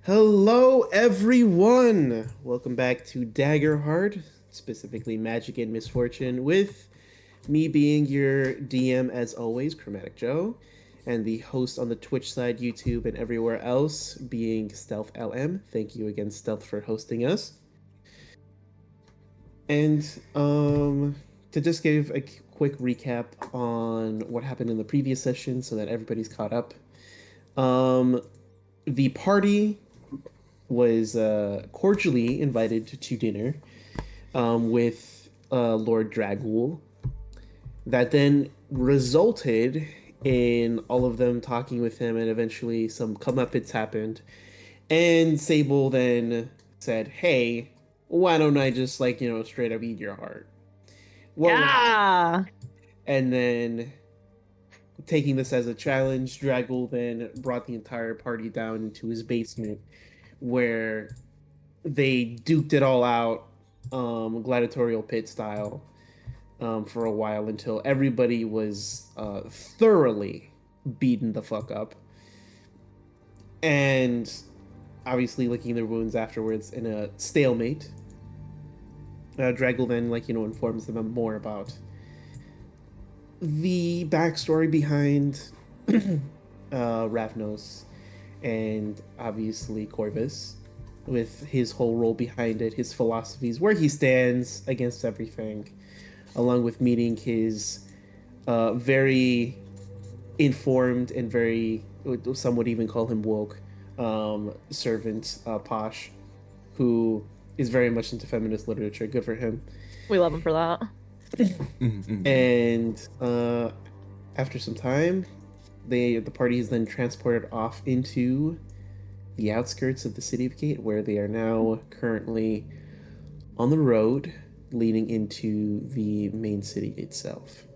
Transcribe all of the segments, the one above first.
Hello, everyone! Welcome back to Daggerheart, specifically Magic and Misfortune, with me being your DM as always, Chromatic Joe, and the host on the Twitch side, YouTube, and everywhere else being Stealth LM. Thank you again, Stealth, for hosting us. And to just give a quick recap on what happened in the previous session so that everybody's caught up. The party was cordially invited to dinner with Lord Draghoul. That then resulted in all of them talking with him, and eventually some comeuppance happened. And Sable then said, "Hey, why don't I just straight up eat your heart? What would happen?" Yeah. And then, taking this as a challenge, Draghoul then brought the entire party down into his basement, where they duked it all out, gladiatorial pit style, for a while until everybody was thoroughly beaten the fuck up. And obviously licking their wounds afterwards in a stalemate. Draggle then, informs them more about the backstory behind Ravnos and obviously Corvus, with his whole role behind it, his philosophies, where he stands against everything, along with meeting his very informed and very, some would even call him woke, servant, Posh, who is very much into feminist literature. Good for him. We love him for that. And after some time, the party is then transported off into the outskirts of the city of Gate, where they are now currently on the road leading into the main city itself.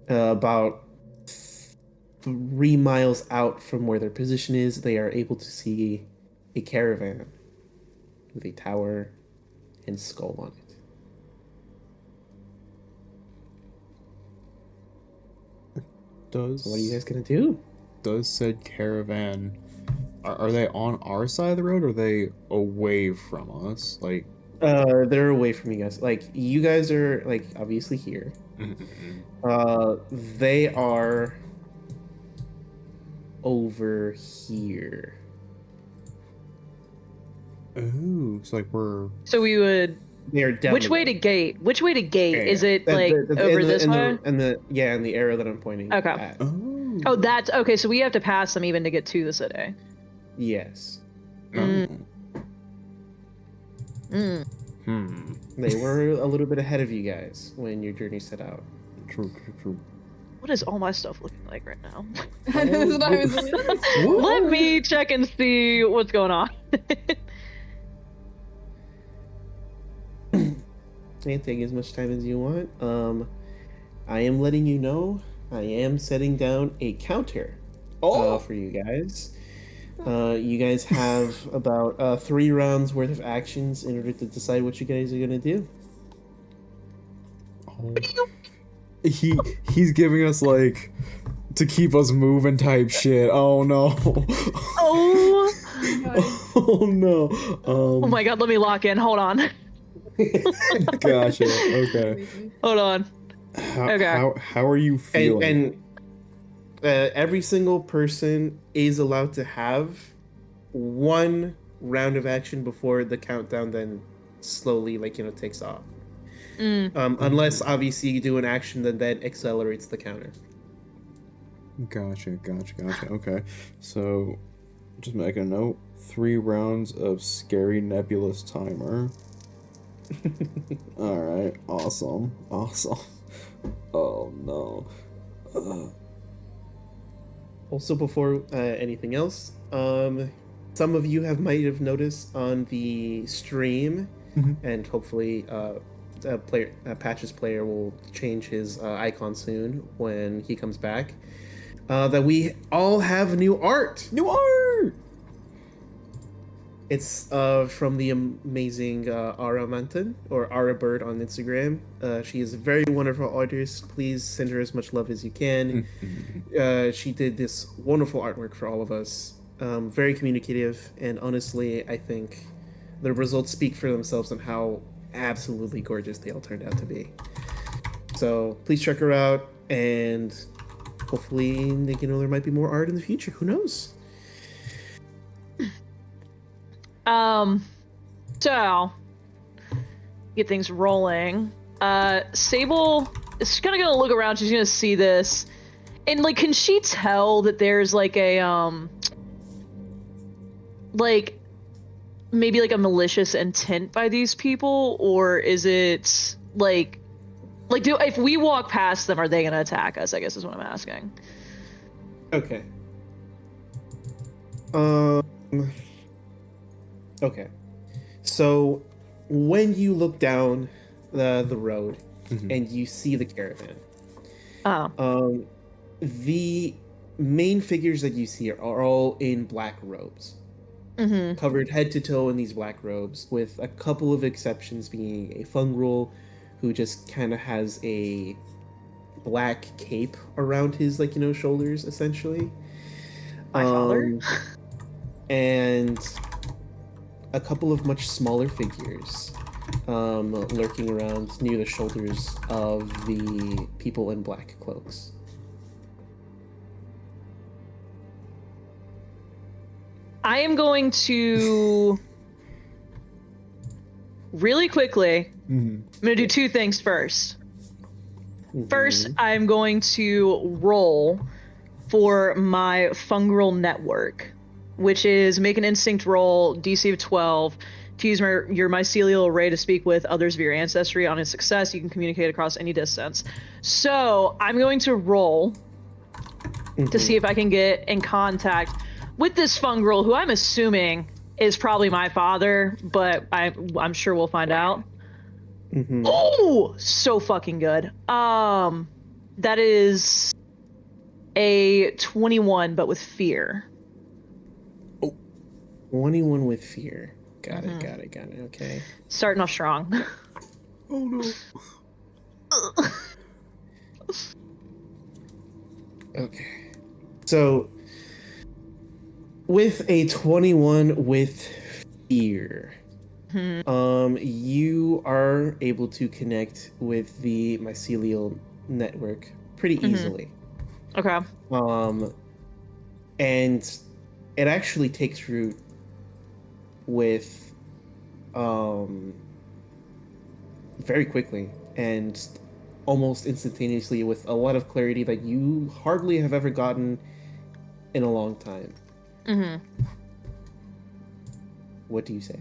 About 3 miles out from where their position is, they are able to see a caravan with a tower and skull on it. So what are you guys gonna do? Does said caravan, are they on our side of the road, or are they away from us? Like, they're away from you guys. Like, you guys are obviously here. They are over here. oh, so like we're So we would. They are down. Which way to gate? Which way to gate? Yeah, Is it The- like the- over in the- this in way? the, in the arrow that I'm pointing Okay. at. Oh, that's okay. So we have to pass them even to get to the city. Yes. Mm. They were a little bit ahead of you guys when your journey set out. True. What is all my stuff looking like right now? That's what I was wondering. Let me check and see what's going on. Take as much time as you want. I am letting you know I am setting down a counter for you guys. You guys have about 3 rounds worth of actions in order to decide what you guys are gonna do. He's giving us like to keep us moving type shit. Oh no. Oh. Oh no. Oh my god, let me lock in. Hold on. Gotcha. Okay. Hold on. Okay. How are you feeling? And every single person is allowed to have 1 round of action before the countdown then slowly takes off. Unless obviously you do an action that accelerates the counter. Gotcha. Okay. So just make a note. 3 rounds of scary nebulous timer. Alright, awesome. Oh no. Also, before anything else, some of you might have noticed on the stream, and hopefully Patch's player will change his icon soon when he comes back, that we all have new art. It's from the amazing Ara Manton, or Ara Bird on Instagram. She is a very wonderful artist. Please send her as much love as you can. She did this wonderful artwork for all of us. very communicative, and honestly, I think the results speak for themselves on how absolutely gorgeous they all turned out to be. So please check her out, and hopefully, there might be more art in the future. Who knows? So get things rolling. Sable is kind of gonna look around. She's gonna see this, and like, can she tell that there's like a like maybe like a malicious intent by these people, or is it like do if we walk past them, are they gonna attack us? I guess is what I'm asking. Okay. Um. Okay. So, when you look down the road and you see the caravan, Oh. The main figures that you see are all in black robes, covered head to toe in these black robes, with a couple of exceptions being a fungrel who just kind of has a black cape around his shoulders essentially. My father. And a couple of much smaller figures lurking around near the shoulders of the people in black cloaks. I am going to really quickly. I'm going to do two things first. First, I'm going to roll for my fungal network, which is make an instinct roll, DC of 12, to use your mycelial array to speak with others of your ancestry. On a success, you can communicate across any distance. So I'm going to roll to see if I can get in contact with this fungal, who I'm assuming is probably my father, but I'm sure we'll find out. Oh, so fucking good. That is a 21, but with fear. 21 with fear. Got it. Okay. Starting off strong. Oh no. Okay. So, with a 21 with fear, you are able to connect with the mycelial network pretty easily. Okay. And it actually takes root with very quickly and almost instantaneously, with a lot of clarity that you hardly have ever gotten in a long time. What do you say?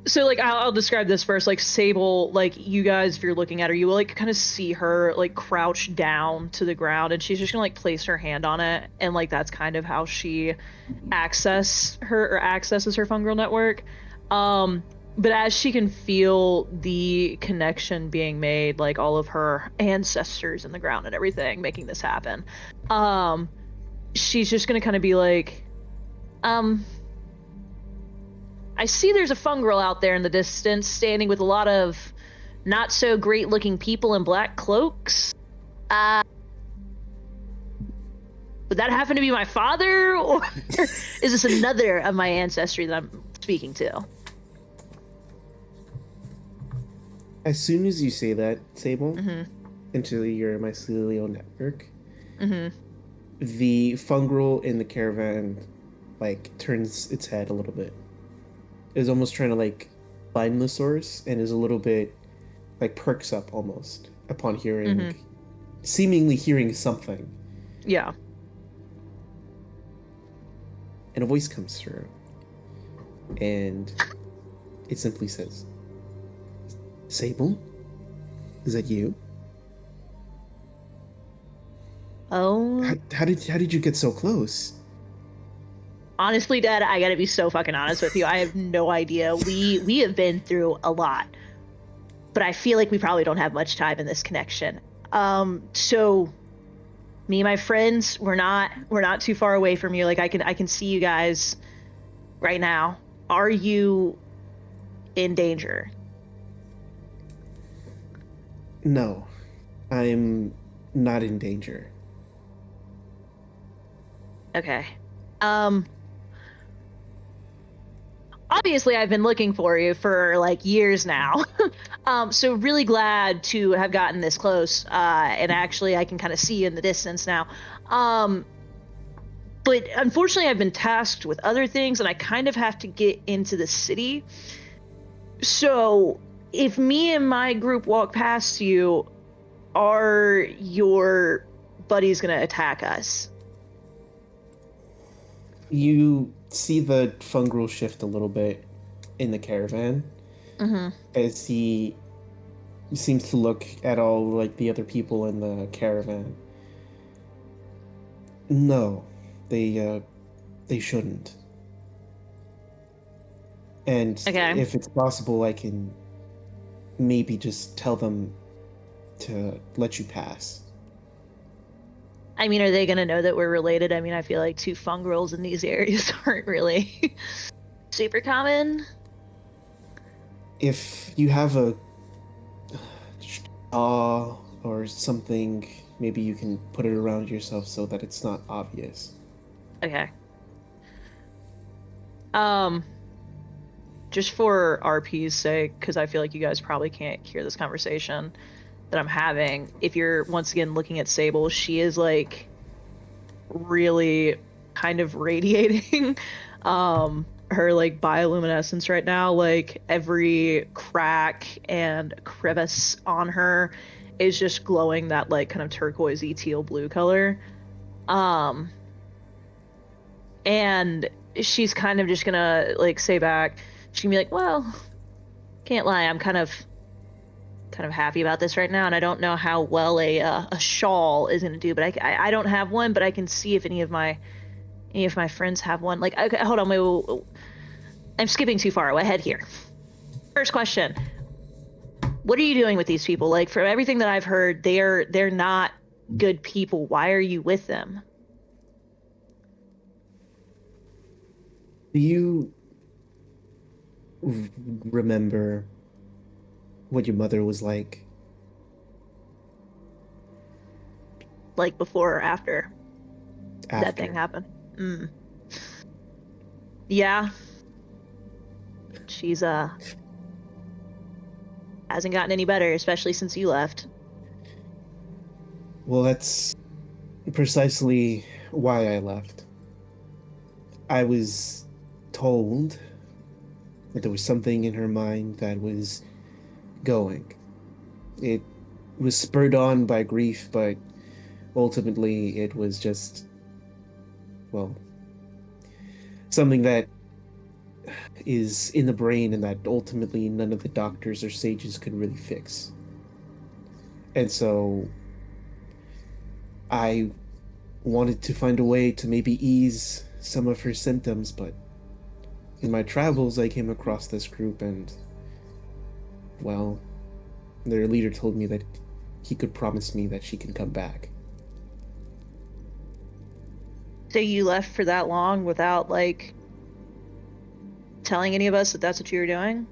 So like I'll describe this first. Like Sable, like you guys, if you're looking at her, you will like kind of see her like crouch down to the ground, and she's just gonna like place her hand on it, and like that's kind of how she accesses her fungal network. But as she can feel the connection being made, like all of her ancestors in the ground and everything making this happen, she's just gonna kind of be like, I see there's a fungal out there in the distance, standing with a lot of not so great looking people in black cloaks. Would that happen to be my father, or is this another of my ancestry that I'm speaking to? As soon as you say that, Sable, into your mycelial network, the fungal in the caravan like turns its head a little bit. Is almost trying to like find the source, and is a little bit like perks up almost upon hearing, seemingly hearing something. Yeah. And a voice comes through, and it simply says, "Sable, is that you? Oh. How did you get so close?" Honestly, Dad, I gotta be so fucking honest with you. I have no idea. We have been through a lot, but I feel like we probably don't have much time in this connection. So me and my friends, we're not too far away from you. Like I can see you guys right now. Are you in danger? No, I'm not in danger. Okay. Obviously I've been looking for you for like years now. So really glad to have gotten this close. And actually I can kind of see you in the distance now. But unfortunately I've been tasked with other things and I kind of have to get into the city. So if me and my group walk past you, are your buddies gonna attack us? You see the fungal shift a little bit in the caravan Mm-hmm. as he seems to look at all like the other people in the caravan. No, they shouldn't. And Okay. if it's possible, I can maybe just tell them to let you pass. I mean, are they gonna know that we're related? I mean, I feel like two fungrels in these areas aren't really super common. If you have a awe or something, maybe you can put it around yourself so that it's not obvious. Okay. Um, just for RP's sake, because I feel like you guys probably can't hear this conversation that I'm having. If you're once again looking at Sable, she is like really kind of radiating her like bioluminescence right now. Like every crack and crevice on her is just glowing that like kind of turquoisey teal blue color. Um and she's kind of just gonna like say back, she's gonna be like, well, can't lie, I'm kind of happy about this right now, and I don't know how well a shawl is gonna do, but I don't have one, but I can see if any of my friends have one. Like, okay, hold on, wait, I'm skipping too far ahead here. First question: what are you doing with these people? Like, from everything that I've heard, they're not good people. Why are you with them? Do you remember what your mother was like? Like before or after that thing After? happened? Yeah, she's hasn't gotten any better, especially since you left. Well, that's precisely why I left. I was told that there was something in her mind that was going. It was spurred on by grief, but ultimately it was just, well, something that is in the brain and that ultimately none of the doctors or sages could really fix. And so I wanted to find a way to maybe ease some of her symptoms, but in my travels I came across this group and, well, their leader told me that he could promise me that she can come back. So you left for that long without like telling any of us that that's what you were doing?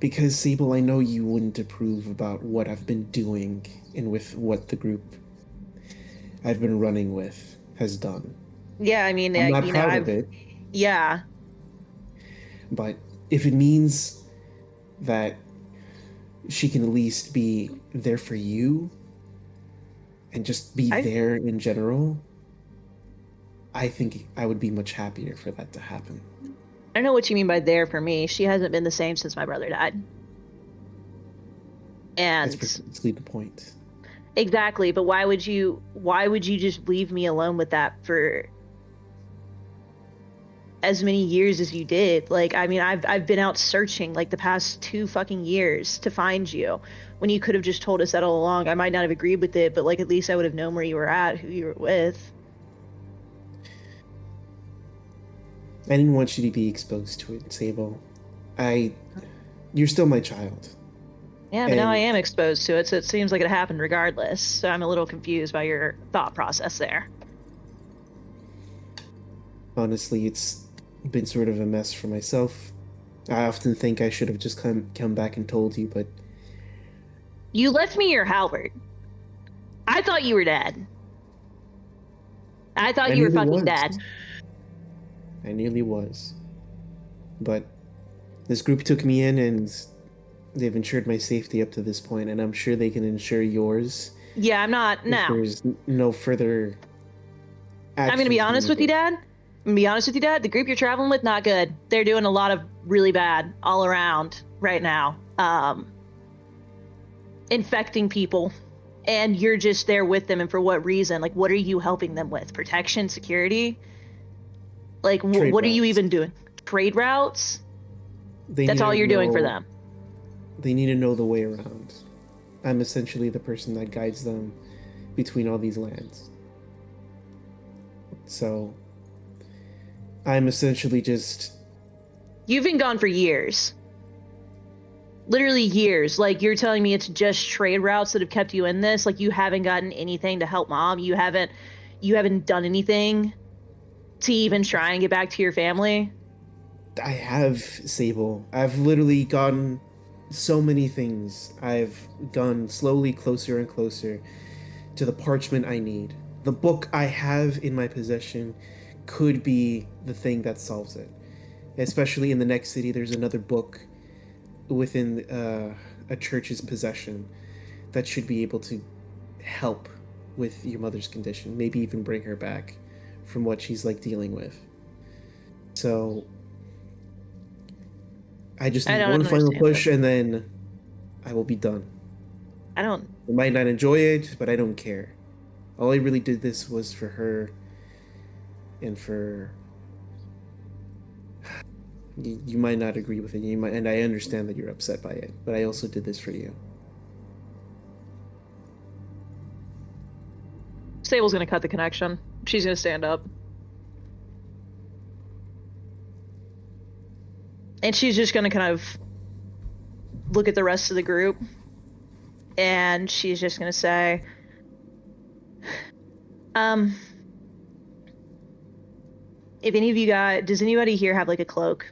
Because, Sable, I know you wouldn't approve about what I've been doing and with what the group I've been running with has done. Yeah, I mean, I'm not you know, proud of it, yeah. but if it means that she can at least be there for you and just be there in general, I think I would be much happier for that to happen. I know what you mean by there for me. She hasn't been the same since my brother died. And That's precisely the point. exactly, but why would you just leave me alone with that for as many years as you did? Like, I mean, I've been out searching like the past 2 fucking years to find you when you could have just told us that all along. I might not have agreed with it, but like at least I would have known where you were at, who you were with. I didn't want you to be exposed to it, Sable. You're still my child. Yeah, but now I And am exposed to it, so it seems like it happened regardless. So I'm a little confused by your thought process there. honestly, it's been sort of a mess for myself. I often think I should have just come back and told you, but You left me your halberd. I thought you were dead. I thought I you were nearly fucking was. dead. I nearly was. But this group took me in and they've ensured my safety up to this point, and I'm sure they can ensure yours. Yeah, I'm not. If No. there's no further I'm gonna be actions honest with you, needed. Dad. I'm gonna be honest with you, Dad. The group you're traveling with, not good. They're doing a lot of really bad all around right now. Infecting people. And you're just there with them, and for what reason? Like, what are you helping them with? Protection, security? Like, Trade what are you routes. even doing? Trade routes? They That's need all to you're doing for know- them. They need to know the way around. I'm essentially the person that guides them between all these lands. So, I'm essentially just... You've been gone for years. Literally years. Like, you're telling me it's just trade routes that have kept you in this? Like, you haven't gotten anything to help Mom? You haven't done anything to even try and get back to your family? I have, Sable. I've literally gotten so many things. I've gone slowly closer and closer to the parchment I need. The book I have in my possession could be the thing that solves it. Especially in the next city, there's another book within a church's possession that should be able to help with your mother's condition. Maybe even bring her back from what she's like dealing with. So I just I need don't one final understand push this. and then I will be done. I don't. I might not enjoy it, but I don't care. All I really did this was for her and for... You might not agree with it, and I understand that you're upset by it, but I also did this for you. Sable's gonna cut the connection. She's gonna stand up. And she's just gonna kind of look at the rest of the group. And she's just gonna say, if any of you does anybody here have like a cloak?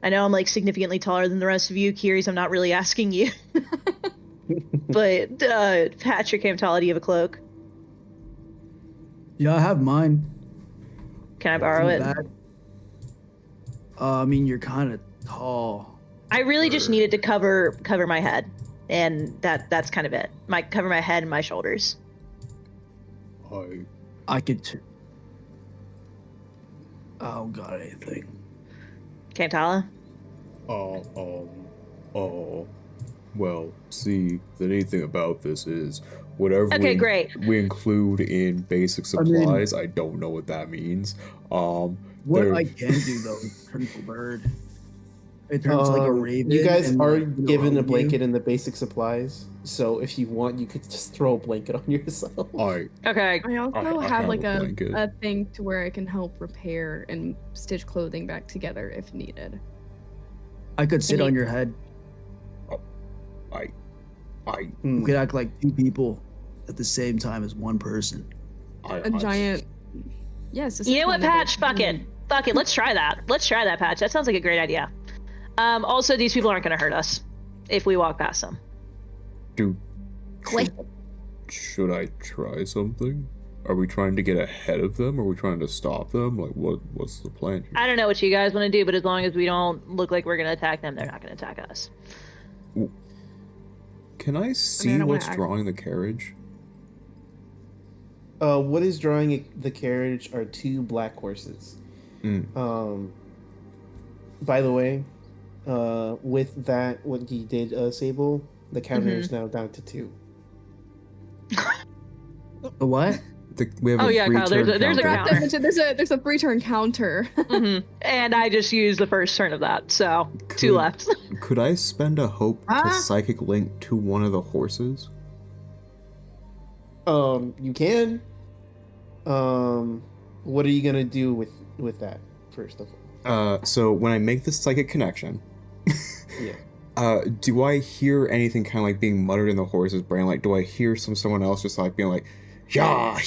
I know I'm like significantly taller than the rest of you. Curious, I'm not really asking you. But Patrick Camtala, do you have a cloak? Yeah, I have mine. Can I In borrow the it? bag. I mean, you're kind of tall. I really just needed to cover my head, and that's kind of it. Cover my head and my shoulders. I could. Oh god, anything. Camtala? Well, see, the neat thing about this is whatever Okay, great. we include in basic supplies, I don't know what that means. What there- I can do though is turn to a bird. It turns like a raven. You guys and, are like, you know, given a hug blanket you. in the basic supplies, so if you want, you could just throw a blanket on yourself. Okay. I also I have have like a a blanket. thing to where I can help repair and stitch clothing back together if needed. I could sit Can on you- your head. Hmm. We could act like two people at the same time as one person. A giant. Yes. You know what, Patch? Fuck it. Let's try that. Patch. That sounds like a great idea. Also, these people aren't going to hurt us if we walk past them. Should I try something? Are we trying to get ahead of them? Are we trying to stop them? Like, what's the plan here? I don't know what you guys want to do, but as long as we don't look like we're going to attack them, they're not going to attack us. Can I see don't wanna what's act- drawing the carriage? What is drawing the carriage are two black horses. By the way, with that, what you did, Sable, the counter is now down to 2. The what? We have Oh, a yeah, Kyle, three-turn there's a counter. counter. There's a 3-turn counter. And I just used the first turn of that, so 2 Could- left. Could I spend a hope to psychic link to one of the horses? You can. What are you gonna do with that first of all? So when I make the psychic connection, Yeah. do I hear anything kind of like being muttered in the horse's brain? Like, do I hear someone else just like being like, "Yeah,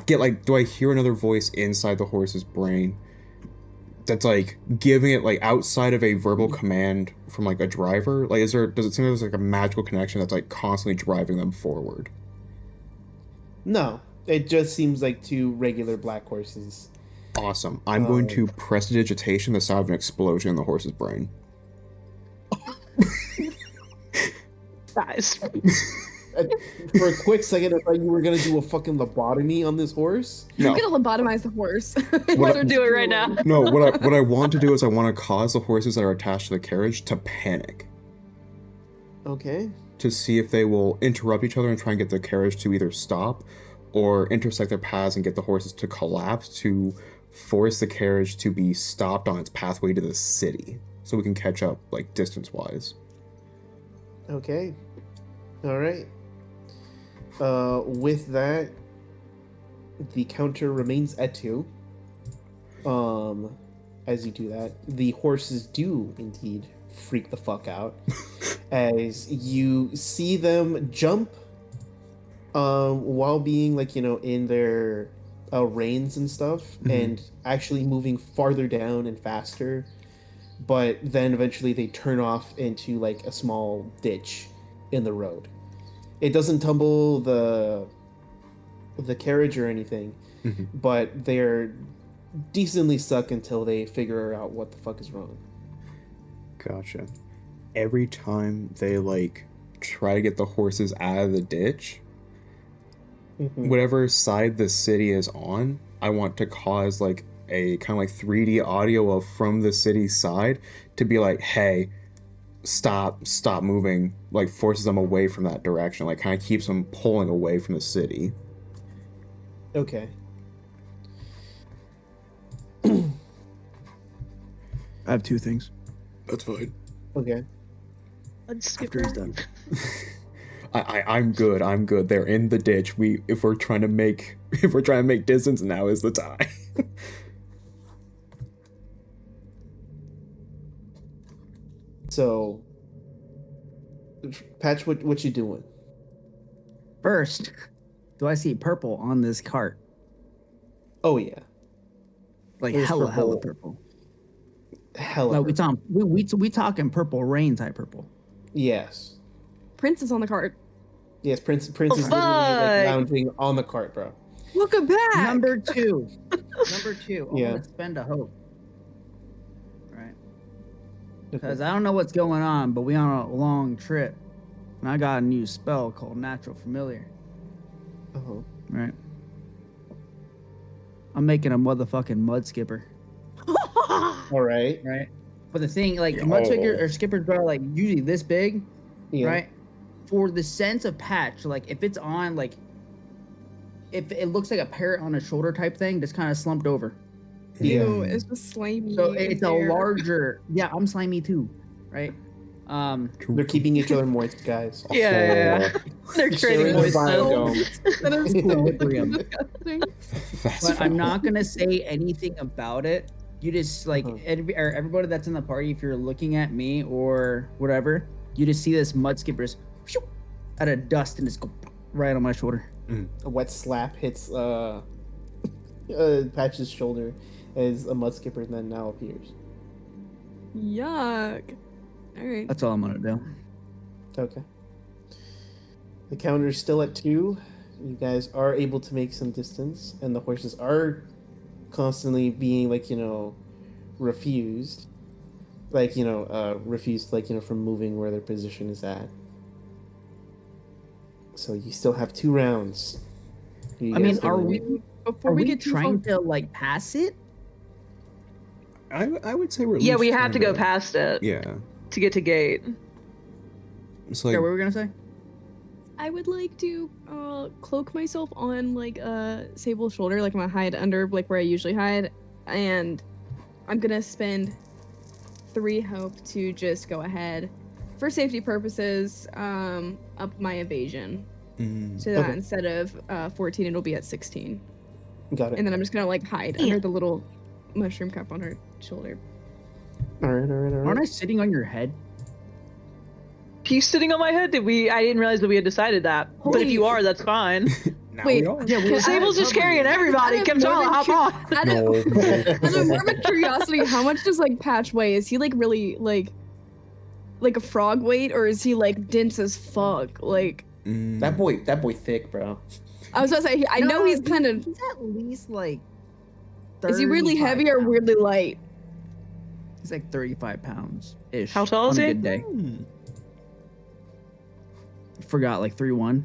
do I hear another voice inside the horse's brain that's like giving it like outside of a verbal command from like a driver? Like, does it seem there's like a magical connection that's like constantly driving them forward? No, It just seems like two regular black horses. Awesome. I'm going to prestidigitation the sound of an explosion in the horse's brain. Guys. For a quick second, I thought you were gonna do a fucking lobotomy on this horse. No. You're gonna lobotomize the horse. What are doing right now? No, what I want to do is I want to cause the horses that are attached to the carriage to panic. Okay. To see if they will interrupt each other and try and get the carriage to either stop or intersect their paths and get the horses to collapse to force the carriage to be stopped on its pathway to the city so we can catch up, like, distance-wise. Okay. All right. With that, the counter remains at 2. As you do that, the horses do indeed freak the fuck out as you see them jump while being like, in their reins and stuff, and actually moving farther down and faster, but then eventually they turn off into like a small ditch in the road. It doesn't tumble the carriage or anything, but they're decently stuck until they figure out what the fuck is wrong. Gotcha. Every time they, like, try to get the horses out of the ditch, whatever side the city is on, I want to cause, like, a kind of like 3D audio of from the city side to be like, hey, stop moving, like, forces them away from that direction, like, kind of keeps them pulling away from the city. Okay. I have 2 things. That's fine. Okay. Let's skip After he's done. I'm good. They're in the ditch. If we're trying to make distance, now is the time. So, Patch, what you doing? First, do I see purple on this cart? Oh yeah, Like There's hella purple. purple. hella. Like we talking purple rain type purple. Yes, Prince is on the cart. yes. Prince is literally like fuck. lounging on the cart, bro. Welcome back. Number 2. I'm Yeah. gonna spend a hope. Right. Because I don't know what's going on, but we on a long trip. And I got a new spell called Natural Familiar. Uh-huh. Right. I'm making a motherfucking mud skipper. All right. Right. But the thing, like, mud skipper or skippers are like usually this big, Yeah. right? For the sense of Patch, like if it's on, like, if it looks like a parrot on a shoulder type thing, just kind of slumped over. Ew, it's just slimy. So it's a there. larger. Yeah, I'm slimy too, right? They're keeping each other moist, guys. Yeah. They're trading Sharing the with biodome. That is so Equilibrium. disgusting. But I'm not gonna say anything about it. You just like Uh-huh. everybody that's in the party. If you're looking at me or whatever, you just see this mud skipper just whoosh, out of dust and just go right on my shoulder. A wet slap hits Patch's shoulder as a mud skipper then now appears. Yuck. All right. That's all I'm gonna do. Okay. The counter is still at 2. You guys are able to make some distance, and the horses are constantly being refused. Refused from moving where their position is at. So you still have 2 rounds. You I mean, guys can are win. Before we get too trying far, to like pass it? I would say we're. At Yeah, least we have to trying go past it Yeah. to get to gate. It's like Yeah, what were we gonna say? I would like to cloak myself on like Sable's shoulder, like I'm gonna hide under like where I usually hide, and I'm gonna spend 3 hope to just go ahead for safety purposes, up my evasion. So that Okay. instead of 14, it'll be at 16. Got it. And then I'm just gonna like hide under the little mushroom cup on her shoulder. All right. Aren't I sitting on your head? He's sitting on my head. I didn't realize that we had decided that. But if you are, that's fine. now Wait, we are. Yeah, we Sable's just carrying everybody. Out of Kamtala, hop on. Out of morbid curiosity, how much does like Patch weigh? Is he like really like a frog weight, or is he like dense as fuck? Like That boy thick, bro. I was gonna say, I know he's kind of. He's at least like. Is he weirdly 35 heavy or pounds. weirdly light? He's like 35 pounds ish. How tall is on a he? Good day. Forgot like 3'1".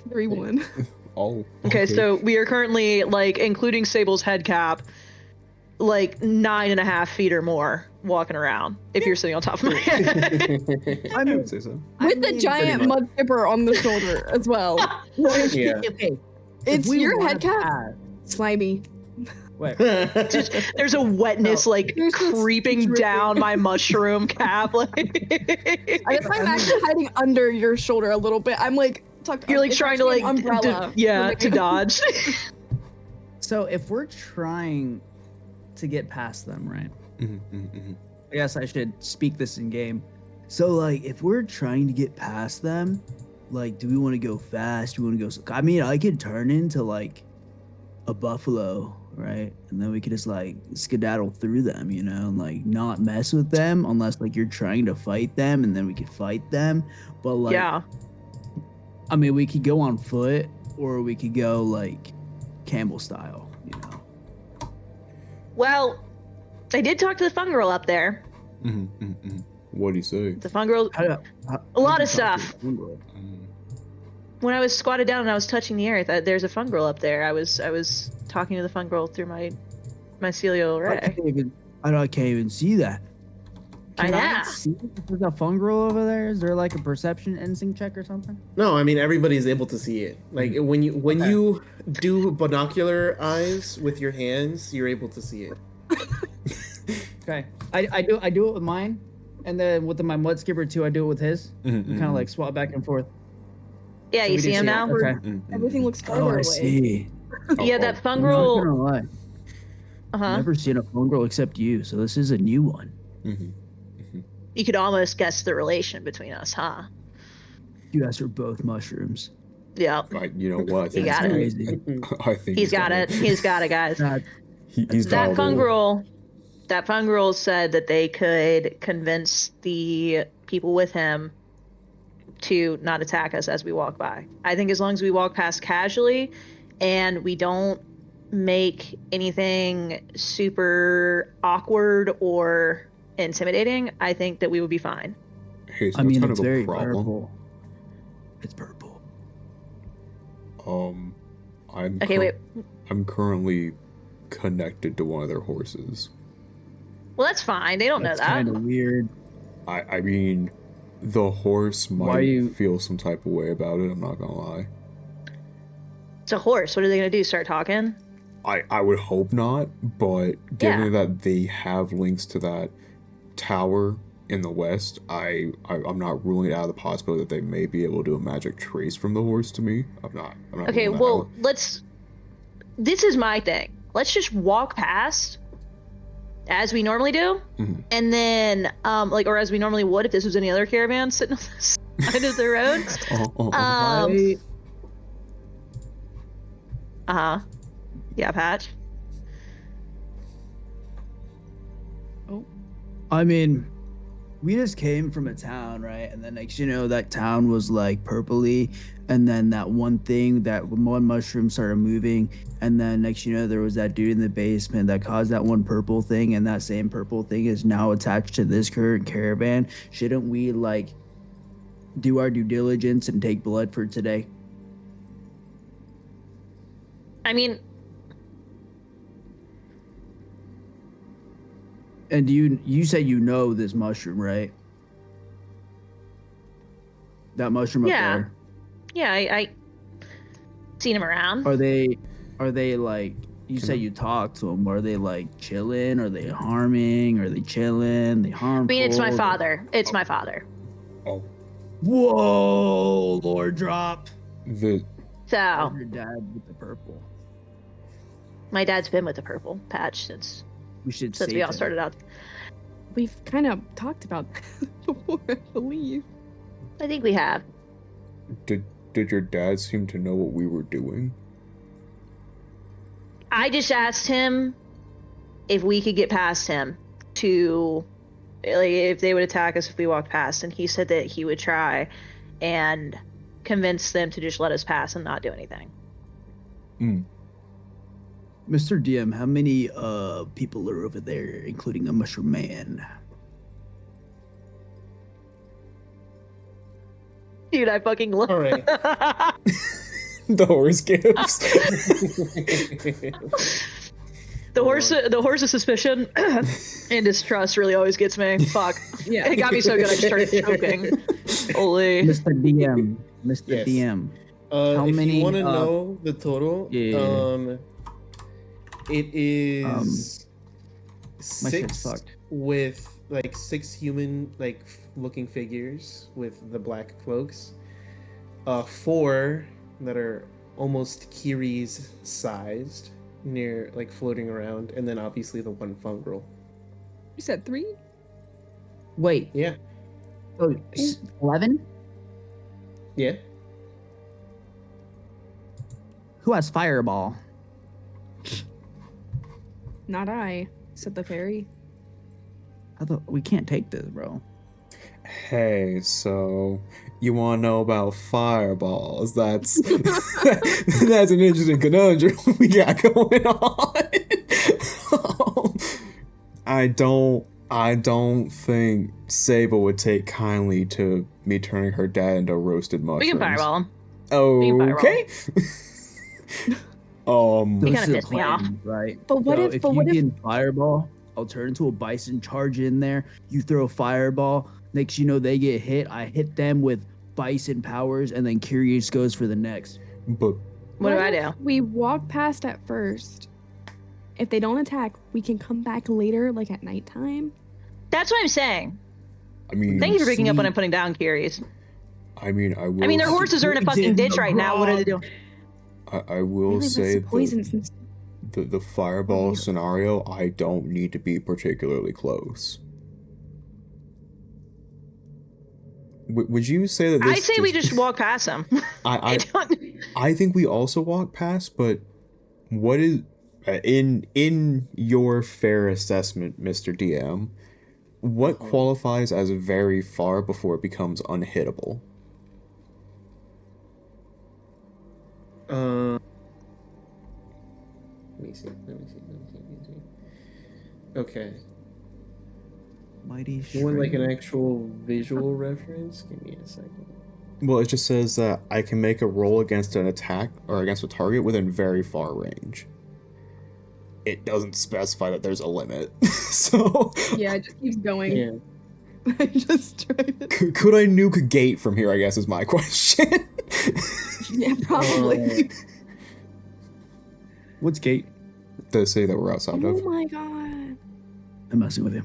3'1". Oh. Okay, so we are currently, like, including Sable's head cap, like 9.5 feet or more walking around, if you're sitting on top of my head. I would say so. With the giant mud skipper on the shoulder as well. Like, Yeah. Okay. it's we your wanna head cap. pass- Slimy. Wait. Just, there's a wetness, like, There's this creeping dripping. down my mushroom cap. Like, I guess I'm actually hiding under your shoulder a little bit. I'm like tucked. you're, like, it's trying to, actually like, an umbrella. to dodge. So if we're trying to get past them, right? I guess I should speak this in game. So like, if we're trying to get past them, like, do we want to go fast? Do we want to go? I mean, I could turn into like a buffalo, right? And then we could just like skedaddle through them, you know, and like not mess with them unless like you're trying to fight them, and then we could fight them. But like, Yeah. I mean, we could go on foot, or we could go like Campbell style, you know. Well, I did talk to the fun girl up there. What do you say? The fun girl, a lot of stuff. When I was squatted down and I was touching the earth, there's a fun girl up there. I was talking to the fun girl through my mycelial I array. can't even see that. I Can know. see if there's a fun girl over there? Is there like a perception instinct check or something? No, I mean everybody's able to see it. Like when you do binocular eyes with your hands, you're able to see it. Okay, I do it with mine, and then with my mud skipper too. I do it with his. Kind of like swap back and forth. Yeah, So you we see do him it. now? Okay. Everything looks farther Oh, away. I see. Yeah, that fun I'm not girl. gonna lie. Uh-huh. Never seen a fun girl except you, so this is a new one. You could almost guess the relation between us, huh? You guys are both mushrooms. Yep. You know what? I think got he's it. Crazy. I think He's got it. He's got it, guys. He's got That it. fun girl said that they could convince the people with him to not attack us as we walk by. I think as long as we walk past casually and we don't make anything super awkward or intimidating, I think that we would be fine. Hey, so I mean, that's it's kind of very a problem. purple. It's purple. I'm currently connected to one of their horses. Well, that's fine. They don't That's know that. kind of weird. I mean, the horse Why might you- feel some type of way about it. I'm not gonna lie. It's a horse. What are they going to do? Start talking? I would hope not, but given that they have links to that tower in the west, I'm not ruling it out of the possibility that they may be able to do a magic trace from the horse to me. I'm not Okay, ruling that well, out. this is my thing. Let's just walk past as we normally do, and then, or as we normally would if this was any other caravan sitting on the side of the road. Yeah, Patch. I mean, we just came from a town, right? And then next, you know, that town was like purpley, and then that one mushroom started moving, and then next, you know, there was that dude in the basement that caused that one purple thing, and that same purple thing is now attached to this current caravan. Shouldn't we like do our due diligence and take blood for today? I mean, And you said you know this mushroom, right? That mushroom Yeah. up there. yeah, I seen him around. Are they like, you say you talk to them? Are they like chilling? Are they harming? Are they chilling? They I harmful? mean, it's my father. It's my father. Oh, Whoa, Lord drop. the So, Your dad with the purple. my dad's been with the purple patch since We should we save all him. started out. We've kind of talked about this before, I believe. I think we have. did your dad seem to know what we were doing? I just asked him if we could get past him to, like, if they would attack us if we walked past, and he said that he would try. And convince them to just let us pass and not do anything. Mr. DM, how many people are over there, including a mushroom man? Dude, I fucking love. All right. The horse gives. The horse of suspicion and distrust really always gets me. Fuck. Yeah. It got me so good I just started choking. Holy. Mr. DM, Mr. Yes. DM. How if many, you want to know the total, yeah. It is My shit's 6 fucked. with like 6 human like looking figures with the black cloaks. 4 that are almost Kiri's sized, near like floating around, and then obviously the one fungal. You said 3? Wait, Yeah. oh, 11? Yeah. Who has fireball? Not I, said the fairy. I thought we can't take this, bro. Hey, so you want to know about fireballs? That's that's an interesting conundrum we got going on. I don't think Sable would take kindly to me turning her dad into roasted mushrooms. We can fireball him. Okay. So He this kinda is a pissed me off. plan, right? But what So if- if but you what if- get in fireball, I'll turn into a bison, charge in there. You throw a fireball. Next, you know they get hit. I hit them with bison powers, and then Curious goes for the next. But What do I if do? We walk past at first. If they don't attack, we can come back later, like at nighttime. That's what I'm saying. I mean, Thank you for picking up on Sleep. and putting down Curies. I mean, I will. I mean, their horses are in a fucking ditch right now. What are they doing? I will Really, say that's poison the, since the fireball scenario. I don't need to be particularly close. Would you say that this I say we just walk past them. I don't. I think we also walk past, but what is in your fair assessment, Mr. DM? What qualifies as very far before it becomes unhittable? Let me see. Okay. Mighty You want like an Shrine. actual visual reference? Give me a second. Well, it just says that I can make a roll against an attack or against a target within very far range. It doesn't specify that there's a limit. So yeah, it just keeps going. Yeah. I just tried it. could I nuke a gate from here, I guess is my question. Yeah, probably. What's gate? The city that we're outside Oh of. my god. I'm messing with you.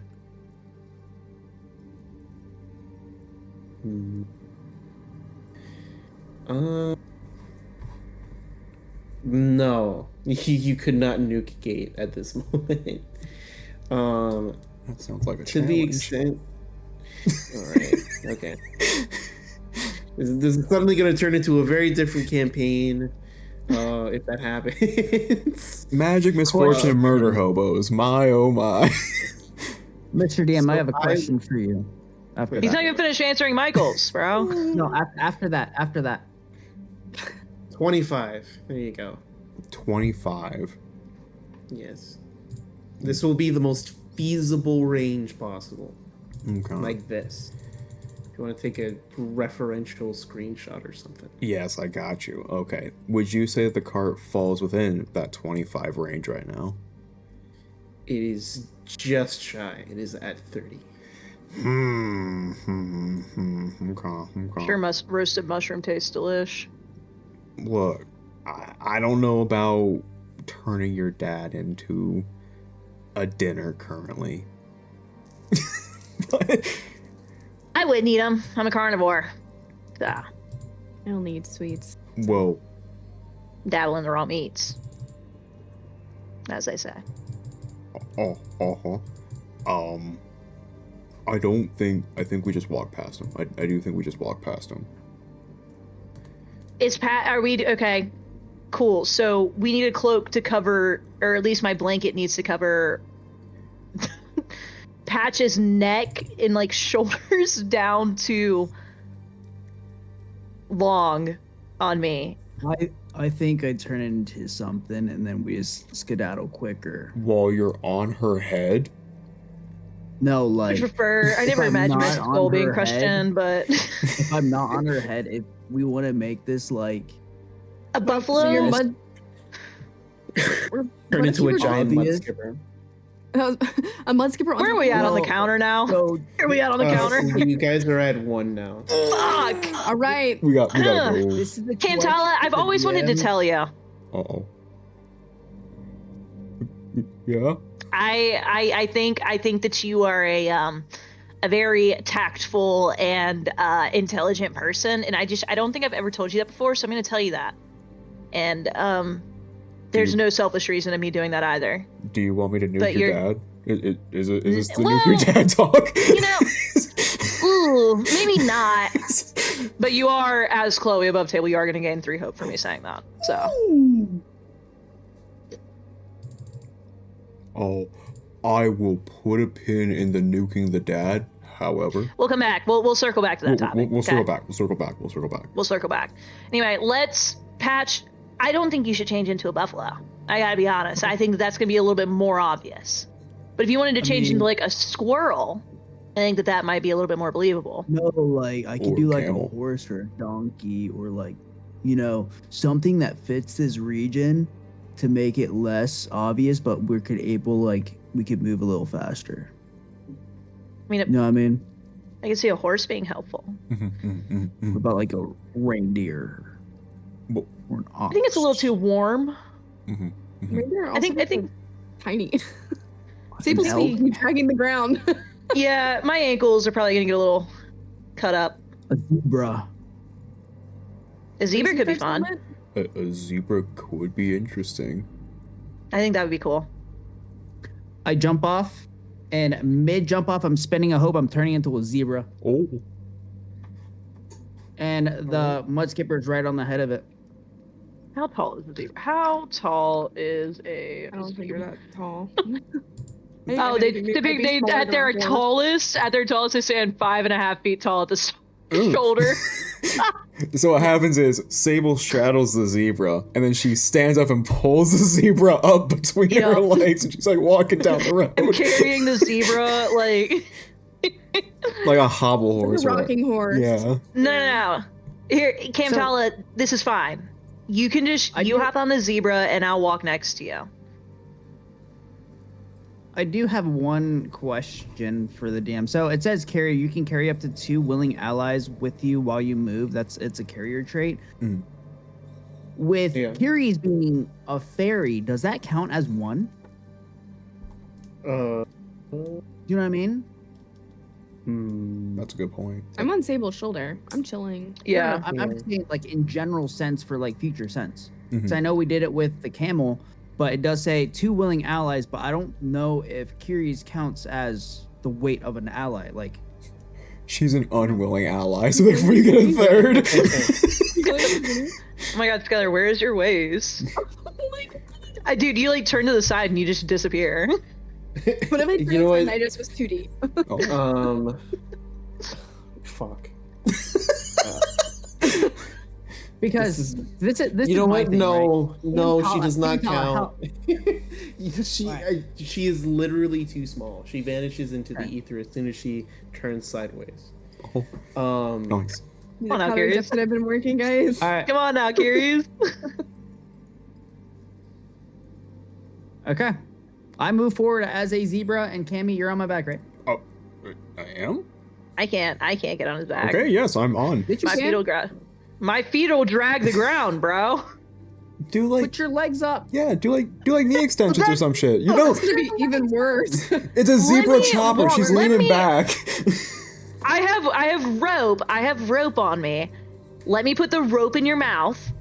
No, you could not nuke gate at this moment. That sounds like a To the challenge. extent. All right. Okay. This is suddenly going to turn into a very different campaign. If that happens. Magic, misfortune, and murder hobos. My oh my. Mr. DM, So I have a question for you. After He's that. not even finished answering Michael's, bro. No, after that. 25. There you go. 25. Yes. This will be the most feasible range possible. Okay. Like this. If you want to take a referential screenshot or something. Yes, I got you. Okay. Would you say that the cart falls within that 25 range right now? It is just shy. It is at 30. Okay. Sure, roasted mushroom tastes delish. Look, I don't know about turning your dad into a dinner currently. But I wouldn't eat them. I'm a carnivore. Ah, I don't need sweets. well, dabble in the raw meats, as they say. I think we just walk past him. I do think we just walk past him. Are we okay? Cool. So we need a cloak to cover, or at least my blanket needs to cover Patch's neck and like shoulders down to long on me. I think I turn into something and then we just skedaddle quicker. While you're on her head? No, I like prefer. I if never I'm imagined my not on skull being her crushed head- in, but if I'm not on her head, if we want to make this like a buffalo. So you're Yes. mud. Turn into a skipper- giant mud obvious. skipper. a mud skipper. on Where are top we of at on the No. counter now? so Where are we at on the counter? So you guys are at 1 now. Fuck! All right. We gotta Ugh. go. this is the Cantala, I've always wanted to tell you. Uh-oh. Yeah? I think that you are a very tactful and intelligent person, and I don't think I've ever told you that before, so I'm going to tell you that. And there's no selfish reason of me doing that either. Do you want me to nuke But your you're- dad? Is this the Well, nuke your dad talk? You know, ooh, maybe not. But you are, as Chloe above table, you are going to gain 3 hope for me saying that. So Oh, I will put a pin in the nuking the dad. However, we'll come back. We'll circle back to that topic. we'll okay? circle back. We'll circle back. We'll circle back. Anyway, let's patch. I don't think you should change into a buffalo. I gotta be honest. I think that's gonna be a little bit more obvious. But if you wanted to change into like a squirrel, I think that might be a little bit more believable. No, like I could Or do like camel. a horse or a donkey or like, you know, something that fits this region to make it less obvious, but we could move a little faster. I mean, You know what I mean? I can see a horse being helpful. What about like a reindeer Well- or an ox? I think it's a little too warm. Maybe they're also I think tiny. Sable's elk? feet keep dragging the ground. yeah, my ankles are probably gonna get a little cut up. a zebra. A zebra could be fun. A zebra could be interesting. I think that would be cool. I jump off, and mid jump off, I'm spending a hope. I'm turning into a zebra, Oh, and the mud skipper is right on the head of it. How tall is a zebra? How tall is a? I don't think you're that tall. Oh, they at their tallest, they stand 5.5 feet tall at the Ooh. shoulder. So what happens is Sable straddles the zebra, and then she stands up and pulls the zebra up between Yeah. her legs, and she's like walking down the road I'm carrying the zebra like like a hobble Like horse. a or what- rocking horse. Yeah. no. Here, Camtala, this is fine. You can just hop on the zebra, and I'll walk next to you. I do have one question for the DM. So it says carrier. You can carry up to 2 willing allies with you while you move. It's a carrier trait. Mm. With Yeah. Kyries being a fairy, does that count as 1? Uh, You know what I mean? That's a good point. I'm on Sable's shoulder. I'm chilling. Yeah. I'm saying like in general sense for like future sense. Mhm. So I know we did it with the camel, but it does say 2 willing allies. But I don't know if Kyries counts as the weight of an ally. Like She's an unwilling ally, so therefore you get a third. Oh my God, Skylar, where is your ways? Dude, you like turn to the side and you just disappear. What if I You know what? and I just was 2D? Oh, Fuck. because this is You know my what? thing, No, right? no, she Impala- does not Impala, count. She is literally too small. She vanishes into the Okay. ether as soon as she turns sideways. oh. Nice. Come on now, How Curious. that I've been working, guys. All right. Come on now, Curious. Okay. I move forward as a zebra, and Cammy, you're on my back, right? Oh, I am? I can't get on his back. Okay, yes, I'm on. Did you My say? feet will drag the ground, bro. Do like, Put your legs up. yeah, do like knee extensions or some shit. You know, It's gonna be even worse. it's a zebra me- chopper. She's let leaning me- back. I have rope. I have rope on me. Let me put the rope in your mouth,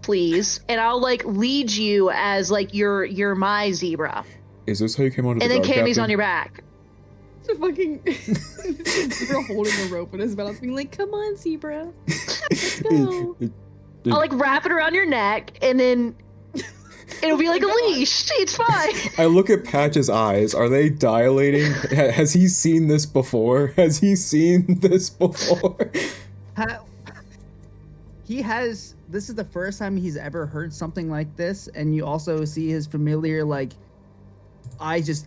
please, and I'll like lead you as like you're my zebra, Is this how you came onto and the then dog Cammy's captain? on your back. So fucking zebra holding a rope in his mouth, being like, "Come on, zebra, let's go." I'll like wrap it around your neck, and then it'll be like a leash. It's fine. I look at Patch's eyes. Are they dilating? Has he seen this before? Has he seen this before? this is the first time he's ever heard something like this, and you also see his familiar like eyes just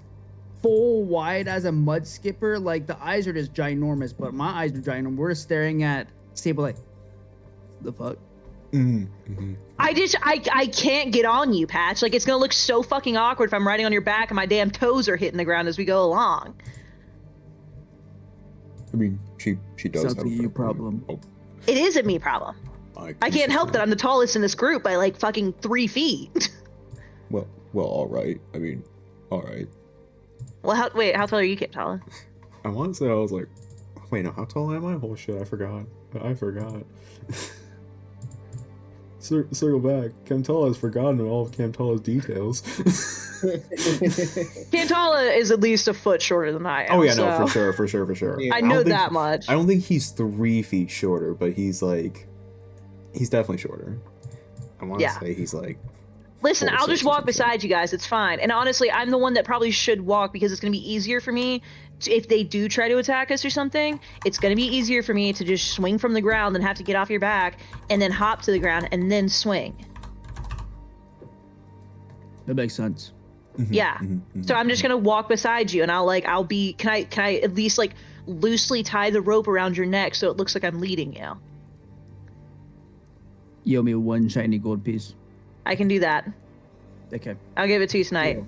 full wide as a mud skipper. Like the eyes are just ginormous, but my eyes are ginormous. We're staring at Sable like, the fuck? I can't get on you, Patch. Like, it's gonna look so fucking awkward if I'm riding on your back and my damn toes are hitting the ground as we go along. I mean, she does Sounds have like a you problem. Oh, It is a me problem. I can't help that I'm the tallest in this group by like fucking 3 feet. Well, all right. I mean, all right. Well, how tall are you, Tala? I want to say I was like, wait, no, how tall am I? Oh shit, I forgot. Circle back. Camtala has forgotten all of Camtala's details. Camtala is at least a foot shorter than I am. Oh yeah, so no, for sure. I know that much. I don't think he's 3 feet shorter, but he's definitely shorter. I want to say he's like. Listen, I'll just walk beside you guys. It's fine. And honestly, I'm the one that probably should walk because it's going to be easier for me. If they do try to attack us or something, it's going to be easier for me to just swing from the ground than have to get off your back and then hop to the ground and then swing. That makes sense. Yeah. So I'm just going to walk beside you and can I at least like loosely tie the rope around your neck so it looks like I'm leading you? You owe me 1 shiny gold piece. I can do that. Okay. I'll give it to you tonight. Deal.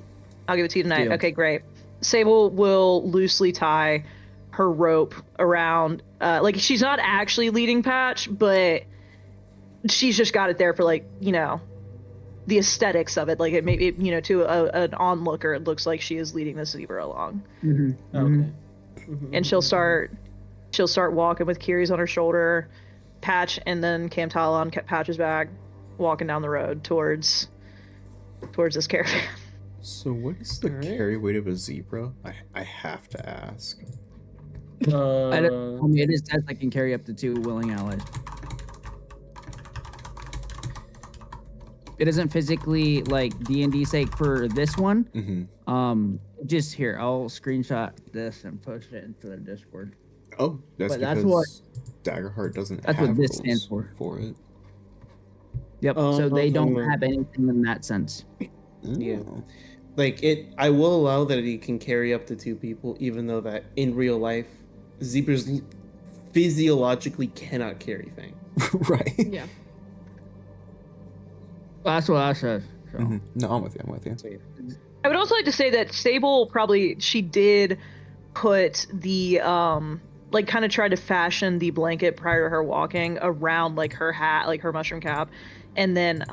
I'll give it to you tonight. Deal. Okay, great. Sable will loosely tie her rope around, like she's not actually leading Patch, but she's just got it there for like, you know, the aesthetics of it. Like it maybe, you know, to an onlooker, it looks like she is leading the zebra along. Okay. And she'll start walking with Kiri's on her shoulder, Patch, and then Camtala on Patch's back, walking down the road towards this caravan. So what is the carry weight of a zebra? I have to ask. It is says I can carry up to 2 willing allies. It isn't physically like D&D sake for this one. Just here, I'll screenshot this and post it into the Discord. Oh, that's But because that's what Daggerheart doesn't that's have what this rules stands for it. Yep. So they don't have anything in that sense. Yeah. Like I will allow that he can carry up to 2 people, even though that in real life, zebras physiologically cannot carry things. Right. Yeah. That's what I said. So. No, I'm with you. So, yeah. I would also like to say that Sable she did put the like kind of tried to fashion the blanket prior to her walking around like her hat, like her mushroom cap, and then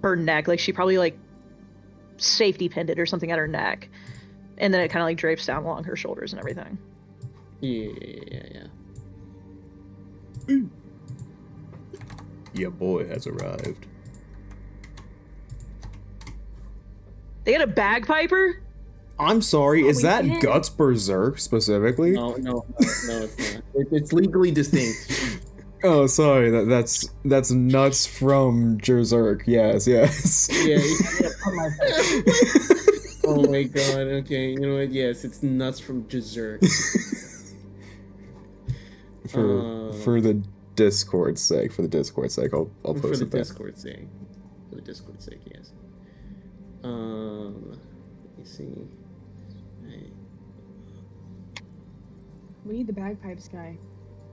her neck. Like she probably like safety pinned it or something at her neck, and then it kind of like drapes down along her shoulders and everything. Yeah. Your boy has arrived. They got a bagpiper? I'm sorry, is that did. Guts Berserk specifically? No, it's not. It's legally distinct. Oh, sorry, that's Nuts from Berserk. Yes. Yeah. Oh my god. Okay, you know what? Yes, it's Nuts from Berserk. For the Discord's sake, I'll post for the it there. Discord sake. For the Discord sake, yes. Let me see. We need the bagpipes guy,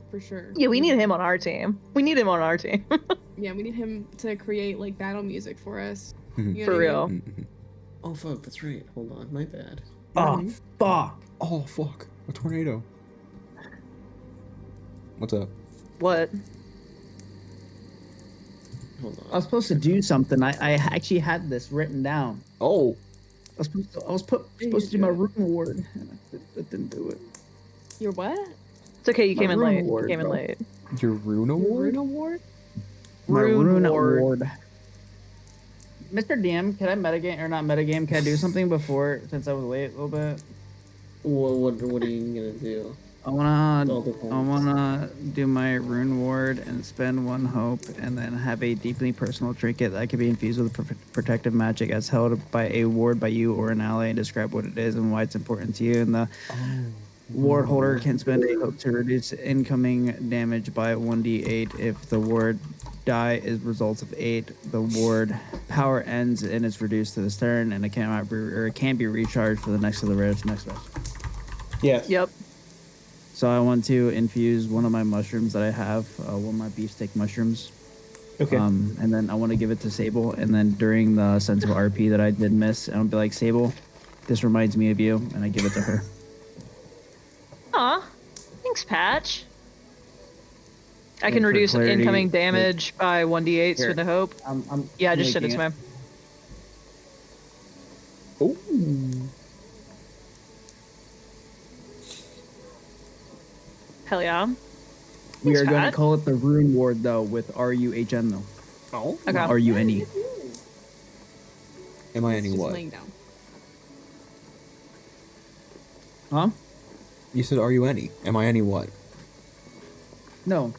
for sure. Yeah, we need him on our team. Yeah, we need him to create like battle music for us. You know For what I real. mean? Oh fuck, that's right. Hold on, my bad. Oh, fuck. Oh fuck, a tornado. What's up? What? Hold on. I was supposed to do something. I actually had this written down. Oh. I was supposed to do my rune award. And I didn't do it. Your what? It's okay, you My came in rune late. award, You came in bro. late. Your rune Your award? rune award? My Rune rune award. award. Mr. DM, can I metagame or not metagame? Can I do something before since I was late a little bit? What are you gonna do? I All the wanna do my rune ward and spend 1 hope, and then have a deeply personal trinket that can be infused with protective magic as held by a ward by you or an ally, and describe what it is and why it's important to you. And Ward holder can spend a hope to reduce incoming damage by 1d8 if the ward die is results of 8. The ward power ends and is reduced to this turn, and it can't be recharged for the next of the next phase. Yes. Yep. So I want to infuse one of my mushrooms that I have, one of my beefsteak mushrooms. Okay. And then I want to give it to Sable, and then during the sensible RP that I did miss, I'll be like, Sable, this reminds me of you, and I give it to her. Aw, thanks, Patch. I And can for reduce clarity, incoming damage by 1d8 Here. with the hope. I'm Yeah, just send it making to me. Oh. Hell yeah. We Thanks, are going to Pat. call it the Rune Ward, though, with RUHN, though. Oh. Okay. RUNE. Am I any Just what? laying down. Huh? You said are you any? Am I any what? No.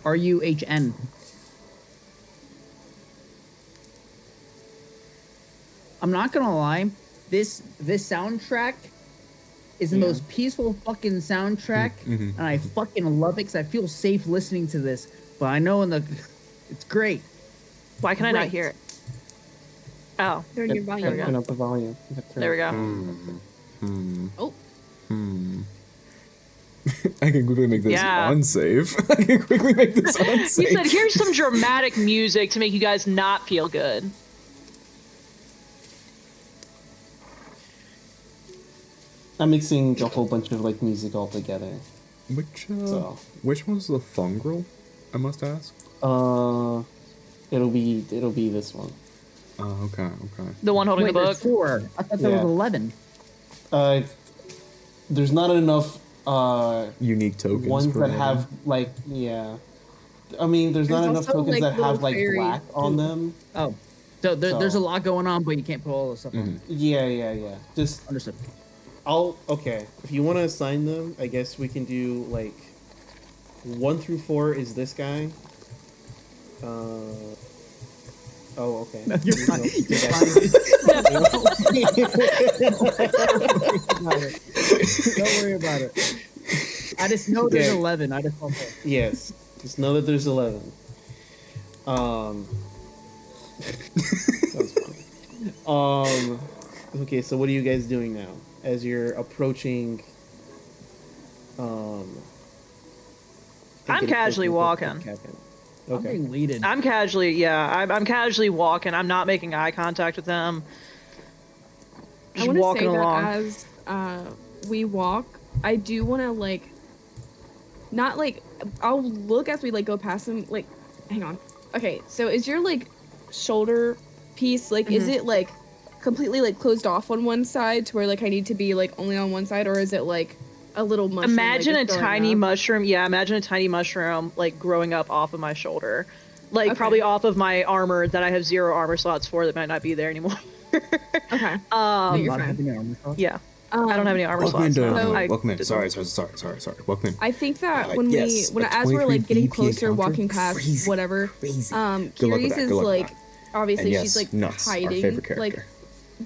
RUHN. I'm not gonna lie, this soundtrack is the most peaceful fucking soundtrack, and I fucking love it because I feel safe listening to this. But I know it's great. Why can I not Right. hear it? Oh, Turn your volume we go. Turn up. up the volume. You have to turn there we it- go. Oh, I can quickly make this Yeah. unsafe. I can quickly make this unsafe. He said, here's some dramatic music to make you guys not feel good. I'm mixing a whole bunch of like music all together. Which one's the fungal? I must ask. It'll be this one. Oh, okay. The one holding Wait, the there's book. 4. I thought there Yeah. was 11. There's not enough Unique tokens. ones for that that. have like I mean, there's not There's enough also, tokens like, that have little like fairies, black on too. them. Oh. So there's a So- lot going on, but you can't put all the stuff on. Yeah. Just Understood. okay. If you want to assign them, I guess we can do like 1 through 4 is this guy. Oh, okay. You're There's fine. no- You're yeah. Don't worry about it. I just know there's Yeah. 11. I just want to. Yes. Just know that there's 11. Sounds fun. Okay, so what are you guys doing now? As you're approaching I'm getting casually closer to the walking. cabin. I'm Okay. being leaded. I'm casually casually walking. I'm not making eye contact with them. I Just want to walking say along. that as we walk, I do want to like, not like, I'll look as we like go past them. Like, hang on. Okay, so is your like shoulder piece like is it like completely like closed off on one side to where like I need to be like only on one side, or is it like a little mushroom? Imagine like, a it's growing tiny up? mushroom. Yeah, imagine a tiny mushroom like growing up off of my shoulder, like Okay. probably off of my armor that I have 0 armor slots for that might not be there anymore. Okay. No, you're Not fine. having an armor cross? Yeah, I don't have any armor Welcome in, slots. to, No. I welcome in. did- Sorry. Welcome in. I think that Yes, a as we're 23 like getting BP closer, encounter? walking past Crazy, whatever, crazy. Good luck with Curious that, is good luck with like that. obviously And yes, she's like Nuts, our hiding favorite character. like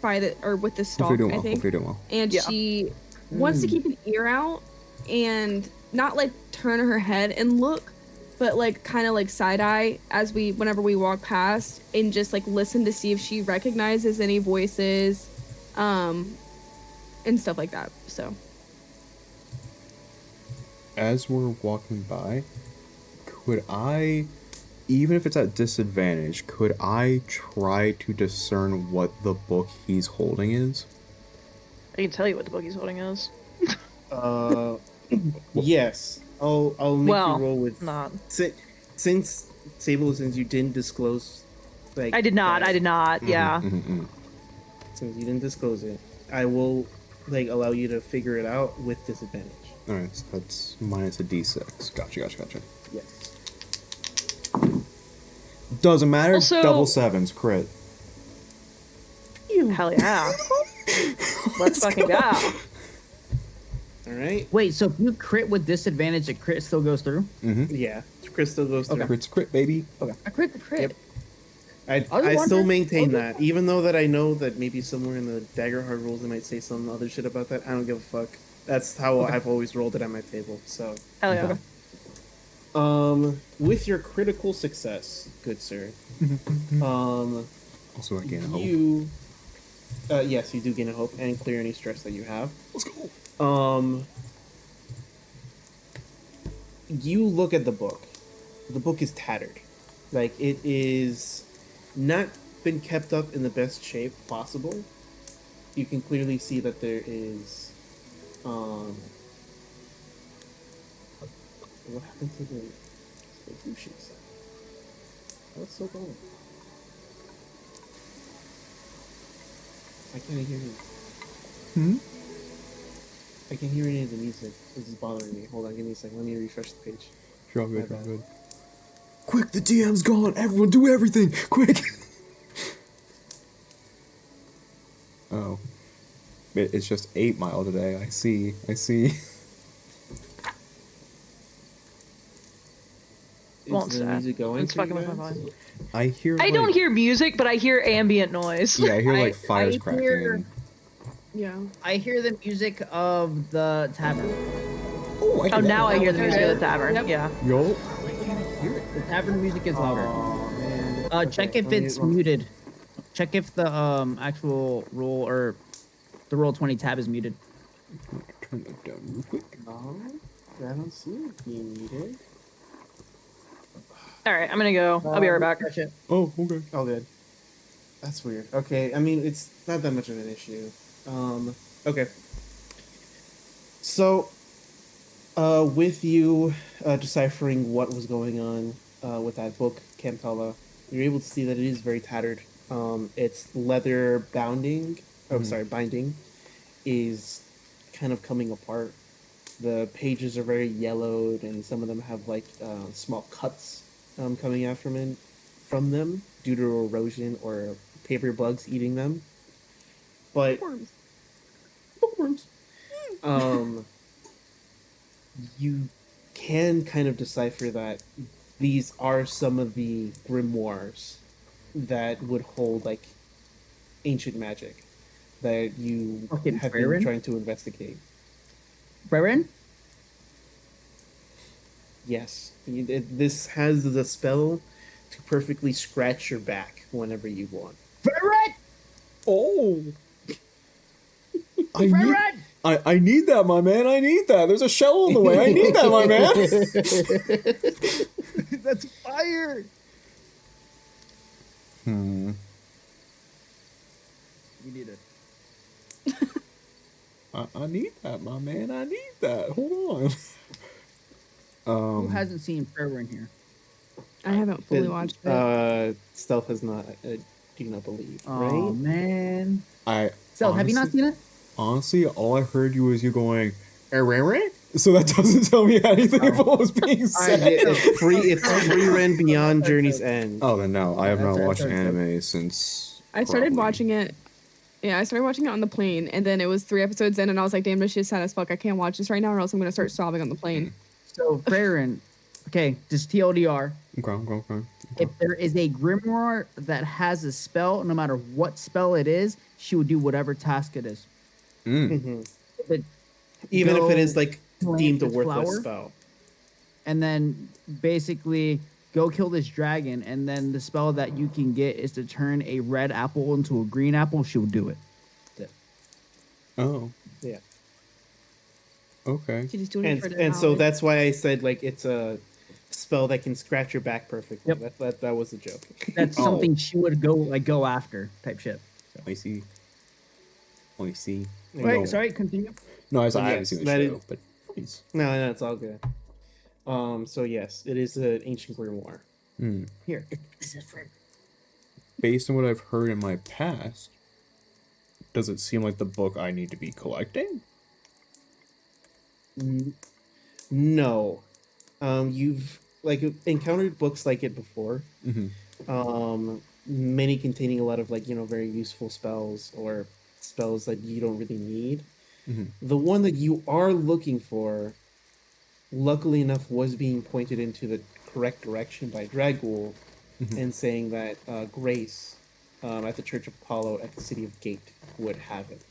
by the or with the Hope stalk, you're doing I well. think. Hope you're doing well. And Yeah. she wants to keep an ear out and not like turn her head and look, but like kind of like side eye as whenever we walk past and just like listen to see if she recognizes any voices, and stuff like that. So As we're walking by, could I, even if it's at disadvantage, could I try to discern what the book he's holding is? I can tell you what the book he's holding is. Yes. I'll make Well, you roll with not. since Sable, since you didn't disclose like I did not. that, I did not. Yeah. since you didn't disclose it, I will like allow you to figure it out with disadvantage. Alright, so that's minus a d6. Gotcha. Yes. Doesn't matter. Also- Double sevens, crit. Hell yeah. Let's fucking go. All right. Wait, so if you crit with disadvantage, the crit still goes through? Yeah. Crystal goes through. Crit's crit, baby. I crit the crit. Yep. I was still wondering- maintain okay. that, even though that I know that maybe somewhere in the Daggerheart rules they might say some other shit about that. I don't give a fuck. That's how I've always rolled it at my table. So, Hell yeah. with your critical success, good sir, Also, I gain a hope. you, yes, you do gain a hope and clear any stress that you have. Let's go. You look at the book. The book is tattered. Like, it is not been kept up in the best shape possible. You can clearly see that there is, what happened to the blue sheets? What's so bad? I can't hear you. I can't hear any of the music. This is bothering me. Hold on, give me a second. Let me refresh the page. You're all good, you're all good. Quick, the DM's gone! Everyone do everything! Quick! Oh. It's just 8 Mile today. I see. Won't Is the stop. music going? It's for you fucking with my guys? volume. I hear. I don't hear music, but I hear ambient noise. Yeah, I hear like fires I cracking. hear- Yeah. I hear the music of the tavern. Oh, Oh, now I hear the music of the tavern. Yep. Yeah. Yo. The tavern music is louder. Aw, man. Check Okay, if let me- it's muted. Check if the actual roll or the roll 20 tab is muted. Turn that down real quick. No, I don't see it being muted. All right, I'm gonna go. I'll be right back. Refresh it. Oh, okay. Oh, good. That's weird. Okay, I mean, it's not that much of an issue. Okay. So, with you deciphering what was going on with that book, Camtala, you're able to see that it is very tattered. Its leather binding is kind of coming apart. The pages are very yellowed, and some of them have like small cuts coming out from them due to erosion or paper bugs eating them. But bookworms. You can kind of decipher that these are some of the grimoires that would hold like ancient magic that you Fucking have been Baron? trying to investigate. Baron? Yes, this has the spell to perfectly scratch your back whenever you want. Baron! Oh. Baron! I need that, my man. I need that. There's a shell on the way. I need that, my man. That's fire! Hmm. You need it. I need that, my man. I need that. Hold on. Who hasn't seen Baron here? I haven't fully watched it. Stealth has not. I do not believe. Oh, right? man. I So, have you not seen it? honestly, all I heard was you going, so that doesn't tell me anything about what was being said. It's free run beyond Journey's End. Oh, then no. I have not That's- watched that's- anime since. I started probably- watching it. Yeah, I started watching it on the plane, and then it was 3 episodes in, and I was like, damn, this shit's sad as fuck. I can't watch this right now, or else I'm gonna start sobbing on the plane. So, Baron, okay, just TLDR. Okay. If there is a grimoire that has a spell, no matter what spell it is, she will do whatever task it is. Mhm. If it- Even if it Go is like plant deemed a this worthless flower. spell. And then basically go kill this dragon, and then the spell that you can get is to turn a red apple into a green apple. She'll do it. Oh. Yeah. Okay. She's just doing it for the And so knowledge. that's why I said like it's a spell that can scratch your back perfectly. Yep. That was a joke. That's Oh. something she would go after type shit. I see. Wait, No. sorry, continue. No, I Yes, haven't seen the that show, is- but please. No, it's all good. So yes, it is an ancient grimoire. Here, this is for Based on what I've heard in my past, does it seem like the book I need to be collecting? No, you've like encountered books like it before. Many containing a lot of like very useful spells or spells that you don't really need. The one that you are looking for, luckily enough, was being pointed into the correct direction by Draghoul, and saying that Grace at the Church of Apollo at the City of Gate would have it.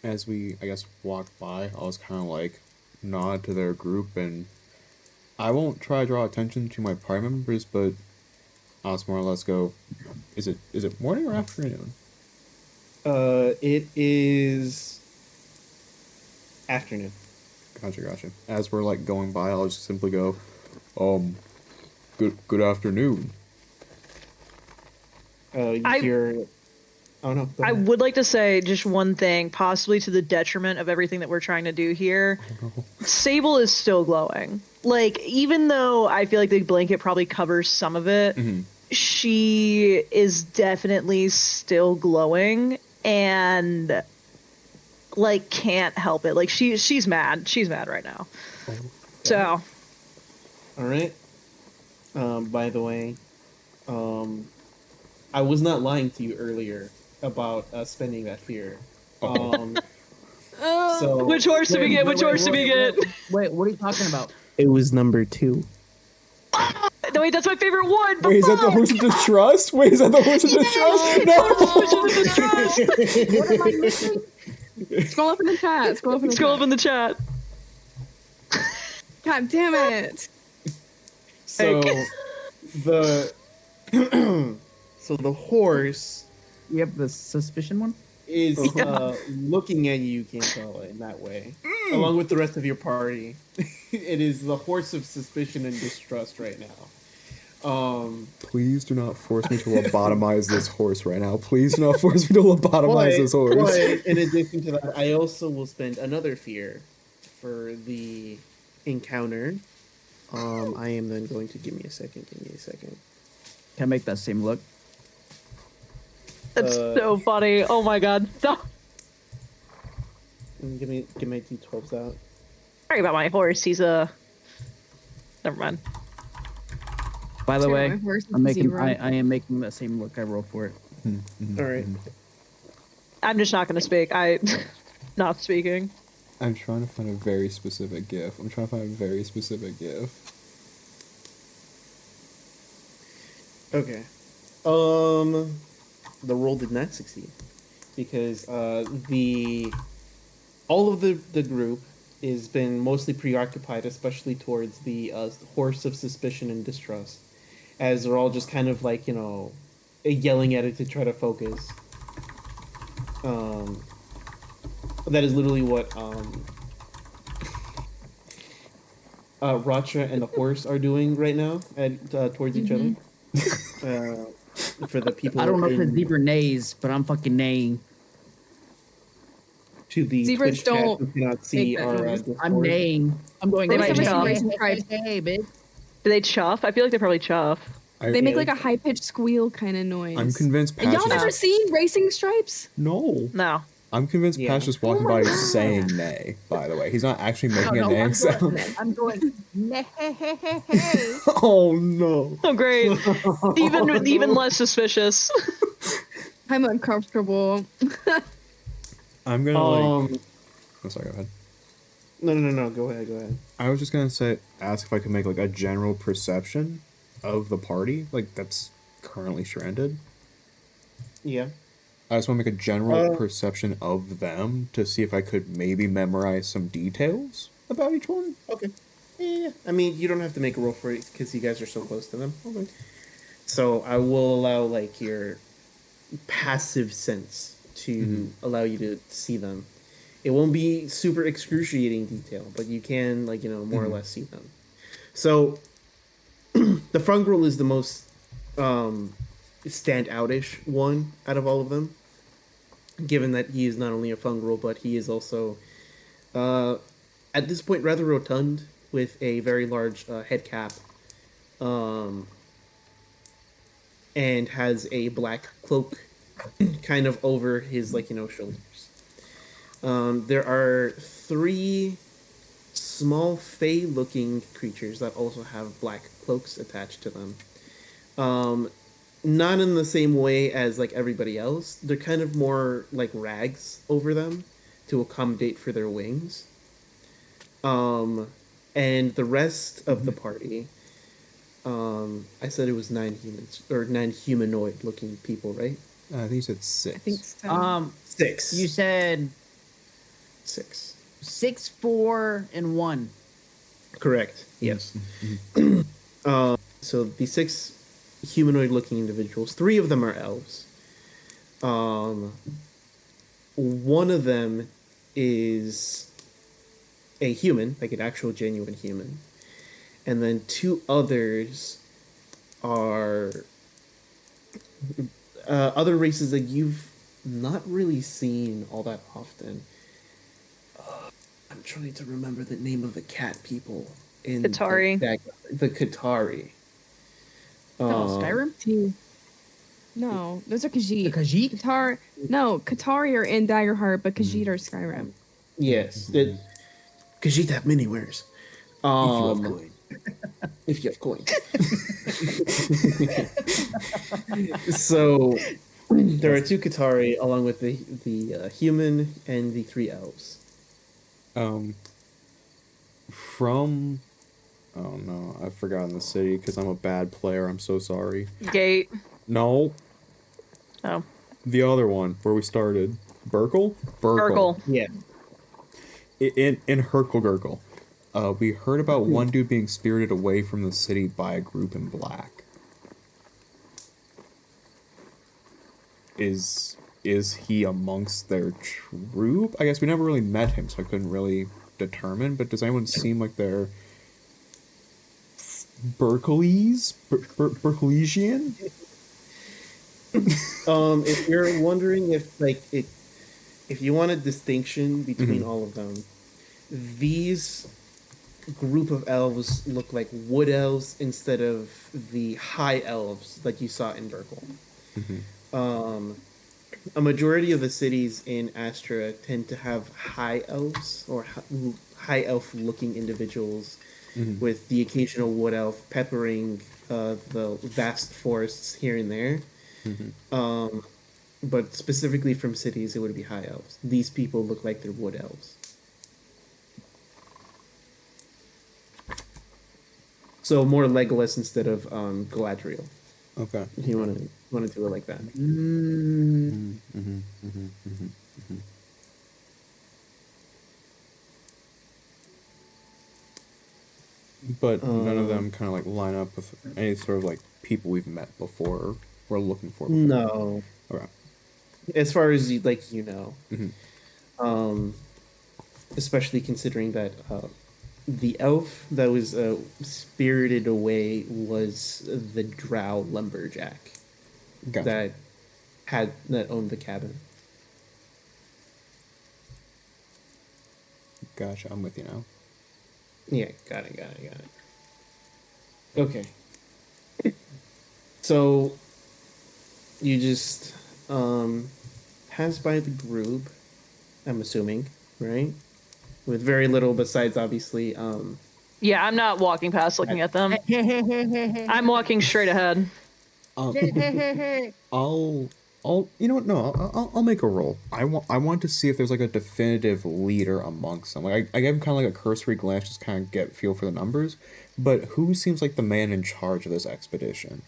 as we, I guess, walk by, I'll just kind of like nod to their group, and I won't try to draw attention to my party members, but I'll just more or less go, is it morning or afternoon? It is afternoon. Gotcha. As we're like going by, I'll just simply go, good afternoon. You're. Oh no. I would like to say just one thing, possibly to the detriment of everything that we're trying to do here. Oh, no. Sable is still glowing. Like, even though I feel like the blanket probably covers some of it, she is definitely still glowing and like can't help it. Like she's mad. She's mad right now. Okay. So. All right. By the way, I was not lying to you earlier about spending that fear. So Which horse did we get? Which horse did we get? Wait, what are you talking about? it was number 2. No, wait, that's my favorite one. Wait, is that the horse of distrust? Wait, is that the horse of distrust? No! What am I missing? Scroll up in the chat. Scroll up in the chat. God damn it. So the so the horse You have the suspicion one? is looking at you, Cantella, in that way, along with the rest of your party. It is the horse of suspicion and distrust right now. Please do not force me to lobotomize this horse right now. Please do not force me to lobotomize this horse. But in addition to that, I also will spend another fear for the encounter. I am then going to give me a second. Can I make that same look? That's so funny. Oh my god. No. Give my d12s out. Sorry about my horse. He's a. Never mind. By the way, my horse is I'm making. zero. I am making that same look I rolled for it. All right. I'm just not gonna speak. Not speaking. I'm trying to find a very specific GIF. Okay. The roll did not succeed because all of the group has been mostly preoccupied, especially towards the horse of suspicion and distrust, as they're all just kind of like, yelling at it to try to focus. That is literally what Racha and the horse are doing right now towards each other. For the people, I don't know if it's zebra neighs, but I'm fucking neighing. To the Zebras Twitch chat don't who cannot see make that our noise. Discord. I'm neighing. I'm going. They Have might you ever chuff. seen Racing Stripes? Hey, bitch. Do they chuff? I feel like they probably chuff. They make like a high pitched squeal kind of noise. I'm convinced Pat's Y'all never seen Racing Stripes? No. No. I'm convinced Yeah. Pat's just walking by saying nay, by the way. He's not actually making a name sound. I'm going. Nay. Oh no. Oh great. even less suspicious. I'm uncomfortable. I'm gonna Oh, sorry, go ahead. No. Go ahead. I was just gonna ask if I could make like a general perception of the party, like that's currently stranded. Yeah. I just want to make a general perception of them to see if I could maybe memorize some details about each one. Okay. Yeah. I mean, you don't have to make a roll for it because you guys are so close to them. Okay. So I will allow like your passive sense to allow you to see them. It won't be super excruciating detail, but you can more or less see them. So the Fungrel is the most stand outish one out of all of them, given that he is not only a Fungrel, but he is also at this point rather rotund with a very large head cap, and has a black cloak kind of over his shoulders. There are 3 small fey looking creatures that also have black cloaks attached to them. Not in the same way as everybody else. They're kind of more like rags over them to accommodate for their wings. And the rest of the party, I said it was 9 humans or 9 humanoid looking people, right? I think you said 6. I think so. 6. You said 6. 6, 4, and 1. Correct. Yes. So the 6 humanoid-looking individuals, 3 of them are elves. One of them is a human, like an actual genuine human, and then 2 others are other races that you've not really seen all that often. I'm trying to remember the name of the cat people in Qatari. The Qatari. Skyrim? No, those are The Khajiit. Khajiit? Qatari are in Daggerheart, but Khajiit are Skyrim. Yes, Khajiit have many wares. If you have coin. So there are 2 Qatari along with the human and the 3 elves. From oh no, I've forgotten the city because I'm a bad player. I'm so sorry. Gate. No, Oh. the other one where we started. Burkle? Urkel. Yeah. In Herkle Gurgle. We heard about one dude being spirited away from the city by a group in black. Is he amongst their troop? I guess we never really met him, so I couldn't really determine, but does anyone seem like they're Berkeleysian? If you're wondering if you want a distinction between all of them, these group of elves look like wood elves instead of the high elves like you saw in Burkle. A majority of the cities in Astra tend to have high elves or high elf looking individuals with the occasional wood elf peppering the vast forests here and there. But specifically from cities, it would be high elves. These people look like they're wood elves. So more Legolas instead of Galadriel. Okay. If you want to do it like that. But none of them kind of like line up with any sort of like people we've met before or we're looking for before. No. Okay. As far as especially considering that the elf that was spirited away was the drow lumberjack Gotcha. that owned the cabin. Gotcha. I'm with you now. Yeah, got it. Okay. So you just pass by the group, I'm assuming, right? With very little besides obviously Yeah, I'm not walking past looking at them. I'm walking straight ahead. I'll you know what? No, I'll make a roll. I want to see if there's like a definitive leader amongst them. Like I give him kind of like a cursory glance, just kind of get feel for the numbers. But who seems like the man in charge of this expedition?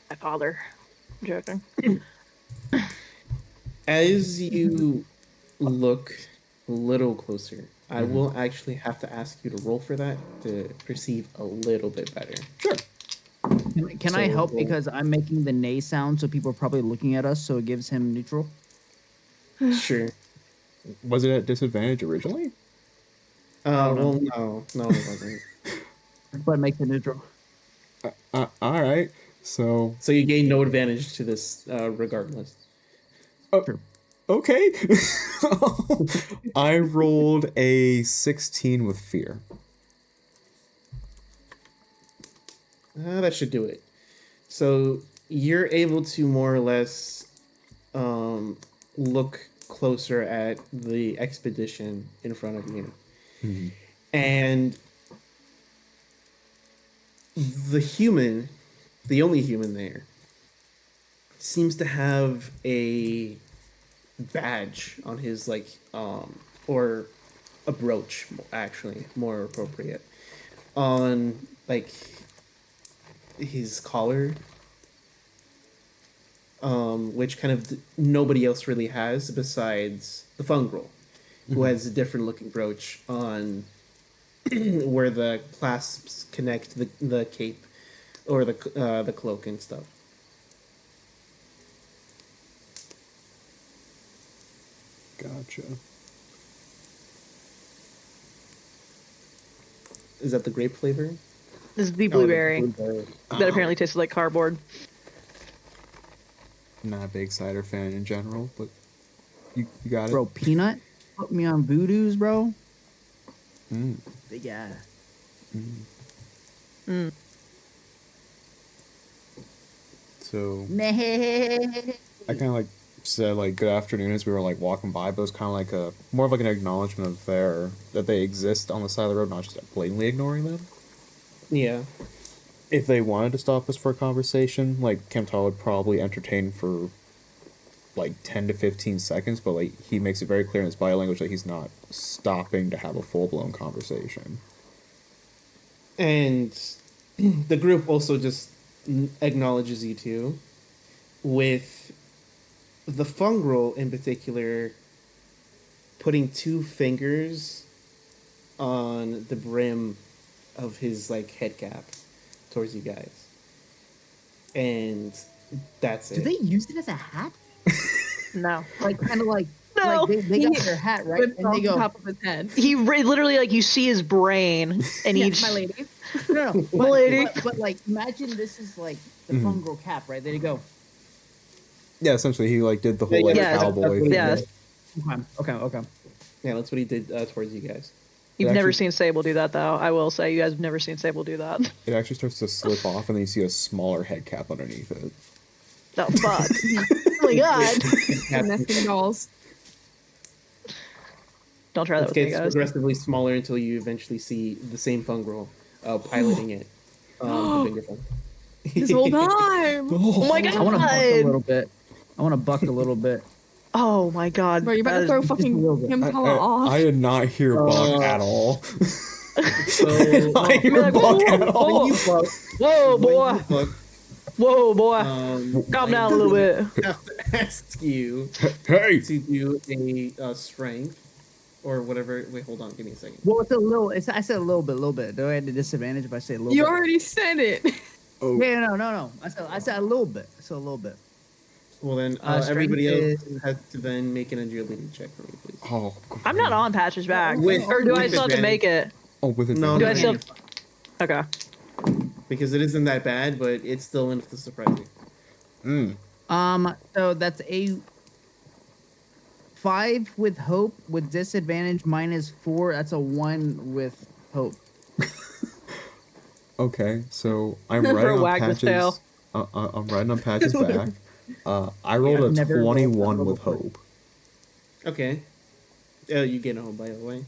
My father. I'm joking. as you look a little closer, I will actually have to ask you to roll for that to perceive a little bit better. Sure. Can I help because I'm making the nay sound, so people are probably looking at us, so it gives him neutral? Sure. Was it at disadvantage originally? Well, no, it wasn't. But make it neutral. All right. So So you gain no advantage to this, regardless. True. okay. I rolled a 16 with fear. That should do it. So you're able to more or less look closer at the expedition in front of you. And the only human there, seems to have a badge on his or a brooch, actually, more appropriate, on his collar, which kind of nobody else really has besides the fungrel. who has a different looking brooch on where the clasps connect the cape or the cloak and stuff. Gotcha. Is that the grape flavor? This is the Oh, the blueberry blueberry. that apparently tastes like cardboard. Not a big cider fan in general, but you got it. Bro, peanut put me on voodoos, bro. Mm. Big ass. So I kind of like said like good afternoon as we were like walking by, but it was kind of like a more of like an acknowledgement of that they exist on the side of the road, not just blatantly ignoring them. Yeah. If they wanted to stop us for a conversation, like Kemptal would probably entertain for like 10 to 15 seconds, but like he makes it very clear in his body language that he's not stopping to have a full-blown conversation. And the group also just acknowledges you too, with the fungal in particular putting 2 fingers on the brim of his like head cap towards you guys, and that's it. Do they use it as a hat? No. Like kind of like No. like they got their hat right, Whipped and off they the go. top of his head. He literally like you see his brain and Yes, he my lady. No, no, My lady. but like imagine this is like the fungal cap, right? There you go. Yeah, essentially he like did the whole like Yeah, cowboy that's what he thing. Yeah. did. Okay. Yeah, that's what he did towards you guys. You've It never actually- seen Sable do that though. I will say you guys have never seen Sable do that. It actually starts to slip off, and then you see a smaller head cap underneath it. Oh fuck. Oh my god. Nesting dolls. Don't try that It with me, gets guys. progressively smaller until you eventually see the same fungal piloting it. The finger phone. This whole time. Oh my god. I want to buck a little bit. I want to buck a little bit. Oh my god. Bro, you better That throw is- fucking little bit. Impala off. I did not hear buck at all. So I hear like, buck whoa, at all. when you buck, Whoa boy. when you buck, Whoa boy. Calm I down a little bit. have to ask you Hey! to do a strength or whatever. Wait, hold on. Give me a second. Well, it's a little. I said a little bit. Do I have the disadvantage if I say a little You bit? already said it. Oh, Yeah, no. I said a little bit. So a little bit. Well, then Strength everybody else is- has to then make an agility check for me, please. oh, I'm not on Patch's back. With- or do I with still have to make it? Oh, with it. No, Do no, I no, still- you're fine. Okay. Because it isn't that bad, but it's still enough to surprise you. So that's a 5 with hope with disadvantage -4. That's a 1 with hope. Okay, so I'm Bro, riding on wag his tail. Patch's. I'm riding on Patch's back. I rolled I've a never rolled 21 that with before. hope. Okay. You get a hope, by the way.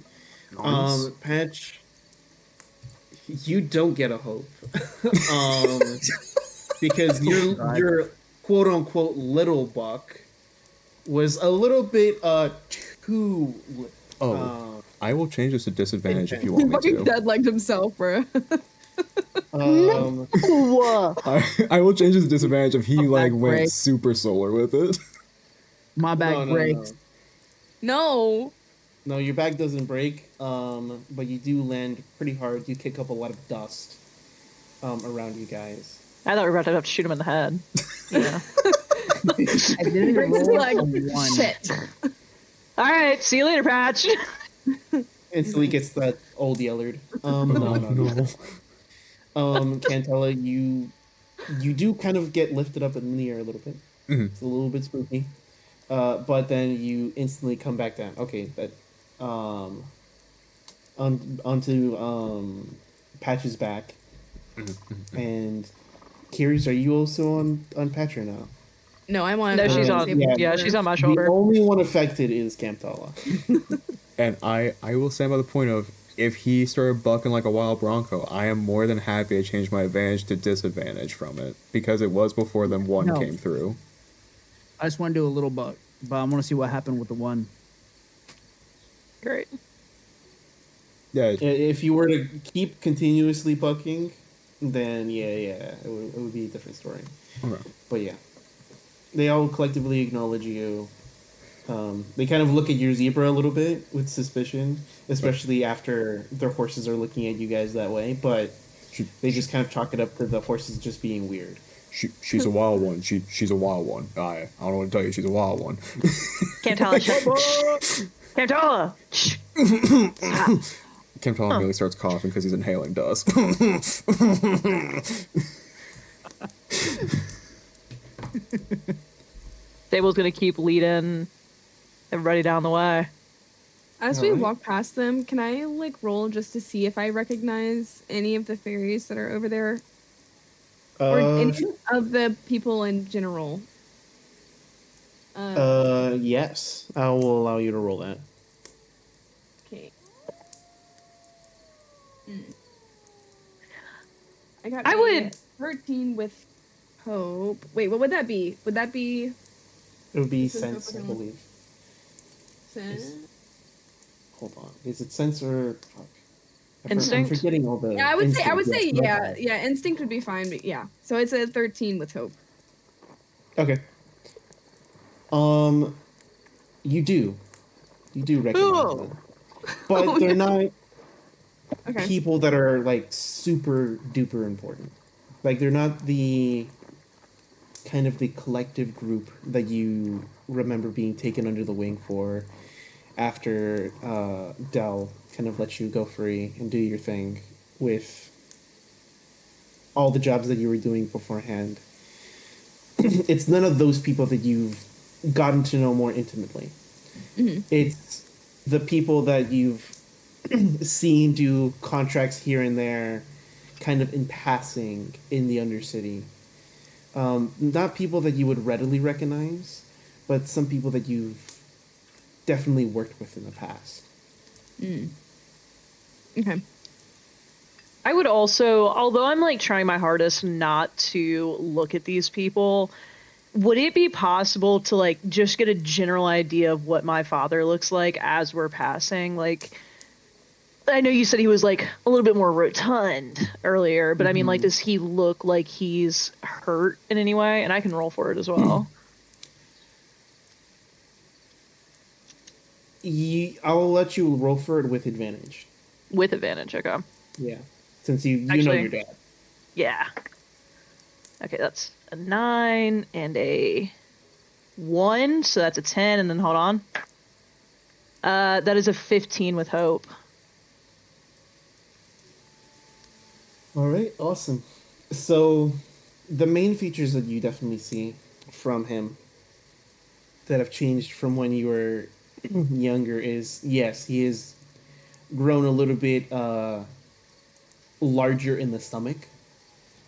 Nice. Patch, you don't get a hope. Because your quote unquote little buck was a little bit too. I will change this to disadvantage if you He want me fucking to. dead legged himself, bro. Whoa. I will change this to disadvantage if he like back went break. super solar with it. My back breaks. No. No, your back doesn't break, but you do land pretty hard. You kick up a lot of dust around you guys. I thought we were about to have to shoot him in the head. Yeah. I didn't Breaks his roll leg. a 1. Shit. All right. See you later, Patch. Instantly gets that old yellard. No. Cantella, you do kind of get lifted up in the air a little bit. Mhm. It's a little bit spooky. But then you instantly come back down. Okay, that onto Patch's back. And Kiri's, are you also on Patch or no? No, I'm on. No, she's on. Sable. Yeah, she's on my The shoulder. only one affected is Camptala. And I will stand by the point of if he started bucking like a wild bronco, I am more than happy to change my advantage to disadvantage from it because it was before them one No. came through. I just want to do a little buck, but I want to see what happened with the 1. Great. Yeah, If you were to keep continuously bucking, then yeah, it would be a different story. okay. But yeah, they all collectively acknowledge you, They kind of look at your zebra a little bit with suspicion, especially after their horses are looking at you guys that way. But they just kind of chalk it up to the horses just being weird. She's a wild one. She's a wild one. I don't know what to tell you. She's a wild one. Camtala, Camtala! Camtala immediately starts coughing because he's inhaling dust. Sable's gonna keep leading everybody down the way. As we walk past them, can I like roll just to see if I recognize any of the fairies that are over there? Or any of the people in general? Yes. I will allow you to roll that. Okay. I I would 13 with hope. Wait, what would that be? Would that be It would be sense, I believe. sense? Hold on. Is it sense or fuck? Instinct? I'm forgetting all the. Yeah, I would say yes, yeah, instinct would be fine, but yeah. So it's a 13 with hope. Okay. You do recognize them, but they're not people that are like super duper important. Like they're not the kind of the collective group that you remember being taken under the wing for after Dell kind of let you go free and do your thing with all the jobs that you were doing beforehand. It's none of those people that you've gotten to know more intimately. Mm-hmm. It's the people that you've seen do contracts here and there, kind of in passing in the Undercity. Not people that you would readily recognize, but some people that you've definitely worked with in the past. Mm. Okay. I would also, although I'm like trying my hardest not to look at these people, would it be possible to like just get a general idea of what my father looks like as we're passing? Like, I know you said he was like a little bit more rotund earlier, but I mean, like, does he look like he's hurt in any way? And I can roll for it as well. I'll let you roll for it with advantage. With advantage, okay. Yeah, since you Actually, know your dad. Yeah. Okay, that's a 9 and a 1, so that's a 10, and then hold on. That is a 15 with hope. All right, awesome. So, the main features that you definitely see from him that have changed from when you were younger is, yes, he is grown a little bit larger in the stomach.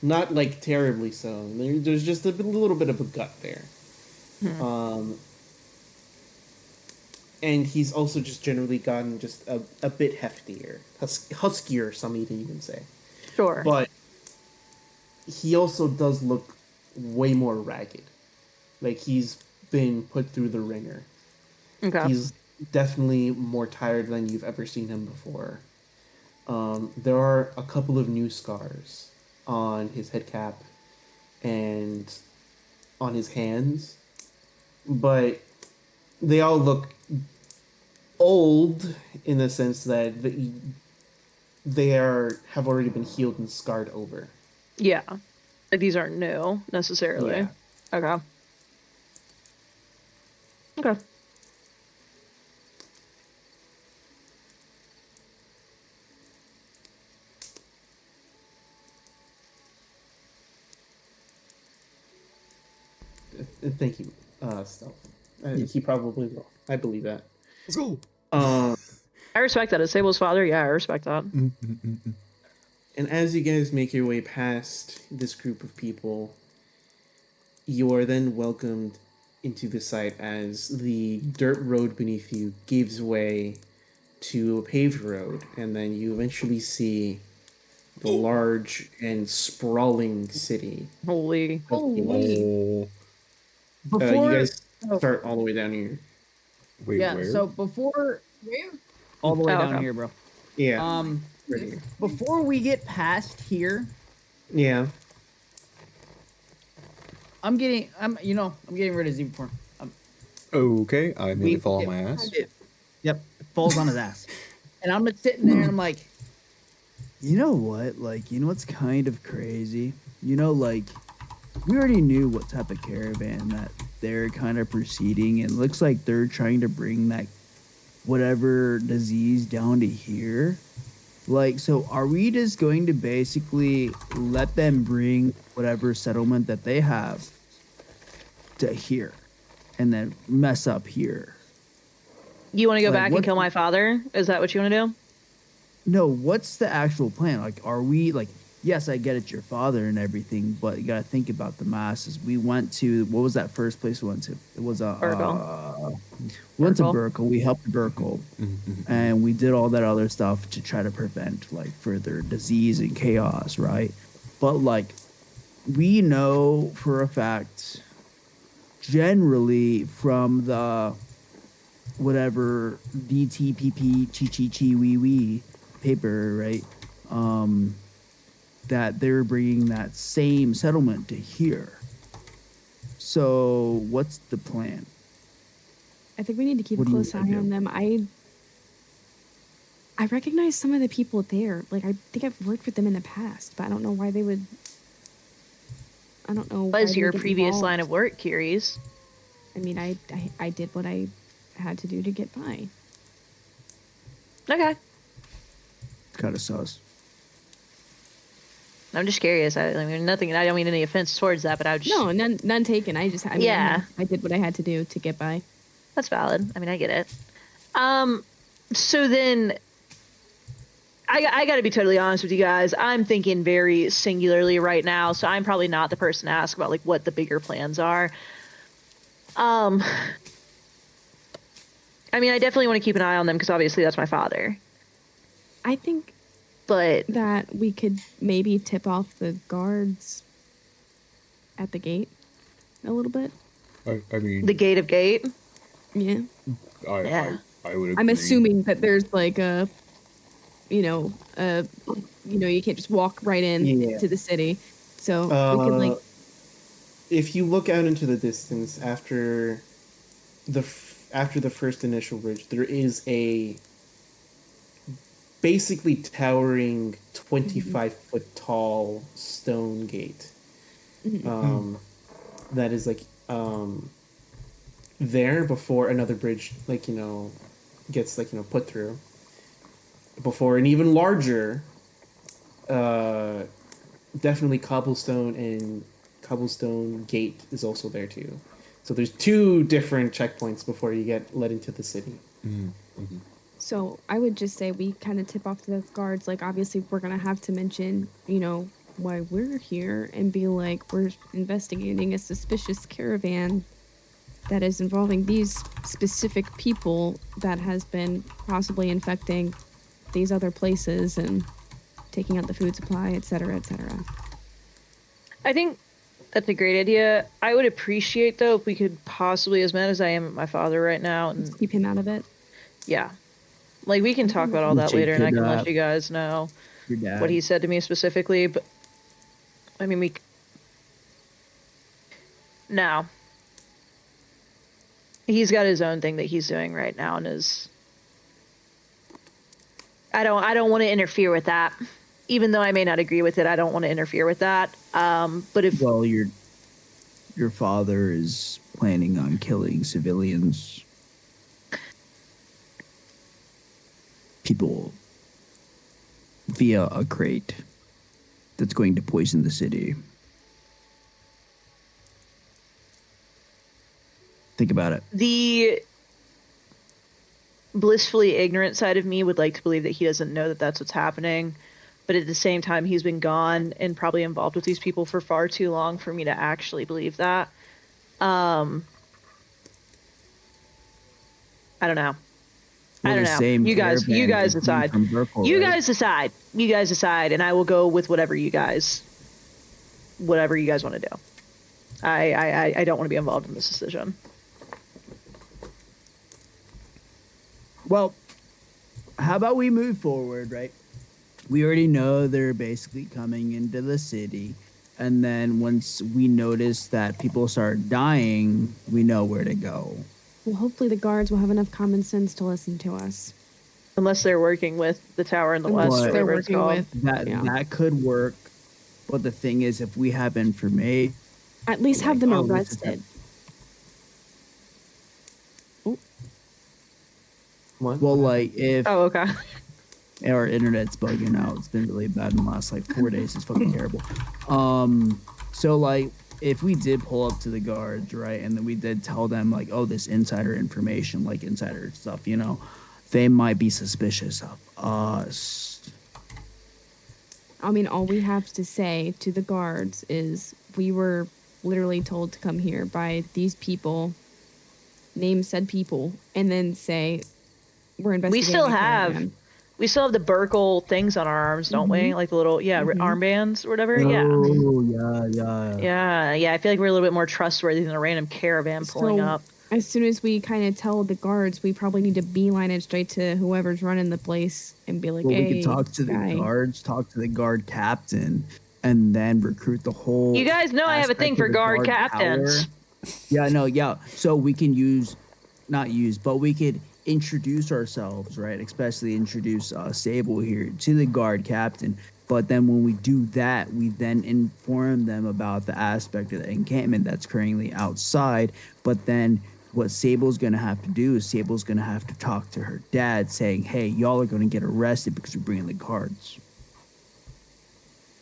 Not like terribly so. There's just a little bit of a gut there. And he's also just generally gotten just a bit heftier, huskier, some even say. Sure. But he also does look way more ragged. Like he's been put through the ringer. Okay. He's definitely more tired than you've ever seen him before. There are a couple of new scars on his head cap and on his hands, but they all look old in the sense that they have already been healed and scarred over. Yeah. Like these aren't new necessarily. Yeah. Okay. Okay. Thank you, Stealth. He probably will. I believe that. Let's go. I respect that. As Sable's father, yeah, I respect that. And as you guys make your way past this group of people, you are then welcomed into the site as the dirt road beneath you gives way to a paved road, and then you eventually see the large and sprawling city. Holy. You guys start all the way down here. Wait, yeah, where? so before all the way down here, bro. Yeah. Right here. Before we get past here, Yeah. I'm getting rid of Z form. Okay, I immediately fall on Yep, my ass. Yep, falls on his ass. And I'm sitting there and I'm like, you know what? Like, you know what's kind of crazy? You know, like, we already knew what type of caravan that they're kind of proceeding. And it looks like they're trying to bring that whatever disease down to here. Like, so are we just going to basically let them bring whatever settlement that they have to here and then mess up here? You want to go Like, back and what- kill my father? Is that what you want to do? No, what's the actual plan? Like, are we like, yes, I get it, your father and everything, but you got to think about the masses. We went to, what was that first place we went to? It was Burgle. We went to Burgle. Burgle. We helped Burgle, and we did all that other stuff to try to prevent like further disease and chaos, right? But like, we know for a fact, generally from the whatever DTPP chi wee wee paper, right? That they're bringing that same settlement to here. So what's the plan? I think we need to keep a What do you close eye wanna do? on them. I recognize some of the people there. Like, I think I've worked with them in the past, but I don't know why they would. I don't know. What is your previous line of work, Curies? I mean, I did what I had to do to get by. Okay. Kind of sus. I'm just curious. I mean, nothing. I don't mean any offense towards that, but I would just. No, none taken. I mean, Yeah. I did what I had to do to get by. That's valid. I mean, I get it. So then, I got to be totally honest with you guys. I'm thinking very singularly right now, so I'm probably not the person to ask about like what the bigger plans are. I mean, I definitely want to keep an eye on them because obviously that's my father. I think But that we could maybe tip off the guards at the gate a little bit. I mean, the gate of gate. Yeah. Yeah. I would agree. I'm assuming that there's like a, you can't just walk right in to the city. So we could like. If you look out into the distance after the first initial bridge, there is a basically towering 25-foot tall stone gate. That is like there before another bridge gets put through. Before an even larger definitely cobblestone gate is also there too. So there's two different checkpoints before you get let into the city. So I would just say we kind of tip off to the guards. Like, obviously, we're going to have to mention, why we're here and be like, we're investigating a suspicious caravan that is involving these specific people that has been possibly infecting these other places and taking out the food supply, et cetera, et cetera. I think that's a great idea. I would appreciate, though, if we could possibly, as mad as I am at my father right now, and Keep him out of it. yeah, like we can talk about all that later, and I can let you guys know Your dad. what he said to me specifically. But I mean, now he's got his own thing that he's doing right now, and I don't want to interfere with that. Even though I may not agree with it, I don't want to interfere with that. But if your father is planning on killing civilians, people via a crate that's going to poison the city. Think about it. the blissfully ignorant side of me would like to believe that he doesn't know that that's what's happening. But at the same time, he's been gone and probably involved with these people for far too long for me to actually believe that. I don't know. I don't know. You guys decide. You guys decide, and I will go with whatever you guys want to do. I don't want to be involved in this decision. Well, how about we move forward, right? We already know they're basically coming into the city. And then once we notice that people start dying, we know where to go. Well, hopefully the guards will have enough common sense to listen to us. Unless they're working with the tower in the Unless west, or they're whatever it's working called. with That could work. But the thing is, if we have information, at least have them arrested. What? Well, like if Oh, okay. our internet's bugging out, it's been really bad in the last like 4 days. It's fucking terrible. So like if we did pull up to the guards, right, and then we did tell them like, oh, this insider information, like insider stuff, you know, they might be suspicious of us. I mean, all we have to say to the guards is we were literally told to come here by these people, name said people, and then say we're investigating. We still have the Burkle things on our arms, don't we? Like the little armbands or whatever. Oh, Yeah. I feel like we're a little bit more trustworthy than a random caravan pulling up. As soon as we kind of tell the guards, we probably need to beeline it straight to whoever's running the place and be like, well, hey, we could talk to the guards, talk to the guard captain, and then recruit the whole. You guys know I have a thing for guard captains. Yeah. So we can but we could introduce ourselves, right? Especially introduce Sable here to the guard captain. But then when we do that, we then inform them about the aspect of the encampment that's currently outside. But then what Sable's going to have to do is Sable's going to have to talk to her dad saying, hey, y'all are going to get arrested because we're bringing the guards.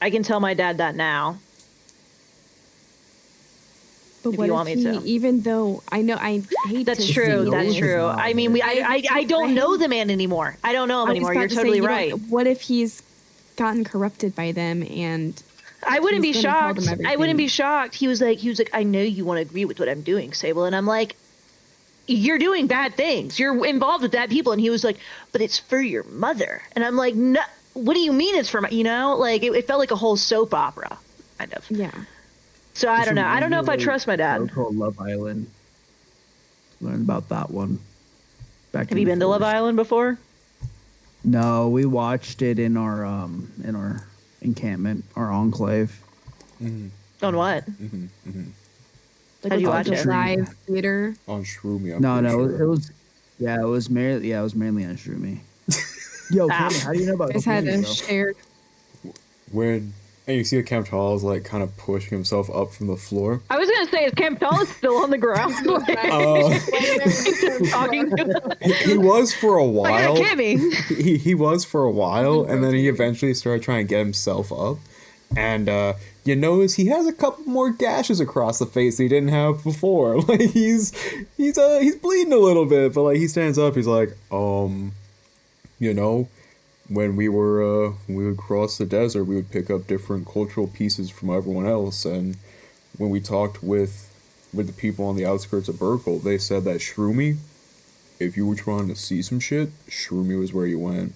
I can tell my dad that now. But if what you if want me to. Even though I know I hate that's to true. say That's this. true. I mean, I don't know the man anymore. I don't know him anymore. You're totally right. What if he's gotten corrupted by them and I wouldn't be shocked. I wouldn't be shocked. He was like, I know you want to agree with what I'm doing, Sable. And I'm like, you're doing bad things. You're involved with bad people. And he was like, but it's for your mother. And I'm like, no, what do you mean it's for my, like it felt like a whole soap opera kind of. Yeah. So I don't know. I don't know if I trust my dad. Called Love Island. Learned about that one. Have you been to Love Island before? No, we watched it in our encampment, our enclave. On what? Like how did you watch it? Live theater. On Shroomy. It was mainly on Shroomy. Yo, Kenny, how do you know about? Just had a shared. And you see Camp Charles like kind of pushing himself up from the floor. I was gonna say, is Camp Charles still on the ground? Talking to him. He was for a while. He was for a while, and then he eventually started trying to get himself up. And you notice he has a couple more gashes across the face that he didn't have before. Like he's bleeding a little bit, but like he stands up. He's like, when we would cross the desert, we would pick up different cultural pieces from everyone else. And when we talked with the people on the outskirts of Burkle, they said that Shroomy, if you were trying to see some shit, Shroomy was where you went.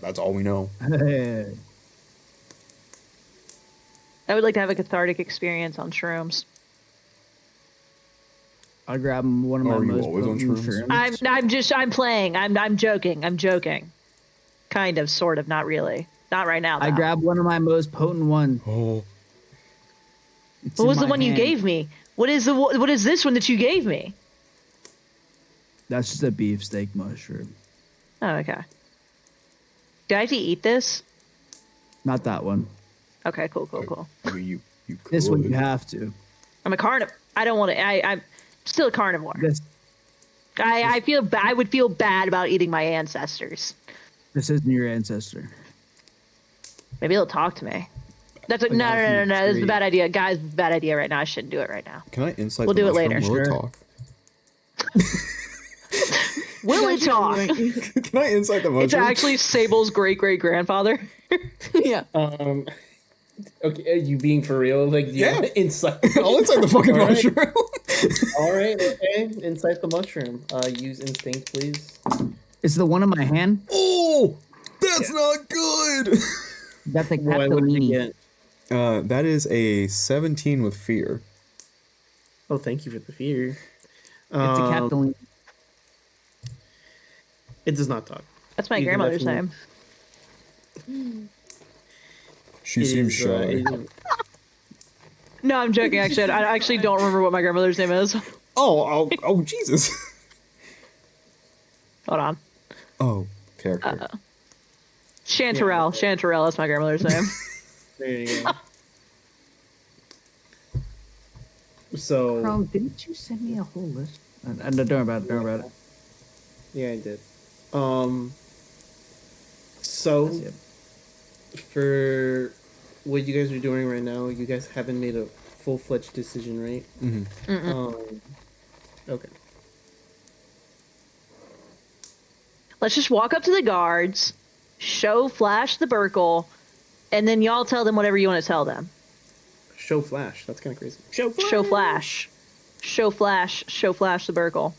That's all we know. I would like to have a cathartic experience on shrooms. I grab one of my most potent shrooms. I'm playing. I'm joking. Kind of, sort of, not really. Not right now, though. I grabbed one of my most potent ones. Oh. What was the one you gave me? What is this one that you gave me? That's just a beefsteak mushroom. Oh, okay. Do I have to eat this? Not that one. Okay, cool. I mean, you could. This one you have to. I'm a carnivore. I don't want to. I'm still a carnivore. I would feel bad about eating my ancestors. This isn't your ancestor. Maybe he'll talk to me. That's no. This is a bad idea, guys. It's a bad idea right now. I shouldn't do it right now. Can I insight? We'll do it later. Will it talk? Will it talk? Can I insight the mushroom? It's actually Sable's great grandfather. Yeah. Okay, are you being for real? Like, yeah. Insight. I'll insight the fucking mushroom. All right. Okay. Insight the mushroom. Use instinct, please. It's the one in my hand. Oh, that's not good. That's a Catalini. That is a 17 with fear. Oh, thank you for the fear. It's a Catalini. It does not talk. That's my grandmother's name. She seems shy. No, I'm joking. Actually, I actually don't remember what my grandmother's name is. Oh, Jesus. Hold on. Oh, character. Chanterelle. Yeah. Chanterelle, that's my grandmother's name. There you go. So Chrome, didn't you send me a whole list? Don't worry about it. Don't worry about it. yeah, I did. That's So it. for what you guys are doing right now, you guys haven't made a full-fledged decision, right? Okay. Let's just walk up to the guards, flash the Burkle, and then y'all tell them whatever you want to tell them. Show flash. That's kind of crazy. Show flash the Burkle.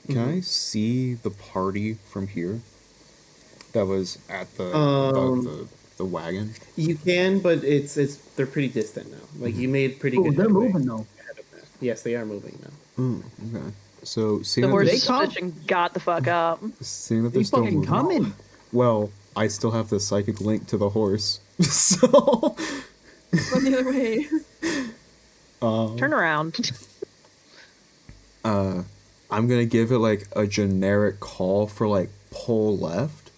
Can I see the party from here? That was at the wagon. You can, but it's they're pretty distant now. Like you made pretty Oh, good. they're headway moving though. ahead of that. Yes, they are moving now. Okay. So seeing The that horse they're- is switching got the fuck up. seeing that They they're still fucking moving. coming. Well, I still have the psychic link to the horse, so Run the other way. Turn around. I'm gonna give it like a generic call for like pull left.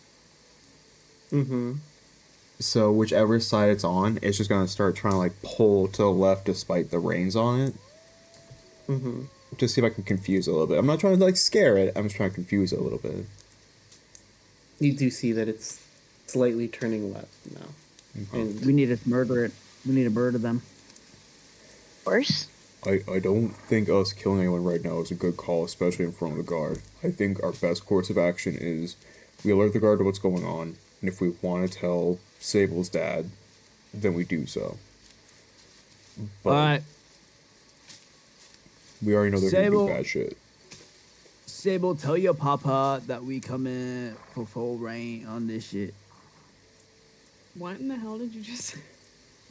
Mm-hmm. So whichever side it's on, it's just gonna start trying to like pull to the left despite the reins on it. Mm-hmm. Just see if I can confuse it a little bit. I'm not trying to like scare it. I'm just trying to confuse it a little bit. You do see that it's slightly turning left now. And We need to murder it. We need to murder them. Horse? I don't think us killing anyone right now is a good call, especially in front of the guard. I think our best course of action is we alert the guard to what's going on, and if we want to tell Sable's dad, then we do so. But we already know they're going to Sable- do bad shit. Sable, tell your papa that we come in for full rain on this shit. What in the hell did you just say?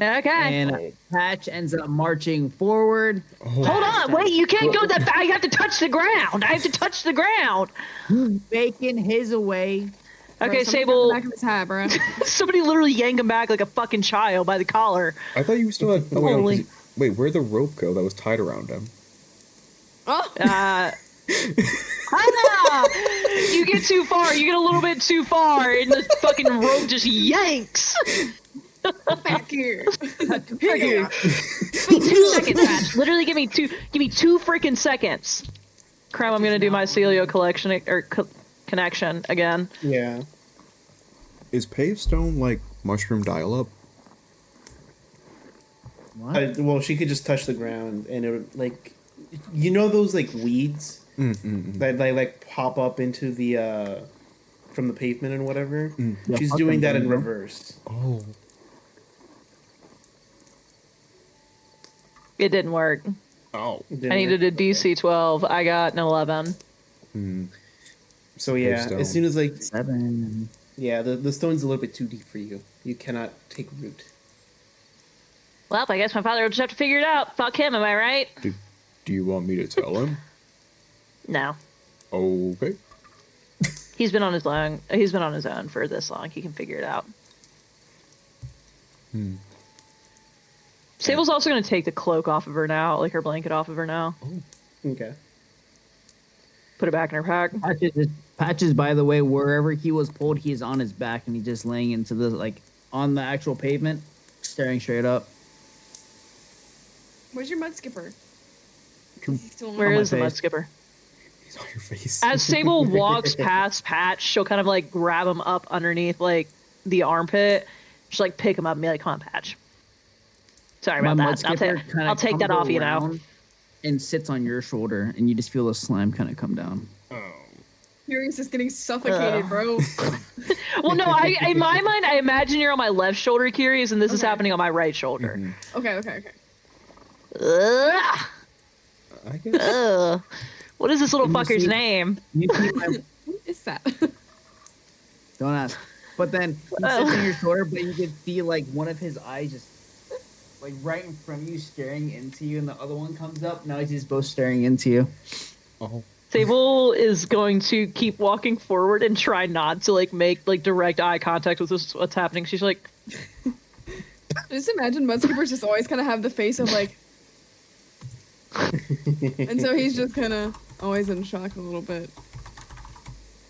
Okay. And Patch ends up marching forward. Hold on, wait, you can't go that far. I have to touch the ground. Making his way. Okay, Bro, somebody grab Sable. the back of his hat, bro. Somebody literally yanked him back like a fucking child by the collar. I thought you still had... Oh, wait, no, 'cause Holy- you- wait, where'd the rope go that was tied around him? Oh, You get too far. You get a little bit too far, and the fucking rope just yanks. back here. Give me 2 seconds, Patch. Literally, give me two freaking seconds. Crap, I'm gonna do my Celio collection or connection again. yeah. Is Pavestone like mushroom dial-up? What? Well, she could just touch the ground, and it would like, you know, those like weeds that they like pop up into the from the pavement and whatever. Yeah, She's fuck doing them, that in bro. reverse. Oh. It didn't work. Oh. I needed a DC 12. I got an 11. So yeah, Pavestone. as soon as like 7. yeah, the stone's a little bit too deep for you. You cannot take root. Well, I guess my father will just have to figure it out. Fuck him, am I right? Do you want me to tell him? No. Okay. He's been on his own for this long. He can figure it out. Sable's also going to take the cloak off of her now, like her blanket off of her now. Okay. Put it back in her pack. Patches, by the way, wherever he was pulled, he's on his back and he's just laying into the, like, on the actual pavement, staring straight up. Where's your mud skipper? He's still on Where my is the mud face. skipper? He's on your face. As Sable walks past Patch, she'll kind of like grab him up underneath like the armpit. She'll like pick him up and be like, "Come on, Patch." Sorry My about mud that. skipper kinda I'll take that comes off, you know. around and sits on your shoulder, and you just feel the slime kind of come down. Furious is getting suffocated, bro. Well, no, in my mind, I imagine you're on my left shoulder, Curious, and this is Okay. happening on my right shoulder. Okay. Ugh. I guess. Ugh. What is this little Can you fucker's see- name? You see my, What is that? don't ask. But then he sits on your shoulder, but you can see like one of his eyes just like right in front of you, staring into you, and the other one comes up. Now he's just both staring into you. Oh. Sable is going to keep walking forward and try not to like make like direct eye contact with what's happening. She's like, Just imagine mud skippers just always kind of have the face of like. And so he's just kind of always in shock a little bit.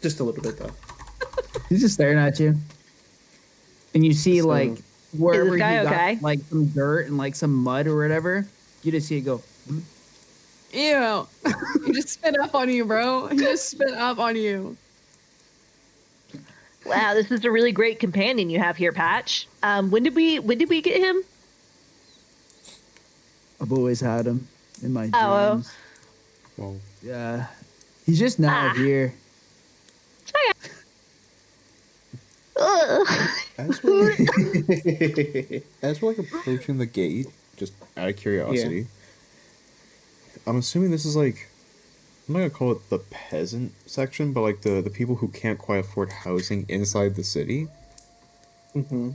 Just a little bit, though. He's just staring at you. And you see, So- like, wherever he guy got, okay? like, some dirt and, like, some mud or whatever, you just see it go, Ew. He just spit up on you, bro. He just spit up on you. Wow, this is a really great companion you have here, Patch. When did we get him? I've always had him in my Oh. dreams. Well, Yeah. He's just now here. Ugh. as we're, as we're like approaching the gate, just out of curiosity, I'm assuming this is like, I'm not gonna call it the peasant section, but like the people who can't quite afford housing inside the city. Mm-hmm.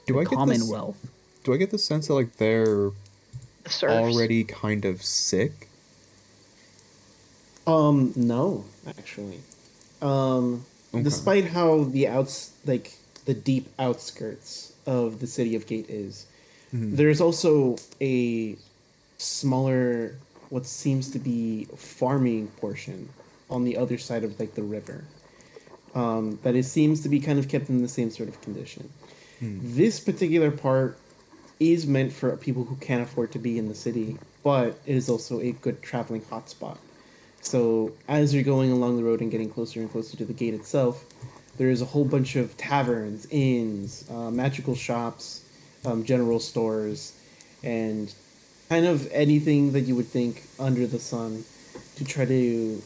Do I get this? Commonwealth. Do I get the sense that like they're Serfs. already kind of sick? No, actually. Okay. Despite how the deep outskirts of the city of Gate is, there's also a smaller, what seems to be farming portion on the other side of like the river. That it seems to be kind of kept in the same sort of condition. This particular part is meant for people who can't afford to be in the city, but it is also a good traveling hotspot. So as you're going along the road and getting closer and closer to the gate itself, there is a whole bunch of taverns, inns, magical shops, general stores, and kind of anything that you would think under the sun to try to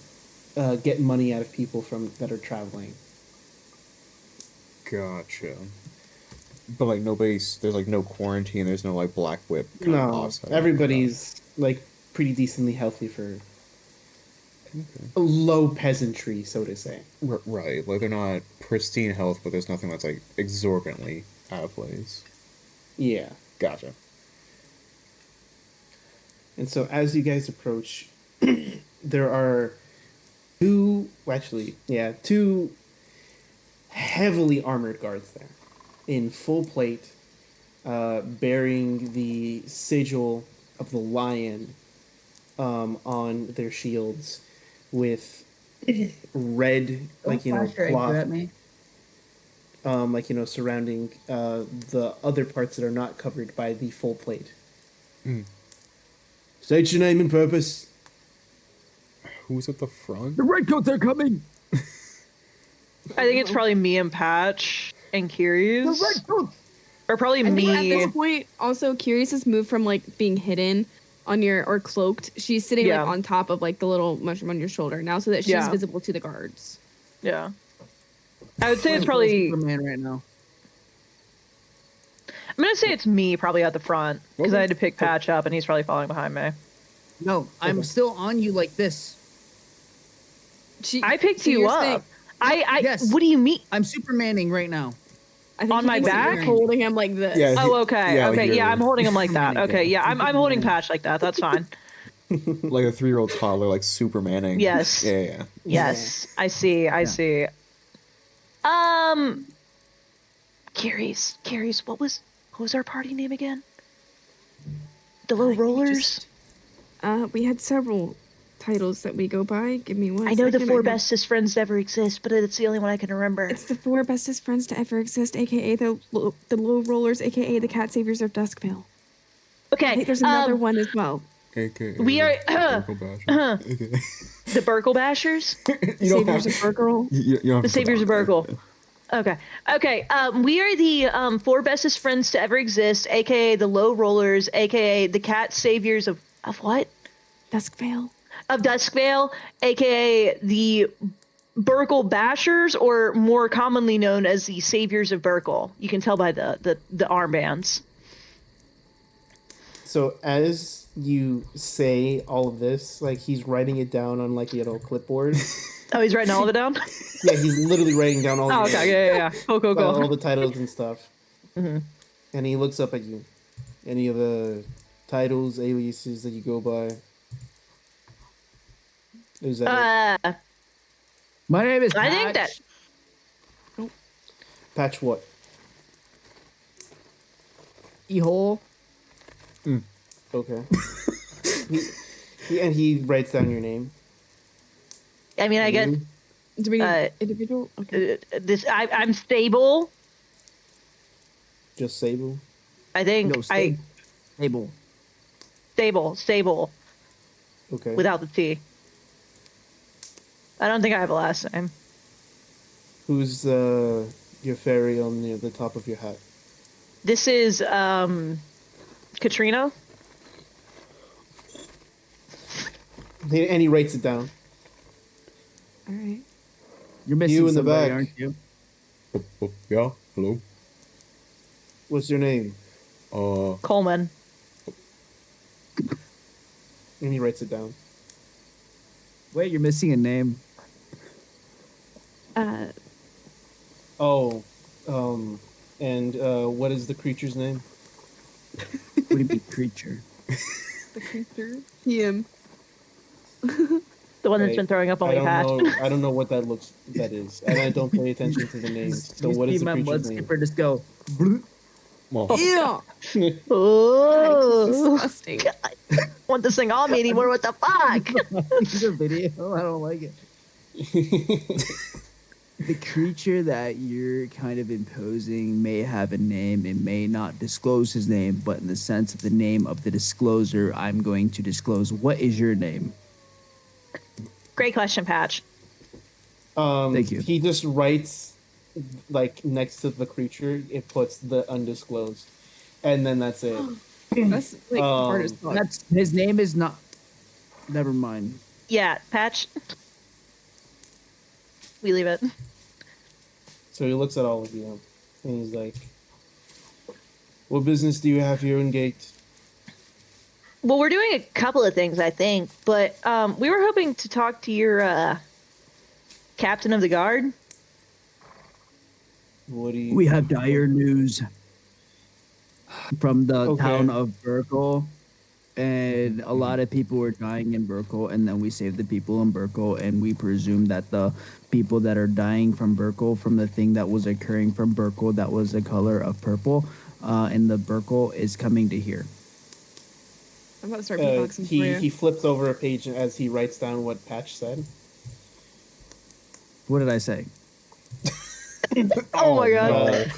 get money out of people that are traveling. Gotcha. But like there's like no quarantine. There's no like black whip. Kind of No, offset. everybody's like pretty decently healthy for a low peasantry, so to say. Right. Like they're not pristine health, but there's nothing that's like exorbitantly out of place. Yeah. Gotcha. And so as you guys approach, there are two heavily armored guards there in full plate, bearing the sigil of the lion on their shields with red, cloth, surrounding the other parts that are not covered by the full plate. State your name and purpose. Who's at the front? The redcoats are coming! I think it's probably me and Patch and Curious. The redcoats! Or probably I think at me. this point, also, Curious has moved from like being hidden on or cloaked. She's sitting like on top of like the little mushroom on your shoulder now, so that she's visible to the guards. Yeah. I would say it's probably. Superman right now. I'm gonna say it's me probably at the front because I had to pick Patch up and he's probably following behind me. No, I'm still on you like this. I picked you you're up. saying- Yes. What do you mean? I'm Supermaning right now. I think On he my thinks that you're back? holding him like this. Yeah. Oh, okay. Yeah, like okay. you're- Yeah, I'm holding him like that. Okay. Yeah, I'm holding Patch like that. That's fine. Like a 3-year-old toddler, like Supermaning. Yes. Yeah. Yes. I see. I see. Curious. What was our party name again? The Low Rollers? We had several titles that we go by. Give me one I know the second. four have- bestest friends to ever exist, but it's the only one I can remember. It's the four bestest friends to ever exist, aka the Low Rollers, aka the Cat Saviors of Duskvale. I Okay. think there's another one as well. AKA We are- Burkle Basher. AKA The Burkle Bashers? Saviors of Burkle. You don't have The to Saviors put of that on Burkle. Okay. We are the four bestest friends to ever exist, aka the Low Rollers, aka the Cat Saviors of what? Duskvale. Of Duskvale, aka the Burkle Bashers, or more commonly known as the Saviors of Burkle. You can tell by the armbands. So as you say all of this, like he's writing it down on like a little clipboard. Oh, he's writing all of it down? Yeah, he's literally writing down all. Oh, the okay, yeah. Cool. all the titles and stuff. And he looks up at you. Any of the titles, aliases that you go by? Is that it? My name is I think Patch. Patch what? E-hole. Okay. And he writes down your name. I mean, I guess Do we need individual? Okay. I'm Sable. Just Sable. I think No, Sable. Sable Okay. without the T. I don't think I have a last name. Who's your fairy on the top of your hat? This is Katrina. And he writes it down. All right. You're missing You in the somebody, back. aren't you? Yeah. Hello. What's your name? Coleman. And he writes it down. Wait, you're missing a name. Oh, and what is the creature's name? What do you mean, creature? The creature. Him. The one that's been throwing up on me, Patch. I don't know what that is, and I don't pay attention to the names. So what is the creature's name? Just go. Yeah. Oh, Disgusting. God. Want this thing on me anymore? What the fuck? It's a video. I don't like it. The creature that you're kind of imposing may have a name. It may not disclose his name, but in the sense of the name of the discloser, I'm going to disclose. What is your name? Great question, Patch. Thank you. He just writes, like, next to the creature, it puts the undisclosed, and then that's it. That's like the hardest part. That's his name is not. Never mind. Yeah, Patch. We leave it. So he looks at all of you, and he's like, "What business do you have here in Gate?" Well, we're doing a couple of things, I think, but we were hoping to talk to your captain of the guard. What do you? We have dire news from the Okay. town of Burkle, and a lot of people were dying in Burkle, and then we saved the people in Burkle, and we presume that the people that are dying from Burkle, from the thing that was occurring from Burkle that was the color of purple, and the Burkle is coming to here. I'm about to start beatboxing for you. He flips over a page as he writes down what Patch said. What did I say? Oh my god.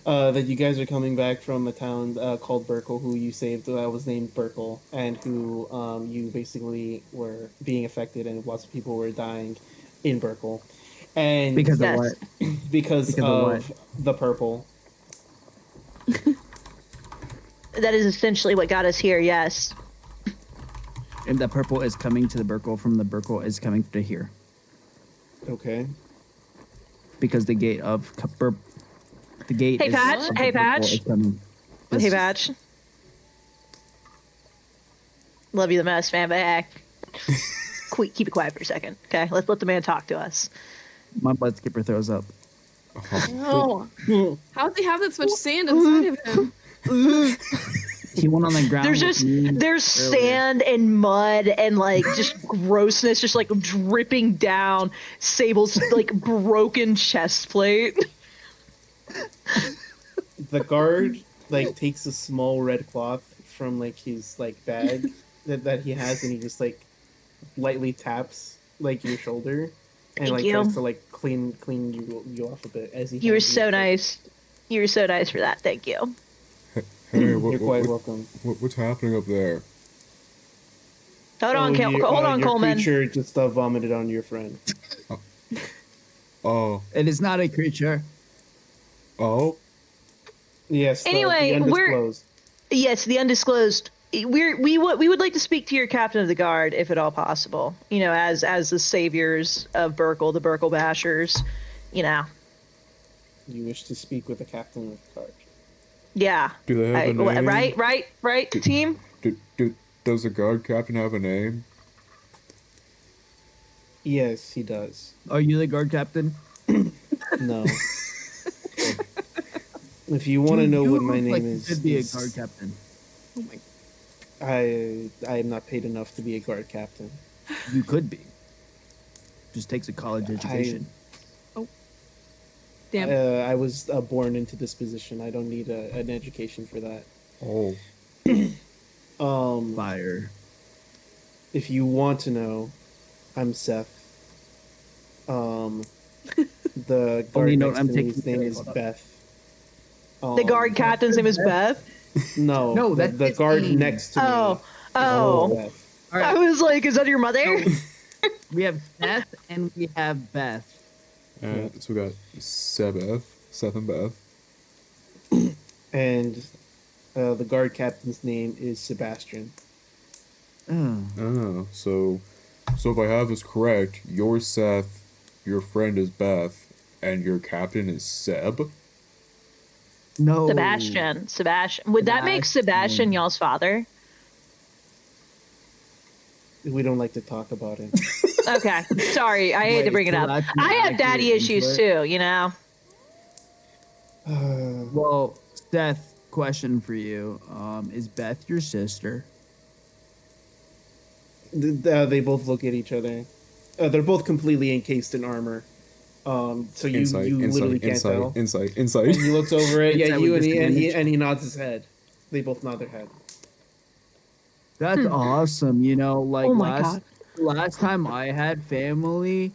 That you guys are coming back from a town called Burkle, who you saved, was named Burkle, and who you basically were being affected, and lots of people were dying in Burkle. And Because Yes. of what? because of of the purple. That is essentially what got us here, yes. And the purple is coming to the Burkle, from the Burkle is coming to here. Okay. Because the gate of the gate. Hey, is Patch. of the Hey, Burkle Patch. is coming. Hey, Patch. Love you the most, man, but heck. Keep it quiet for a second, okay? Let's let the man talk to us. My butt skipper throws up. No. How does he have that much sand inside of him? He went on the ground. There's with just me there's earlier. sand and mud and like just grossness just like dripping down Sable's like broken chest plate. The guard like takes a small red cloth from like his like bag that he has, and he just like lightly taps like your shoulder and Thank like you. tries to like clean you off a bit as he. You were hands so it. nice. You were so nice for that. Thank you. Hey, You're quite welcome. what's happening up there? Hold on, your Coleman. creature just vomited on your friend. Oh, It is not a creature. oh, Yes. Anyway, the we're- undisclosed. Yes, the undisclosed. We would like to speak to your captain of the guard, if at all possible. You know, as the saviors of Burkle, the Burkle Bashers. You know, You wish to speak with the captain of the guard. yeah. do they have a name? Right, team. Does the guard captain have a name? Yes, he does. Are you the guard captain? No. If you want to know You what my look name like you is, could be a is- guard captain. Oh my. I am not paid enough to be a guard captain. You could be. Just takes a college education. Damn. I was born into this position. I don't need an education for that. Oh, Um, Fire. if you want to know, I'm Seth. The guard note next I'm to me, taking his name today, is hold up. Beth. The guard captain's name is Beth. No, No, the, that's the his guard name. next to me. Oh, His oh. name is Beth. All I right. was like, is that your mother? So, we have Seth and we have Beth. So we got Seth and Beth. And the guard captain's name is Sebastian. Oh, so if I have this correct, you're Seth, your friend is Beth, and your captain is Seb? No. Sebastian. Would that make Sebastian y'all's father? We don't like to talk about it. Okay. Sorry, I hate to bring it up. that's an I have daddy accurate issues input. too, you know? Well, Seth, question for you. Is Beth your sister? They both look at each other. They're both completely encased in armor. So you literally can't tell. Insight. And he looks over it. Yeah, Insight you with and he disadvantage. nods his head. They both nod their head. That's awesome. You know, like Oh my God. last time I had family,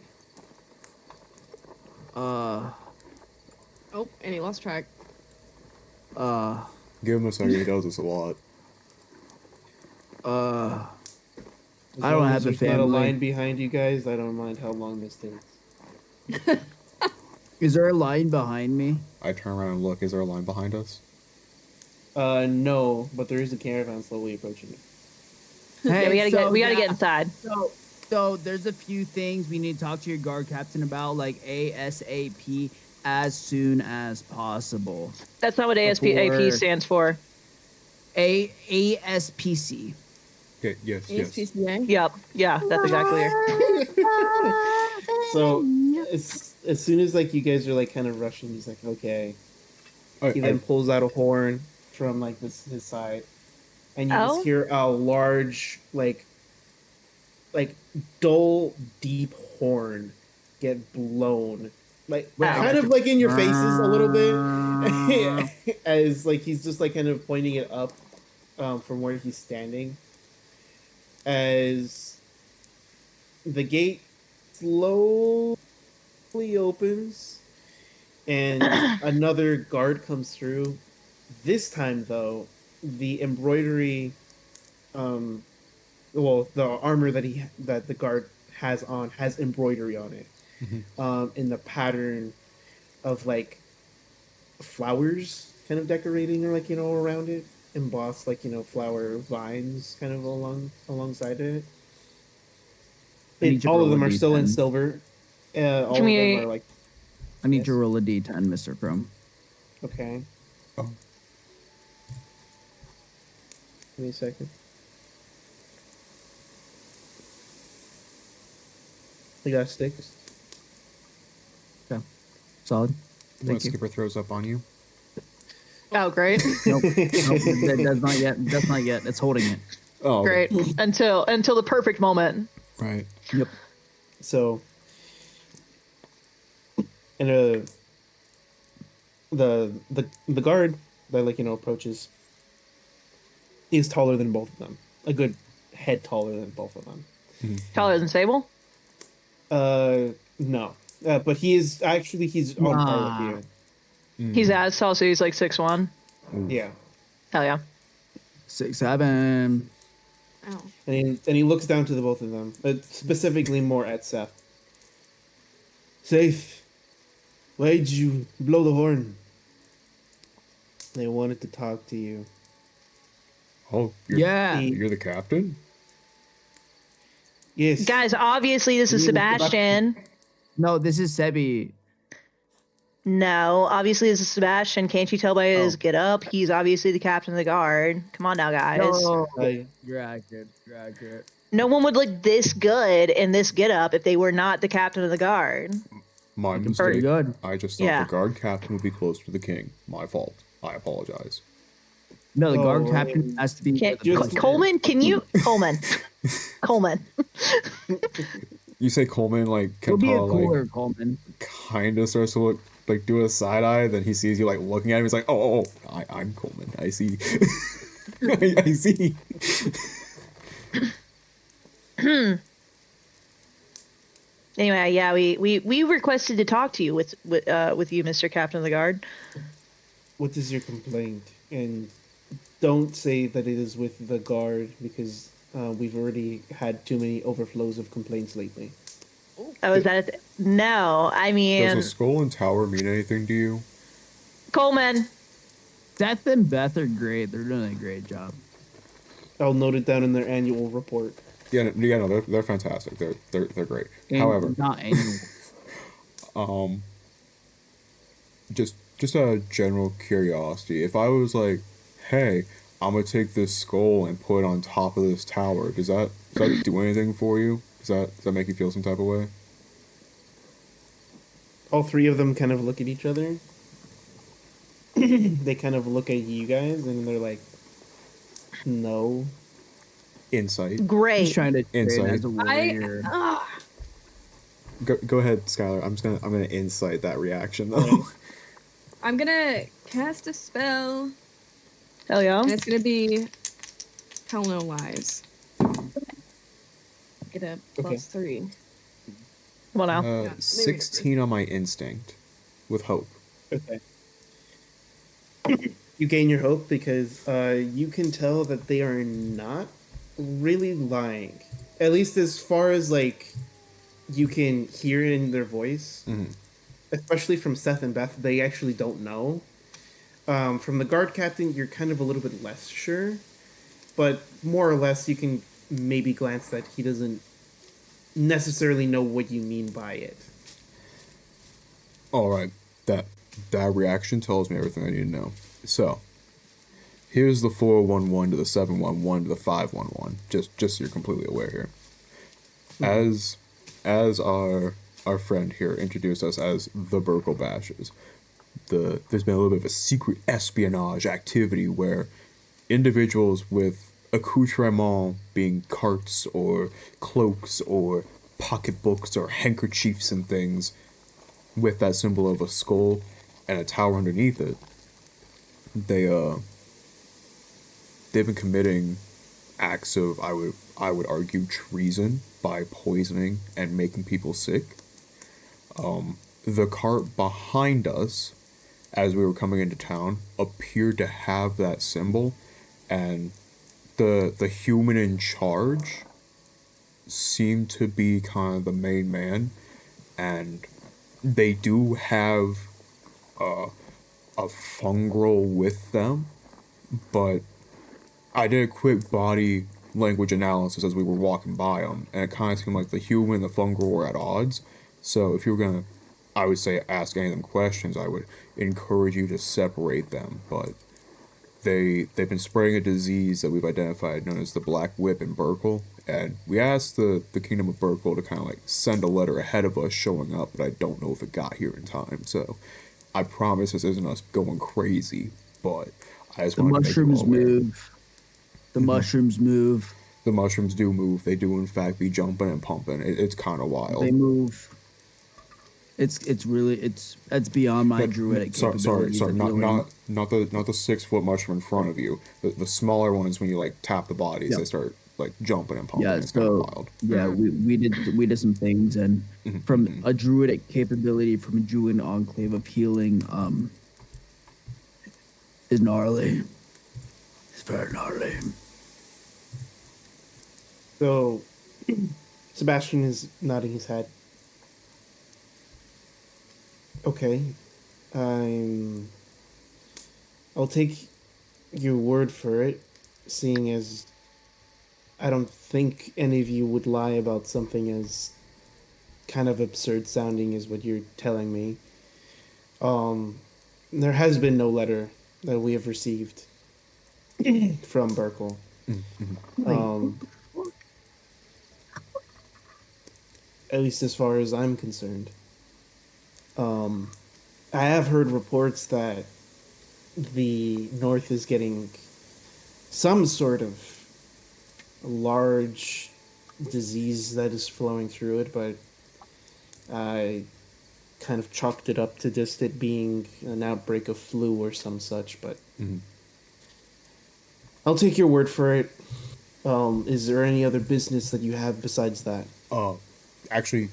Oh, and he lost track. Give him a second, he does this a lot. As I don't long have as a there's not a family. line behind you guys, I don't mind how long this takes. is there a line behind me? I turn around and look, is there a line behind us? No, but there is a caravan slowly approaching it. Yeah, we gotta get inside. So there's a few things we need to talk to your guard captain about, like ASAP, as soon as possible. That's not what ASP stands for. ASPC. Okay, yes. ASPCA? Yep. Yeah, that's exactly it. So as soon as like you guys are like kind of rushing, he's like, okay. He then pulls out a horn from like his side, and you just hear a large like dull deep horn get blown, like kind of like in your faces a little bit, as like he's just like kind of pointing it up from where he's standing, as the gate slowly opens and another guard comes through. This time though, the embroidery the armor that the guard has on has embroidery on it, in the pattern of like flowers kind of decorating or like around it, embossed like flower vines kind of alongside it. All of them are still in silver. All of them are like. I need you to roll a d10, Mr. Chrome. Okay. Oh. Give me a second. I got sticks. Okay. Solid. When Skipper throws up on you. Oh, great. Nope. That's not yet. That's not yet. It's holding it. Oh, Great. Until the perfect moment. right. Yep. So, and the guard that approaches is taller than both of them. A good head taller than both of them. Taller than Sable? No. But he's on par with you. He's as tall, so he's like 6'1". Yeah. Hell yeah. 6'7". Ow. And he looks down to the both of them, but specifically more at Seth. Safe. Why did you blow the horn? They wanted to talk to you. Oh, you're the captain? Yes. Guys, obviously this is Sebastian. No, this is Sebi. No, obviously this is Sebastian. Can't you tell by his get up? He's obviously the captain of the guard. Come on now, guys. No, I- you're accurate. You're accurate. No one would look this good in this get up if they were not the captain of the guard. My Pretty mistake. good. I just thought Yeah. the guard captain would be close to the king. My fault. I apologize. No, the guard Oh, captain has to be. Can't, where the just- person Coleman, can you Coleman? You say Coleman like He'll be a Kempala, cooler like Coleman. kind of starts to look like do a side eye, then he sees you like looking at him. He's like, I'm Coleman. I see. I see. Anyway, yeah, we requested to talk to you with you, Mr. Captain of the Guard. What is your complaint? And don't say that it is with the guard, because we've already had too many overflows of complaints lately. Oh, is that it? No, I mean... Does a skull and tower mean anything to you? Coleman! Seth and Beth are great. They're doing a great job. I'll note it down in their annual report. Yeah, no, they're fantastic. They're great. And However, not annual. just a general curiosity. If I was like, hey, I'm gonna take this skull and put it on top of this tower, does that do anything for you? Does that make you feel some type of way? All three of them kind of look at each other. They kind of look at you guys and they're like, no. Insight. Great. He's trying to train Insight. as a warrior. Go ahead, Skylar. I'm gonna insight that reaction though. Right. I'm gonna cast a spell, Hell yeah. and it's gonna be Tell No Lies. Get a +3. Well, now. Yeah, 16 on my instinct, with hope. Okay. You gain your hope because you can tell that they are not really lying. At least as far as, like, you can hear it in their voice. Mm-hmm. Especially from Seth and Beth, they actually don't know. From the guard captain, you're kind of a little bit less sure. But more or less, you can maybe glance that he doesn't necessarily know what you mean by it. All right, that reaction tells me everything I need to know. So, here's the 411 to the 711 to the 511. Just so you're completely aware here. Mm-hmm. As our friend here introduced us as the Burkle Bashes, there's been a little bit of a secret espionage activity where individuals with accoutrement, being carts or cloaks or pocketbooks or handkerchiefs and things, with that symbol of a skull and a tower underneath it, they've been committing acts of, I would argue, treason by poisoning and making people sick. The cart behind us, as we were coming into town, appeared to have that symbol, and the human in charge seemed to be kind of the main man, and they do have a fungrel with them, but I did a quick body language analysis as we were walking by them, and it kind of seemed like the human and the fungrel were at odds. So if you were gonna, I would say, ask any of them questions, I would encourage you to separate them. But they've been spreading a disease that we've identified known as the Black Whip in Burkle, and we asked the Kingdom of Burkle to kind of like send a letter ahead of us showing up, but I don't know if it got here in time. So I promise this isn't us going crazy, but I just want to make you all aware. Move. The mushrooms move. The mushrooms do move. They do in fact be jumping and pumping. It's kind of wild. They move. It's really that's beyond my druidic Sorry, capabilities. not the 6 foot mushroom in front of you. The smaller ones, when you like tap the bodies, Yep. they start like jumping and pumping. Yeah, It's kind of wild. Yeah, we did some things, and from a druidic capability, from a druid enclave of healing, is gnarly. It's very gnarly. So, Sebastian is nodding his head. Okay. I'll take your word for it, seeing as I don't think any of you would lie about something as kind of absurd sounding as what you're telling me. There has been no letter that we have received from Burkle. At least as far as I'm concerned. I have heard reports that the North is getting some sort of large disease that is flowing through it, but I kind of chalked it up to just it being an outbreak of flu or some such, but I'll take your word for it. Is there any other business that you have besides that? Actually,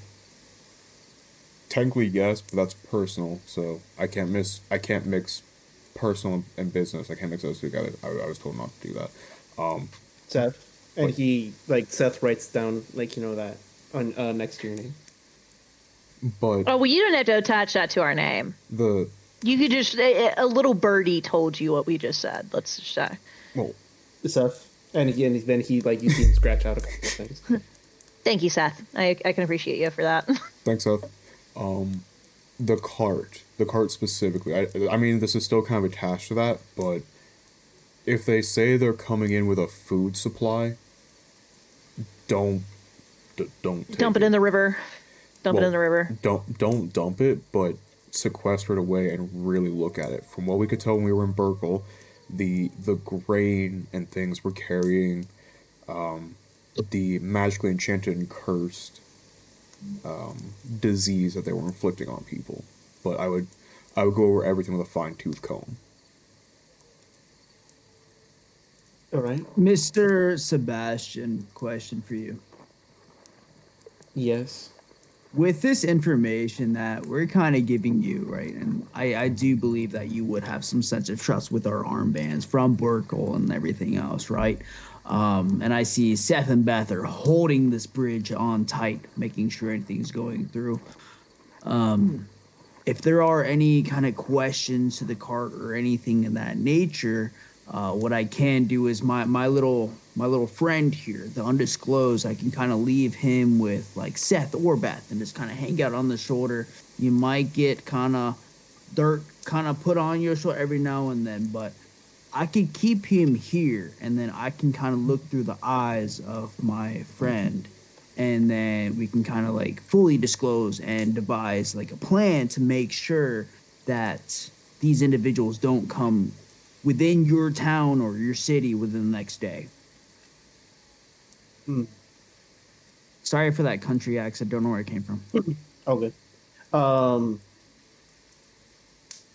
technically yes, but that's personal, so I can't mix personal and business. I can't mix those together. I was told not to do that. Seth, and Like- he Seth writes down that on next to your name. But Oh, well, you don't have to attach that to our name. the You could just a little birdie told you what we just said. Let's just say. well, Seth, and then he you see him scratch out a couple of things. Thank you, Seth. I can appreciate you for that. thanks, Seth. The cart specifically. I mean, this is still kind of attached to that, but if they say they're coming in with a food supply, don't take Dump it in the river. Dump it in the river. Don't dump it, but sequester it away and really look at it. From what we could tell when we were in Burkle, the grain and things were carrying the magically enchanted and cursed disease that they were inflicting on people. But I would go over everything with a fine-tooth comb. All right. Mr. Sebastian, question for you. Yes. With this information that we're kind of giving you, right, and I do believe that you would have some sense of trust with our armbands from Burkle and everything else, right? And I see Seth and Beth are holding this bridge on tight, making sure anything's going through. If there are any kind of questions to the cart or anything of that nature, what I can do is my little friend here, the undisclosed, I can kind of leave him with like Seth or Beth and just kind of hang out on the shoulder. You might get kind of dirt kind of put on your shoulder every now and then, but I can keep him here, and then I can kind of look through the eyes of my friend, and then we can kind of like fully disclose and devise like a plan to make sure that these individuals don't come within your town or your city within the next day. Sorry for that country accent. Don't know where it came from. All good.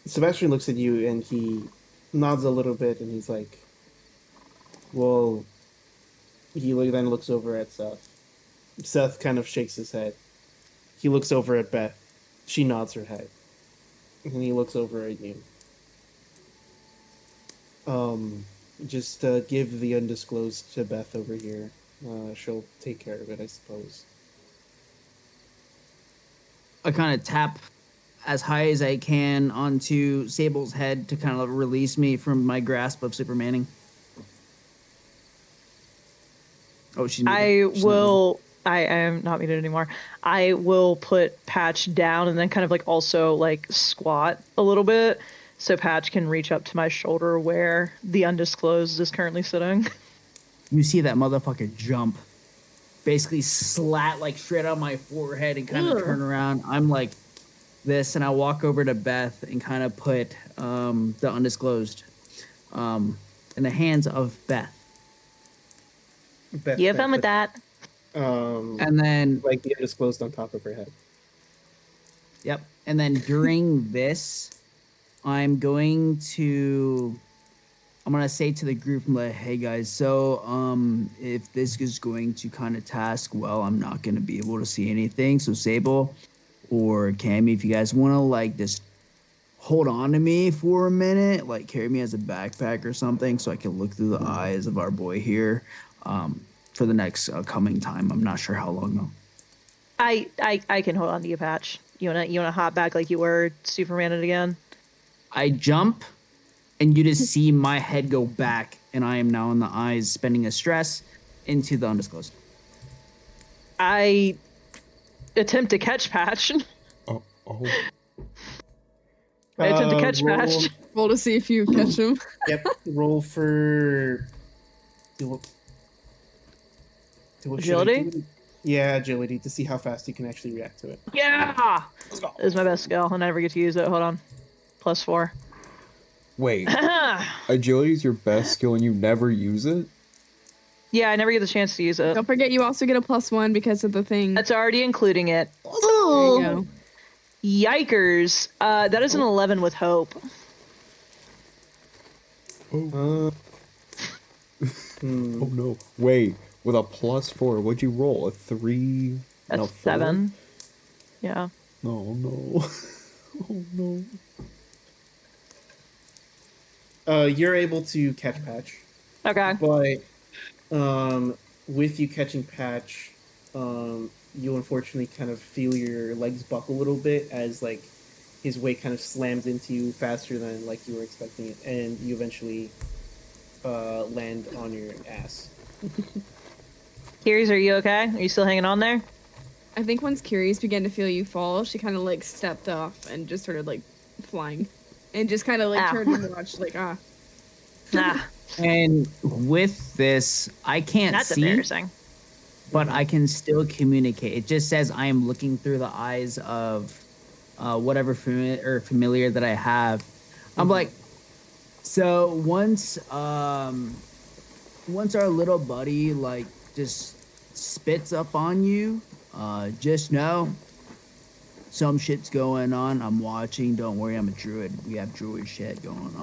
Sebastian looks at you and he nods a little bit and he's like, well, then looks over at Seth. Seth kind of shakes his head. He looks over at Beth. She nods her head. And he looks over at you. Just give the undisclosed to Beth over here. She'll take care of it, I suppose. I kind of tap as high as I can onto Sable's head to kind of release me from my grasp of Supermaning. Oh, she's muted. I am not muted anymore. I will put Patch down and then kind of like also like squat a little bit so Patch can reach up to my shoulder where the undisclosed is currently sitting. You see that motherfucker jump, basically slat like straight on my forehead and kind of turn around. I'm like this, and I walk over to Beth and kind of put the undisclosed in the hands of Beth. You have fun with that. And then like the undisclosed on top of her head. Yep. And then during this, I'm going to say to the group, like, hey guys, so if this is going to kind of task well, I'm not going to be able to see anything. So Sable or Cammy, if you guys want to like just hold on to me for a minute, like carry me as a backpack or something so I can look through the eyes of our boy here for the next coming time. I'm not sure how long though. I can hold on to you, Patch. You wanna hop back like you were Superman it again? I jump, and you just see my head go back, and I am now in the eyes, spending a stress into the undisclosed. I attempt to catch Patch. Oh. I attempt to catch Patch. Roll to see if you catch him. Yep. Roll for Agility? Yeah, agility to see how fast you can actually react to it. Yeah! This is my best skill. I never get to use it. Hold on. +4. Wait. Agility is your best skill and you never use it? Yeah, I never get the chance to use it. Don't forget you also get a +1 because of the thing. That's already including it. There you go. Yikers. That is an 11 with hope. Hmm. Oh no. Wait, with a +4, what'd you roll? A 3? That's No, 7. Yeah. Oh no. Oh no. You're able to catch Patch, Okay. but with you catching Patch, you unfortunately kind of feel your legs buckle a little bit as like his weight kind of slams into you faster than like you were expecting it, and you eventually land on your ass. Kiri's, are you okay? Are you still hanging on there? I think once Curious began to feel you fall, she kind of like stepped off and just started like flying, and just kind of like Ow. turned and watched like Ah, And with this, I can't that's see, embarrassing. but I can still communicate. It just says I am looking through the eyes of whatever familiar that I have. I'm like, so once our little buddy like just spits up on you, just know some shit's going on. I'm watching. Don't worry, I'm a druid. We have druid shit going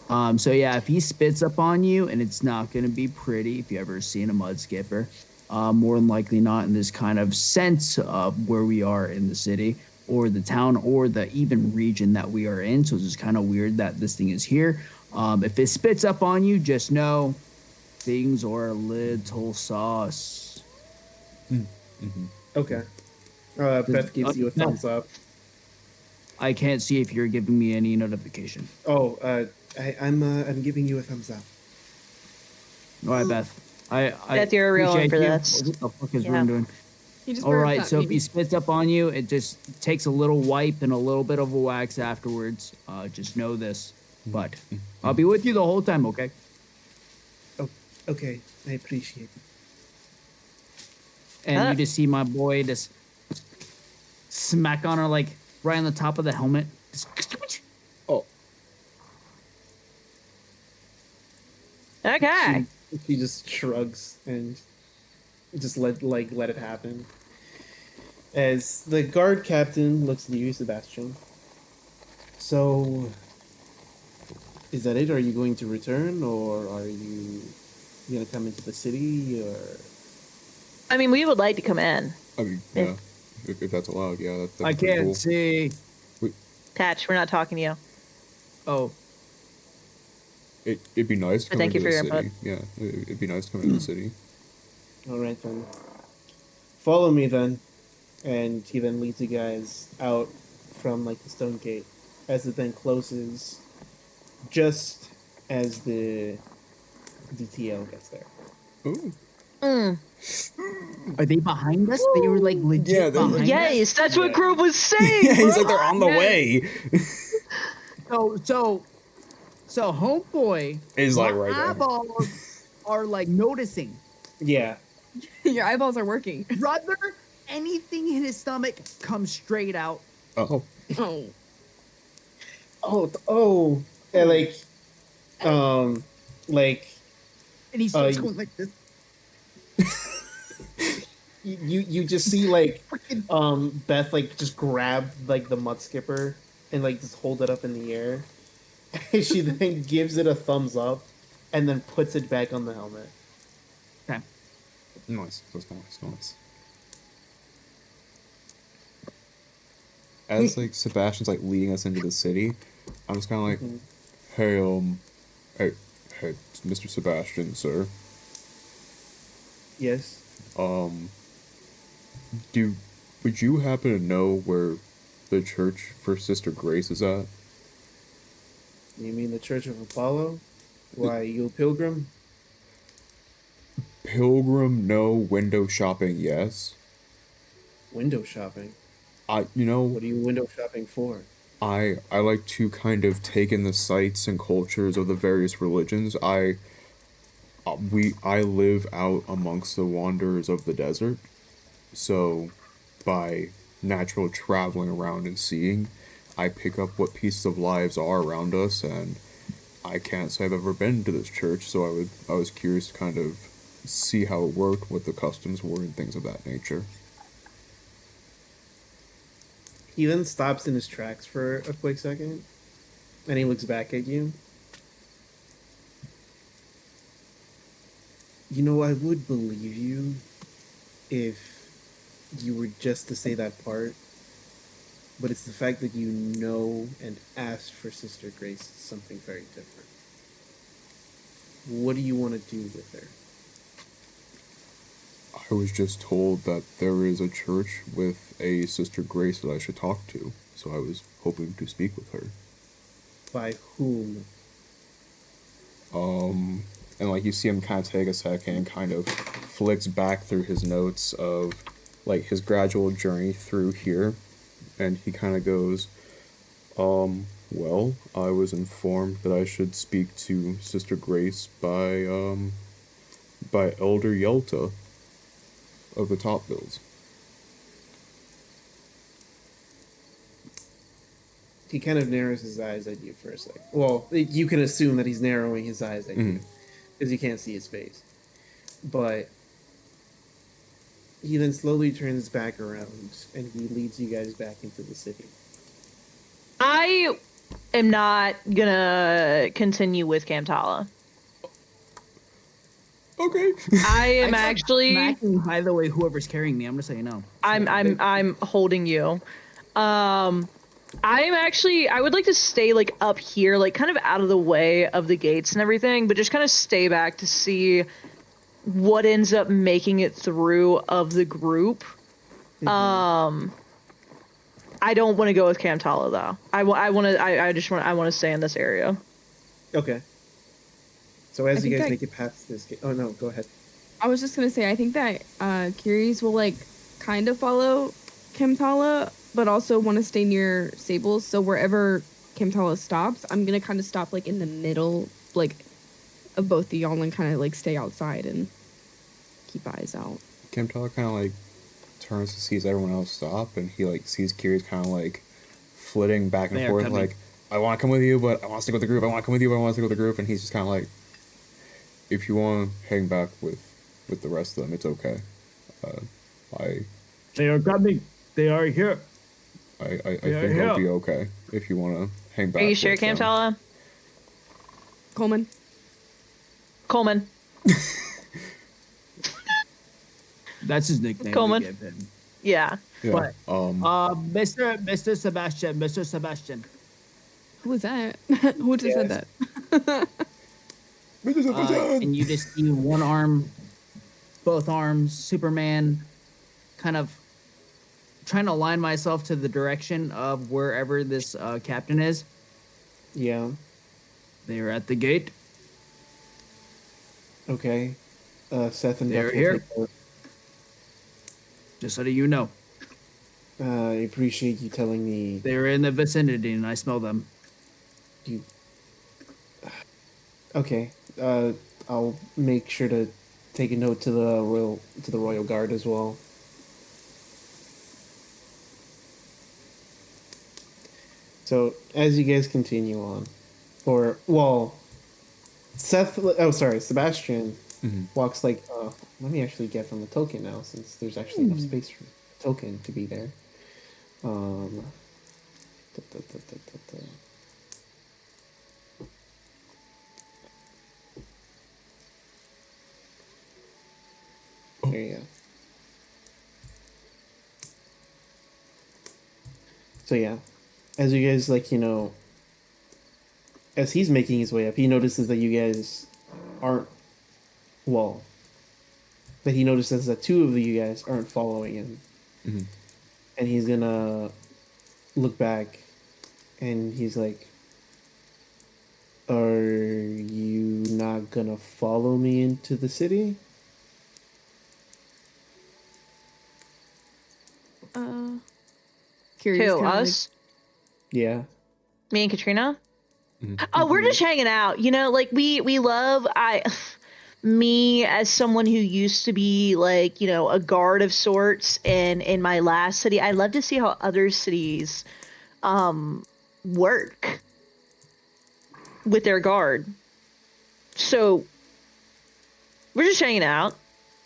on. So yeah, if he spits up on you, and it's not gonna be pretty. If you ever seen a mud skipper, more than likely not in this kind of sense of where we are in the city or the town or the even region that we are in. So it's just kind of weird that this thing is here. If it spits up on you, just know things are a little sauce. Okay. Beth gives you a thumbs up. I can't see if you're giving me any notification. Oh, I'm giving you a thumbs up. All right, Beth. I Beth, you're a real one appreciate for you. this. What the fuck is Yeah. Ruin doing? he just All burped right, at so if me. he spits up on you, it just takes a little wipe and a little bit of a wax afterwards. Just know this. But I'll be with you the whole time, okay? Oh, okay. I appreciate it. And Ah. you just see my boy just smack on her like right on the top of the helmet. Oh. Okay. She just shrugs and just let it happen. As the guard captain looks at you, Sebastian. So, is that it? Are you going to return, or are you gonna come into the city, or? I mean, we would like to come in. I mean, yeah. If that's allowed, yeah, that'd I be pretty can't cool. see. Patch, we're not talking to you. Oh, It'd be nice to But come thank into you the for your city. Yeah, it'd be nice to come into the city. All right then. Follow me then, and he then leads you guys out from like the stone gate as it then closes, just as the DTL gets there. Ooh. Mm. are they behind us? They were like legit Yeah, they're behind us. Yes, that's what Grove was saying. Yeah, he's bro. like, they're on the way. So homeboy He's like my right there. eyeballs are like noticing. Yeah. Your eyeballs are working. Brother, anything in his stomach comes straight out. Oh. Oh. Oh. And like, And he starts going like this. you just see like Freaking Beth like just grab like the mud skipper and like just hold it up in the air. And she then gives it a thumbs up and then puts it back on the helmet. okay. Nice. That's nice. As like Sebastian's like leading us into the city, I'm just kind of like, hey, hey, Mr. Sebastian, sir. Yes. Would you happen to know where the church for Sister Grace is at? You mean the Church of Apollo? Why, you a pilgrim? Pilgrim, no. Window shopping, yes. Window shopping? What What are you window shopping for? I like to kind of take in the sights and cultures of the various religions. I live out amongst the wanderers of the desert, so by natural traveling around and seeing, I pick up what pieces of lives are around us, and I can't say I've ever been to this church, so I was curious to kind of see how it worked, what the customs were, and things of that nature. He then stops in his tracks for a quick second, and he looks back at you. You know, I would believe you if you were just to say that part, but it's the fact that you know and asked for Sister Grace is something very different. What do you want to do with her? I was just told that there is a church with a Sister Grace that I should talk to, so I was hoping to speak with her. By whom? And like you see him kind of take a second and kind of flicks back through his notes of like his gradual journey through here, and he kind of goes, well, I was informed that I should speak to Sister Grace by Elder Yelta of the Top Bills. He kind of narrows his eyes at you for a second. Well, you can assume that he's narrowing his eyes at you, because you can't see his face. But he then slowly turns back around, and he leads you guys back into the city. I am not gonna continue with Kamtala. Okay. I am actually smacking, by the way, whoever's carrying me. I'm just saying no. I'm holding you. I would like to stay like up here, like kind of out of the way of the gates and everything, but just kind of stay back to see what ends up making it through of the group. I don't want to go with Kamtala though. I want to stay in this area. Okay. So as you guys make it past this gate, oh no, go ahead. I was just gonna say, I think that Kyrie's will like kind of follow Kamtala, but also want to stay near Sable. So wherever Kamtala stops, I'm gonna kind of stop like in the middle, like of both of y'all, and kind of like stay outside and keep eyes out. Kamtala kind of like turns to sees everyone else stop, and he like sees Kiri's kind of like flitting back and forth, like, I want to come with you, but I want to stick with the group. I want to come with you, but I want to stick with the group. And he's just kind of like, if you want to hang back with the rest of them, it's okay. They are coming. They are here. I think it'll be okay if you want to hang back. Are you sure, Kamtala? Coleman. That's his nickname. Coleman. We give him. Yeah. But Mr. Sebastian. Who was that? Who just said that? And you just see one arm, both arms, Superman, kind of trying to align myself to the direction of wherever this captain is. Yeah. They are at the gate. Okay. Seth and They're Beth here. Just so that you know. I appreciate you telling me. They're in the vicinity, and I smell them. You. Okay. I'll make sure to take a note to the Royal Guard as well. So as you guys continue on, Sebastian walks like. Let me actually get from the token now, since there's actually enough space for the token to be there. There you go. So yeah, as you guys as he's making his way up, he notices that you guys aren't, that he notices that two of you guys aren't following him. And he's gonna look back and he's like, are you not gonna follow me into the city? Curious. Who, us? Yeah. Me and Katrina? Oh, we're just hanging out. You know, like we love me as someone who used to be like, you know, a guard of sorts in my last city. I love to see how other cities work with their guard. So we're just hanging out.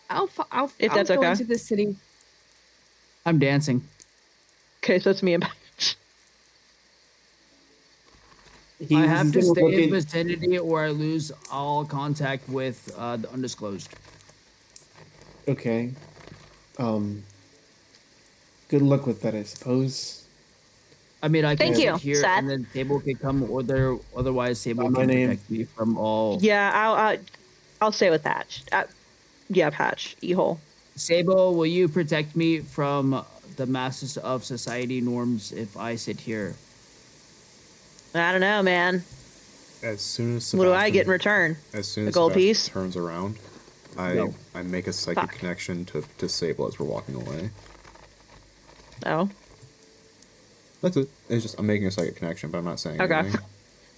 I'll If that's go okay. into the city. I'm dancing. Okay, so it's me and Paige. I have to stay in vicinity or I lose all contact with the undisclosed. Okay. Good luck with that, I suppose. I mean, I can Thank sit you, here Seth. and then Sable can come, or there. Otherwise, Sable My can name. protect me from all. Yeah, I'll stay with Patch. Yeah, Patch. E-hole. Sable, will you protect me from the masses of society norms if I sit here? I don't know, man. As soon as What do I Sebastian, get in return? as soon A as gold Sebastian piece? turns around, I No. make a psychic Fuck. connection to Sable as we're walking away. Oh. That's it. It's just I'm making a psychic connection, but I'm not saying Okay. anything.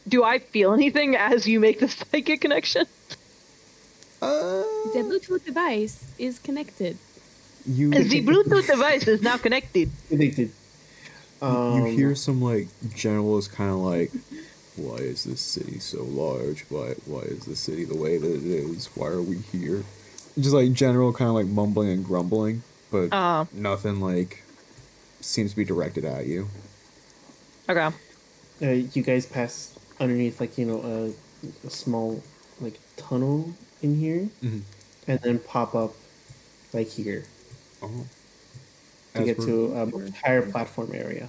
Do I feel anything as you make the psychic connection? The Bluetooth device is connected. You The Bluetooth device is now connected. Addicted. you hear some like generals kind of like, why is this city so large? Why is the city the way that it is? Why are we here? Just like general kind of like mumbling and grumbling, but nothing like seems to be directed at you. Okay. You guys pass underneath, like, a small, like, tunnel in here, and then pop up, like, here Oh. to get to a higher platform area.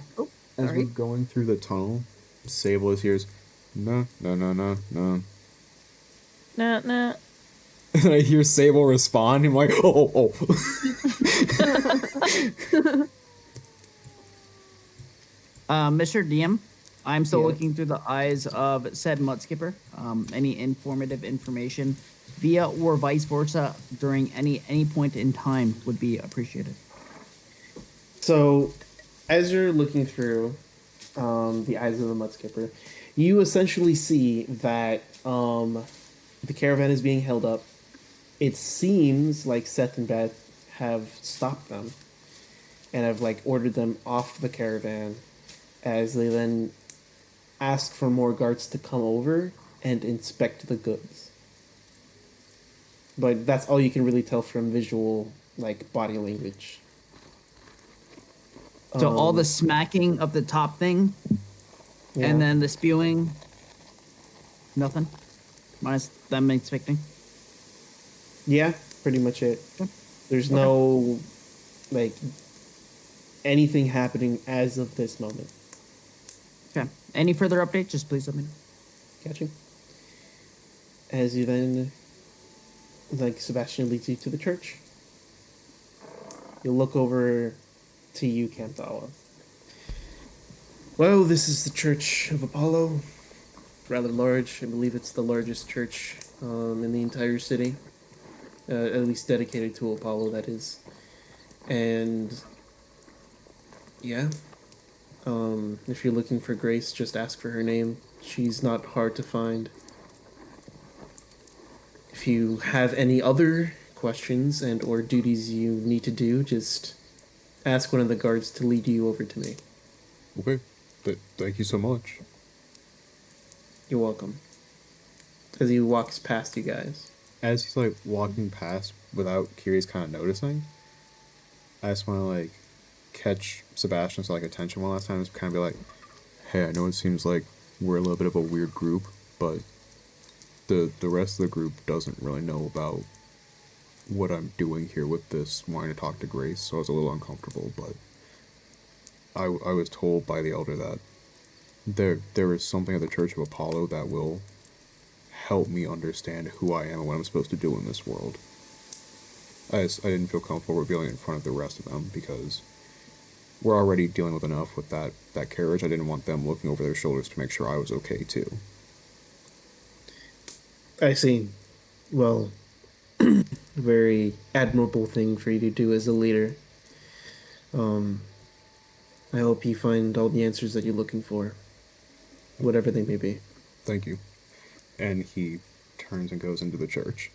As we're going through the tunnel, Sable is hears, no. Nah. And I hear Sable respond. I'm like, oh. Mr. DM, I'm still looking through the eyes of said mudskipper. Any informative information via or vice versa during any point in time would be appreciated. So, as you're looking through the eyes of the mudskipper, you essentially see that the caravan is being held up. It seems like Seth and Beth have stopped them and have, like, ordered them off the caravan, as they then ask for more guards to come over and inspect the goods. But that's all you can really tell from visual, like, body language. So all the smacking of the top thing, and then the spewing, nothing? Minus them inspecting? Yeah, pretty much it. There's no, like, anything happening as of this moment. Okay. Any further updates? Just please let me know. Gotcha. As you then, like, Sebastian leads you to the church. You look over to you, Campdala. Well, this is the Church of Apollo. Rather large. I believe it's the largest church in the entire city. At least dedicated to Apollo, that is. And yeah, if you're looking for Grace, just ask for her name. She's not hard to find. If you have any other questions and or duties you need to do, just ask one of the guards to lead you over to me. Okay. Thank you so much. You're welcome. As he walks past you guys. As he's like walking past without Kiri's kind of noticing, I just want to like catch Sebastian's like attention one last time. Just kind of be like, hey, I know it seems like we're a little bit of a weird group, but the rest of the group doesn't really know about what I'm doing here with this wanting to talk to Grace, so I was a little uncomfortable, but I was told by the elder that there is something at the Church of Apollo that will help me understand who I am and what I'm supposed to do in this world. I didn't feel comfortable revealing it in front of the rest of them because we're already dealing with enough with that carriage. I didn't want them looking over their shoulders to make sure I was okay too. I see. Well, very admirable thing for you to do as a leader. I hope you find all the answers that you're looking for, whatever they may be. Thank you. And he turns and goes into the church.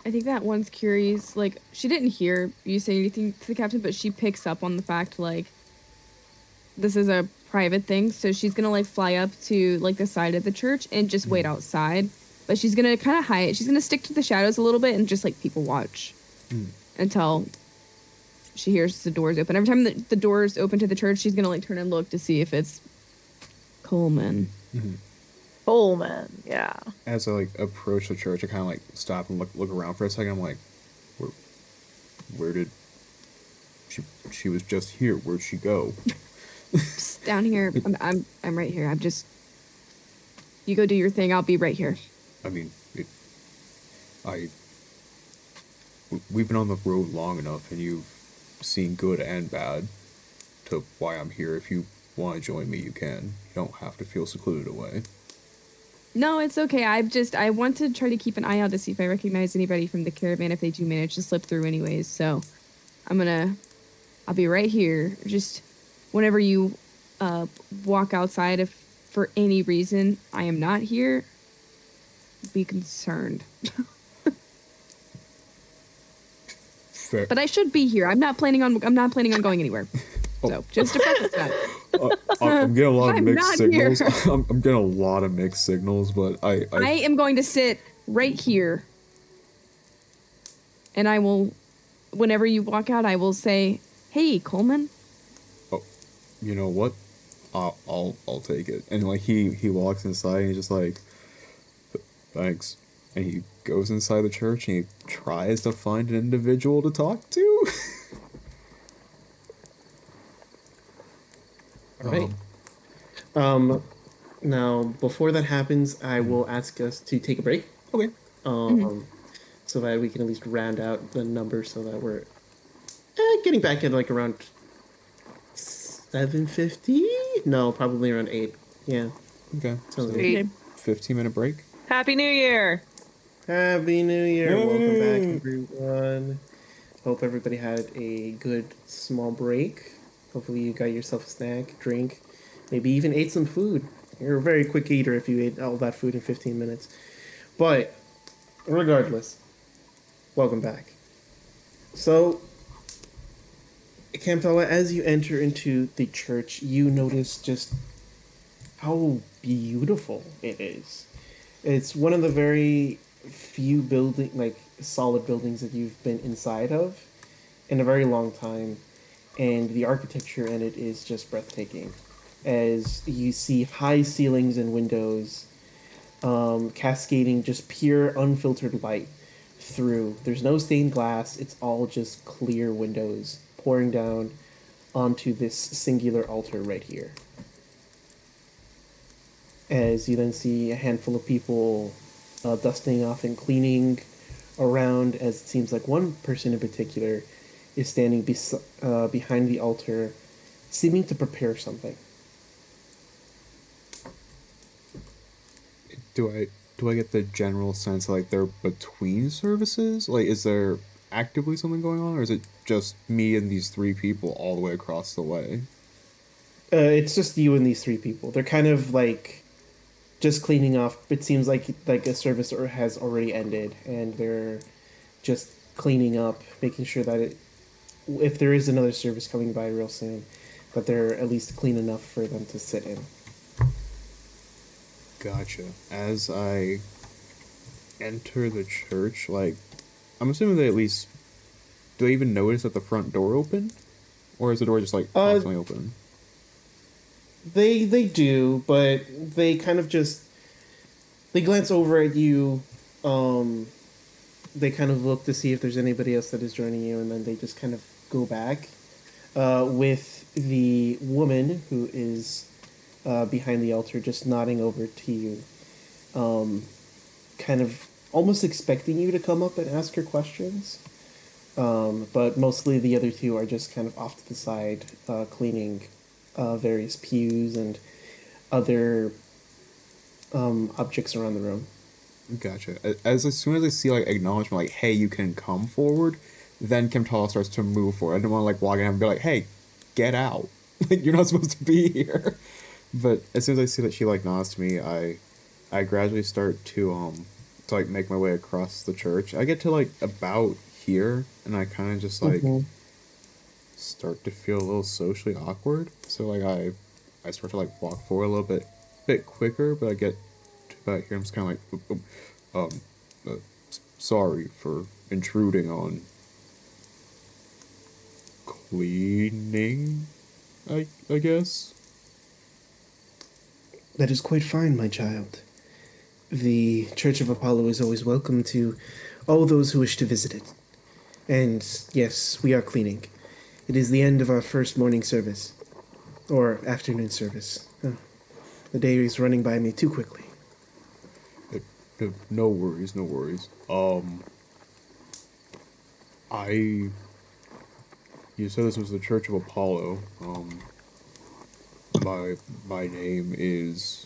I think that one's curious. Like, she didn't hear you say anything to the captain, but she picks up on the fact, like, this is a private thing. So she's going to, like, fly up to, like, the side of the church and just wait outside. But she's going to kind of hide. She's going to stick to the shadows a little bit and just, like, people watch until she hears the doors open. Every time the doors open to the church, she's going to, like, turn and look to see if it's Coleman. Coleman, yeah. As I like approach the church, I kind of like stop and look around for a second. I'm like, Where did she was just here? Where'd she go? Just down here. I'm right here. I'm just. You go do your thing. I'll be right here. I mean, we've been on the road long enough, and you've seen good and bad. To why I'm here. If you want to join me, you can. You don't have to feel secluded away. No, it's okay. I want to try to keep an eye out to see if I recognize anybody from the caravan if they do manage to slip through anyways. So I'll be right here. Just whenever you walk outside, if for any reason I am not here, be concerned. Fair. But I should be here. I'm not planning on going anywhere. So just to preface that. I'm getting a lot of I'm mixed not signals. here. I'm getting a lot of mixed signals, but I am going to sit right here. And I will, whenever you walk out, I will say, "Hey, Coleman." Oh, you know what? I'll take it. And like he walks inside and he's just like, thanks. And he goes inside the church and he tries to find an individual to talk to. All right. Now, before that happens, I will ask us to take a break. Okay. So that we can at least round out the number so that we're getting back at like around 7:50. No, probably around 8. Yeah. Okay. So So 15-minute break. Happy New Year. Happy New Year. Yay. Welcome back, everyone. Hope everybody had a good small break. Hopefully you got yourself a snack, drink, maybe even ate some food. You're a very quick eater if you ate all that food in 15 minutes. But regardless, welcome back. So, Camthala, as you enter into the church, you notice just how beautiful it is. It's one of the very few solid buildings that you've been inside of in a very long time. And the architecture in it is just breathtaking. As you see high ceilings and windows cascading just pure unfiltered light through. There's no stained glass. It's all just clear windows pouring down onto this singular altar right here. As you then see a handful of people dusting off and cleaning around, as it seems like one person in particular is standing behind the altar, seeming to prepare something. Do I get the general sense like they're between services? Like, is there actively something going on, or is it just me and these 3 people all the way across the way? It's just you and these 3 people. They're kind of like just cleaning off. It seems like a service has already ended, and they're just cleaning up, making sure that if there is another service coming by real soon, that they're at least clean enough for them to sit in. Gotcha. As I enter the church, like, I'm assuming they at least... Do they even notice that the front door opened? Or is the door just, like, constantly open? They do, but they kind of just... They glance over at you, they kind of look to see if there's anybody else that is joining you, and then they just kind of go back with the woman who is behind the altar just nodding over to you, kind of almost expecting you to come up and ask her questions, but mostly the other 2 are just kind of off to the side cleaning various pews and other objects around the room. Gotcha. As soon as I see, like, acknowledgement, like, hey, you can come forward, then Camtala starts to move forward. I don't want to, like, walk in and be like, hey, get out. Like, you're not supposed to be here. But as soon as I see that she, like, nods to me, I gradually start to like, make my way across the church. I get to, like, about here, and I kind of just, like, start to feel a little socially awkward. So, like, I start to, like, walk forward a little bit quicker, but I get to about here, I'm just kind of like, sorry for intruding on cleaning, I guess. That is quite fine, my child. The Church of Apollo is always welcome to all those who wish to visit it. And yes, we are cleaning. It is the end of our first morning service. Or afternoon service. Oh, the day is running by me too quickly. No worries, no worries. You said this was the Church of Apollo. My name is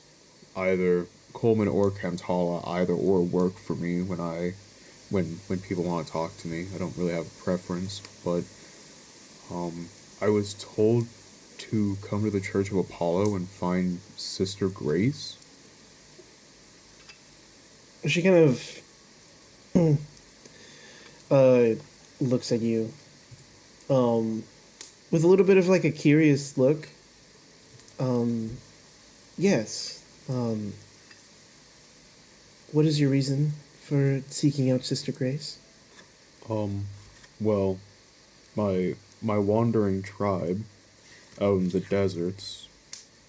either Coleman or Camtala. Either or work for me when people want to talk to me. I don't really have a preference, but I was told to come to the Church of Apollo and find Sister Grace. She kind of looks at you with a little bit of like a curious look. Yes. What is your reason for seeking out Sister Grace? Well, my wandering tribe out in the deserts,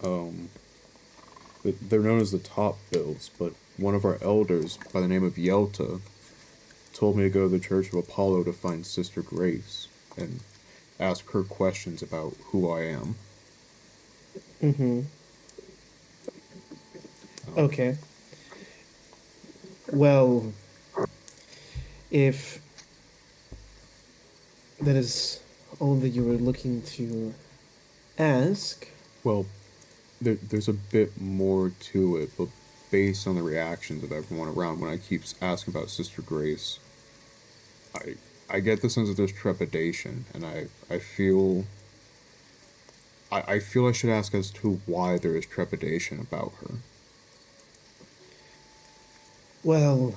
they're known as the Top Bills, but one of our elders by the name of Yelta told me to go to the Church of Apollo to find Sister Grace and ask her questions about who I am. Mm-hmm. Okay. Well, if that is all that you were looking to ask. Well, there's a bit more to it, but based on the reactions of everyone around when I keep asking about Sister Grace, I get the sense that there's trepidation, and I feel I feel I should ask as to why there is trepidation about her. Well,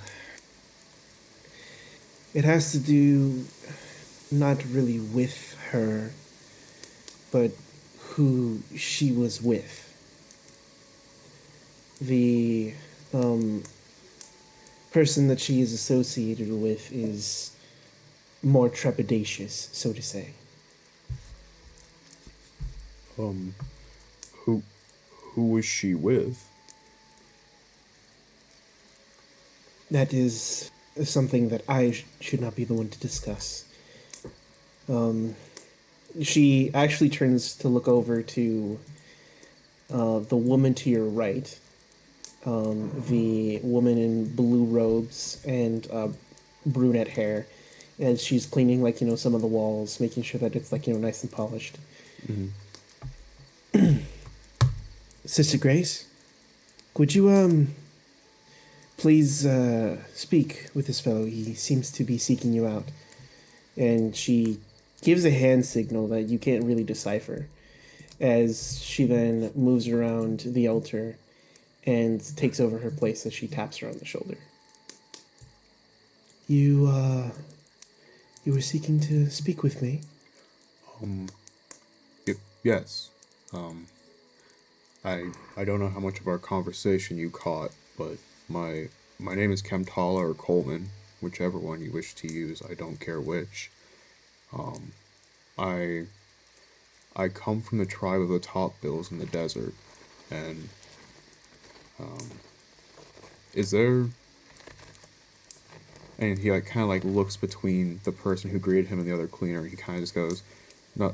it has to do not really with her, but who she was with. The person that she is associated with is more trepidatious, so to say. Who was she with? That is something that I should not be the one to discuss. She actually turns to look over to the woman to your right, the woman in blue robes and brunette hair, as she's cleaning, like, some of the walls, making sure that it's, like, nice and polished. Mm-hmm. Sister Grace, would you, please, speak with this fellow? He seems to be seeking you out. And she gives a hand signal that you can't really decipher, as she then moves around the altar and takes over her place as she taps her on the shoulder. You were seeking to speak with me? Yes. I don't know how much of our conversation you caught, but my name is Camtala or Coleman, whichever one you wish to use. I don't care which. I come from the tribe of the Top Bills in the desert, and is there? And he kind of looks between the person who greeted him and the other cleaner. He kind of just goes, not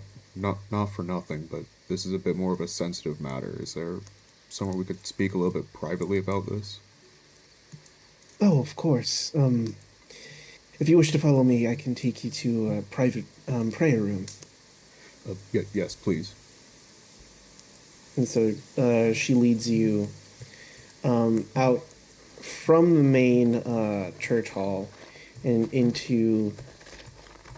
for nothing, but this is a bit more of a sensitive matter. Is there somewhere we could speak a little bit privately about this? Oh, of course. If you wish to follow me, I can take you to a private prayer room. Yes, please. And so she leads you out from the main church hall and into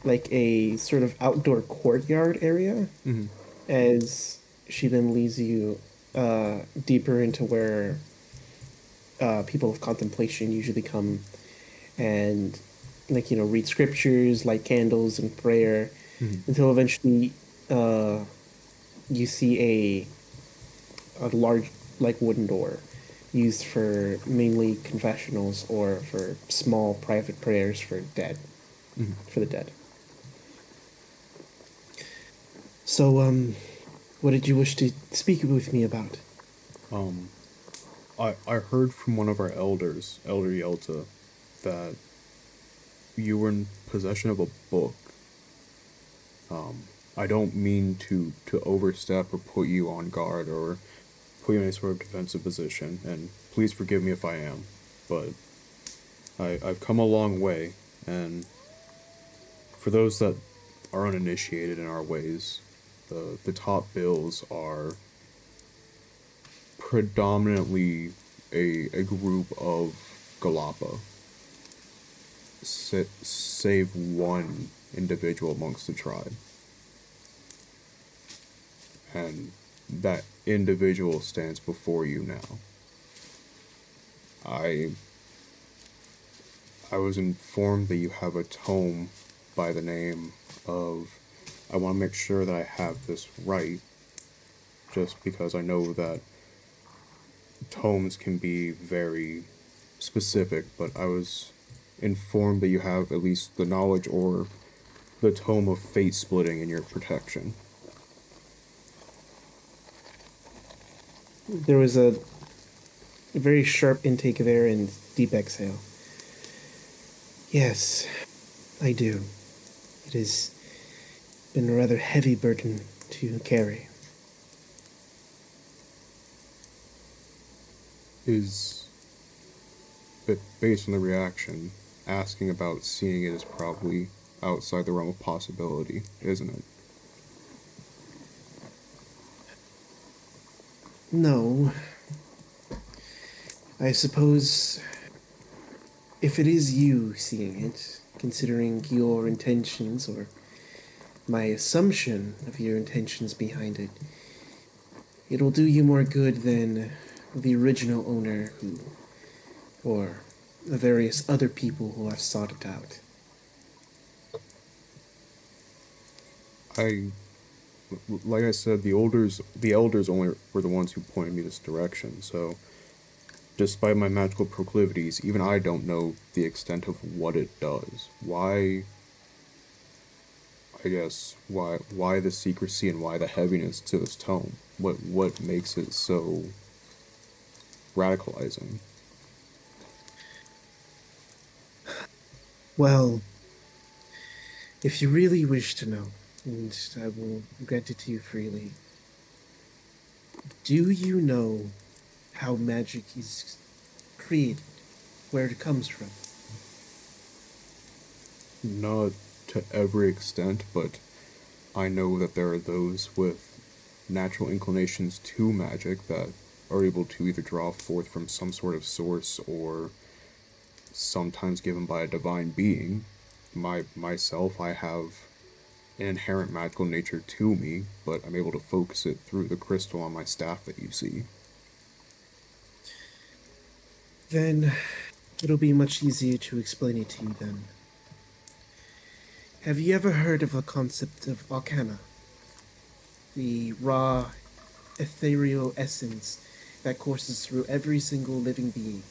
like a sort of outdoor courtyard area. Mm-hmm. As she then leads you deeper into where people of contemplation usually come and read scriptures, light candles, and prayer, until eventually you see a large wooden door used for mainly confessionals or for small private prayers for for the dead. So, what did you wish to speak with me about? I heard from one of our elders, Elder Yelta, that you were in possession of a book. I don't mean to overstep or put you on guard or put you in any sort of defensive position, and please forgive me if I am, but I've come a long way, and for those that are uninitiated in our ways, the top bills are predominantly a group of Galapa, save one individual amongst the tribe. And that individual stands before you now. I was informed that you have a tome by the name of... I want to make sure that I have this right, just because I know that tomes can be very specific, but I was informed that you have at least the knowledge or the tome of fate splitting in your protection. There was a very sharp intake of air and deep exhale. Yes, I do. It has been a rather heavy burden to carry. Is, but based on the reaction, asking about seeing it is probably outside the realm of possibility, isn't it? No. I suppose if it is you seeing it, considering your intentions or my assumption of your intentions behind it, it'll do you more good than the original owner who, or the various other people who have sought it out. Like I said, the elders only were the ones who pointed me this direction, so despite my magical proclivities, even I don't know the extent of what it does. Why the secrecy and why the heaviness to this tome? What makes it so radicalizing? Well, if you really wish to know, and I will grant it to you freely, do you know how magic is created, where it comes from? Not to every extent, but I know that there are those with natural inclinations to magic that are able to either draw forth from some sort of source or sometimes given by a divine being. Myself, I have an inherent magical nature to me, but I'm able to focus it through the crystal on my staff that you see. Then it'll be much easier to explain it to you then. Have you ever heard of the concept of arcana? The raw, ethereal essence that courses through every single living being.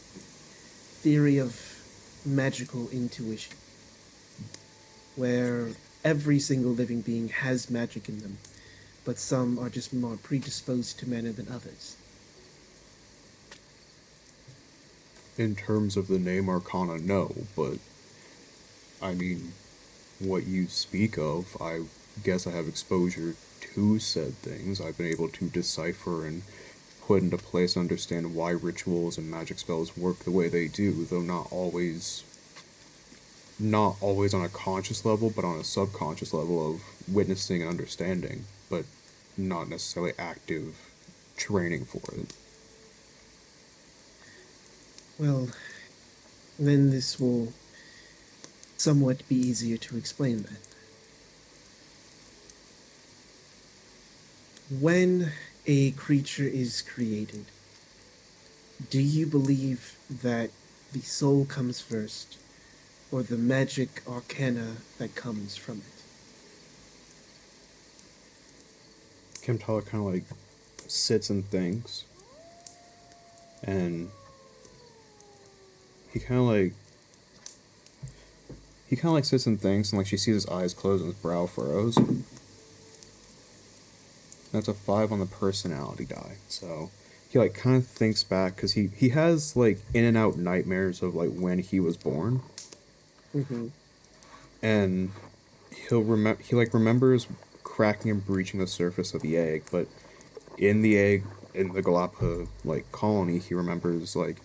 Theory of magical intuition. Where every single living being has magic in them, but some are just more predisposed to mana than others. In terms of the name Arcana, no, but I mean, what you speak of, I guess I have exposure to said things. I've been able to decipher and put into place and understand why rituals and magic spells work the way they do, though not always on a conscious level, but on a subconscious level of witnessing and understanding, but not necessarily active training for it. Well, then this will somewhat be easier to explain then. When a creature is created, do you believe that the soul comes first, or the magic arcana that comes from it? Kimtala kind of like sits and thinks, and he kind of like sits and thinks, and like she sees his eyes close and his brow furrows. That's a 5 on the personality die, so he like kind of thinks back, because he has like in and out nightmares of like when he was born. Mm-hmm. and he like remembers cracking and breaching the surface of the egg, but in the egg in the Galapa like colony, he remembers like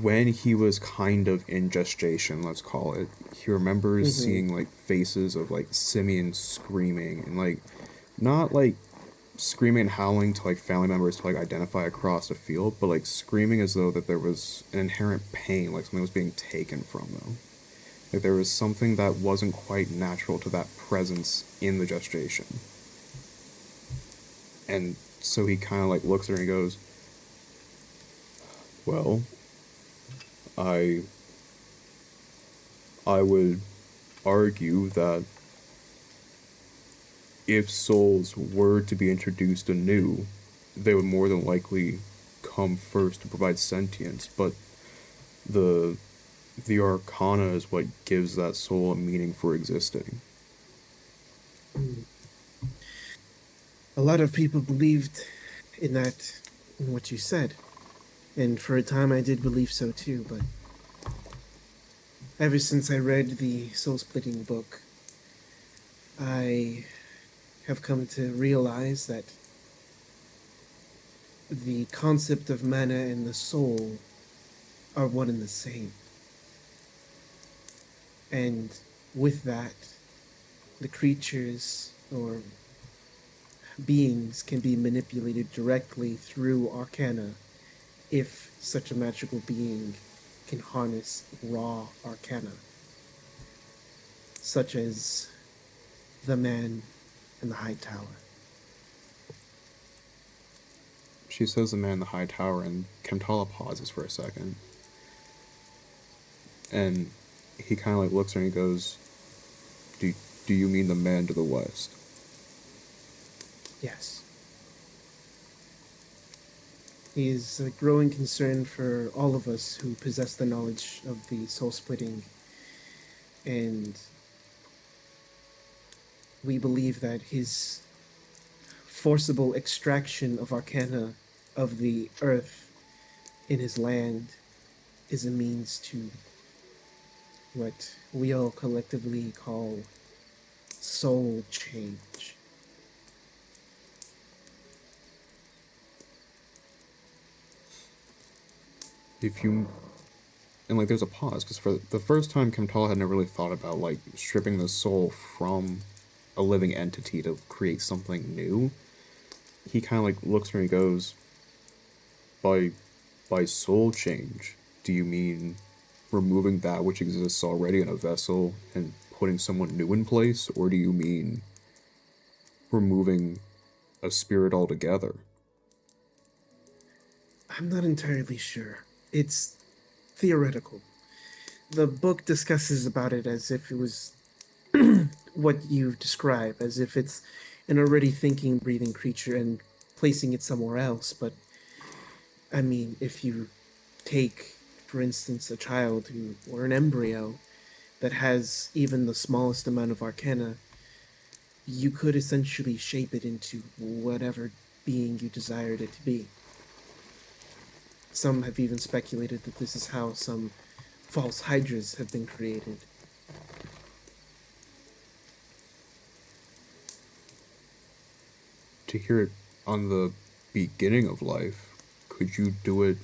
when he was kind of in gestation, let's call it. He remembers seeing like faces of like simians screaming and like not like screaming and howling to like family members to like identify across the field, but like screaming as though that there was an inherent pain, like something was being taken from them. Like there was something that wasn't quite natural to that presence in the gestation. And so he kind of like looks at her and he goes, well, I would argue that if souls were to be introduced anew, they would more than likely come first to provide sentience, but the arcana is what gives that soul a meaning for existing. A lot of people believed in that, in what you said. And for a time I did believe so too, but ever since I read the soul-splitting book, I have come to realize that the concept of mana and the soul are one and the same. And with that, the creatures or beings can be manipulated directly through arcana if such a magical being can harness raw arcana, such as the man in the high tower. She says the man in the high tower, and Kemtala pauses for a second. And he kind of like looks at her and he goes, do you mean the man to the west? Yes. He is a growing concern for all of us who possess the knowledge of the soul splitting, and we believe that his forcible extraction of arcana of the earth in his land is a means to what we all collectively call soul change. And like there's a pause, because for the first time Kemtala had never really thought about like stripping the soul from a living entity to create something new. He kind of like looks at her and goes, by soul change, do you mean removing that which exists already in a vessel and putting someone new in place, or do you mean removing a spirit altogether? I'm not entirely sure. It's theoretical. The book discusses about it as if it was what you describe, as if it's an already thinking, breathing creature and placing it somewhere else. But, I mean, if you take, for instance, a child or an embryo that has even the smallest amount of arcana, you could essentially shape it into whatever being you desired it to be. Some have even speculated that this is how some false hydras have been created. To hear it on the beginning of life, could you do it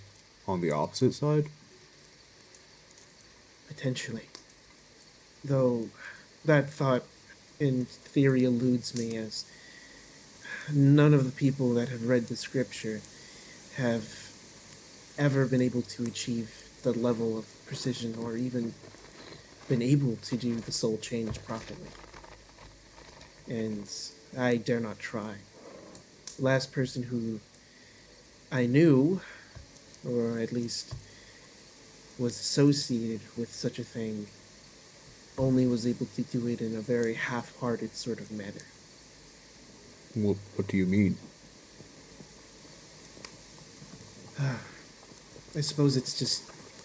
on the opposite side? Potentially. Though that thought in theory eludes me, as none of the people that have read the scripture have ever been able to achieve the level of precision or even been able to do the soul change properly. And I dare not try. The last person who I knew, or at least was associated with such a thing, only was able to do it in a very half-hearted sort of manner. What do you mean? I suppose it's just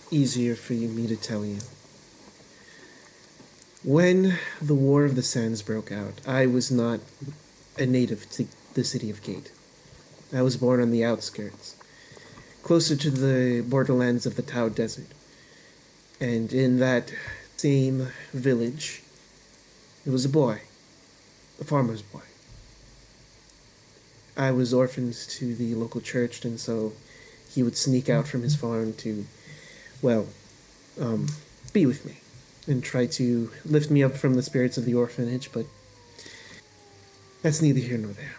easier for me to tell you. When the War of the Sands broke out, I was not a native to the city of Gate. I was born on the outskirts, closer to the borderlands of the Tau Desert. And in that same village. It was a boy, a farmer's boy. I was orphaned to the local church, and so he would sneak out from his farm to, well, be with me and try to lift me up from the spirits of the orphanage, but that's neither here nor there.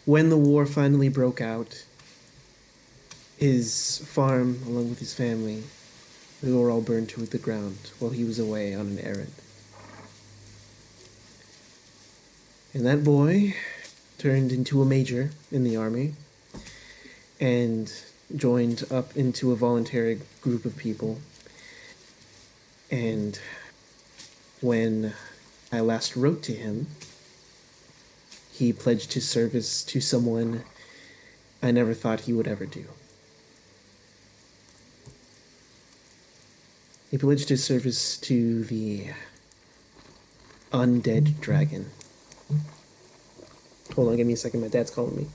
When the war finally broke out, his farm, along with his family, they were all burned to the ground while he was away on an errand. And that boy turned into a major in the army and joined up into a voluntary group of people. And when I last wrote to him, he pledged his service to someone I never thought he would ever do. He pledged his service to the undead dragon. Hold on, give me a second. My dad's calling me.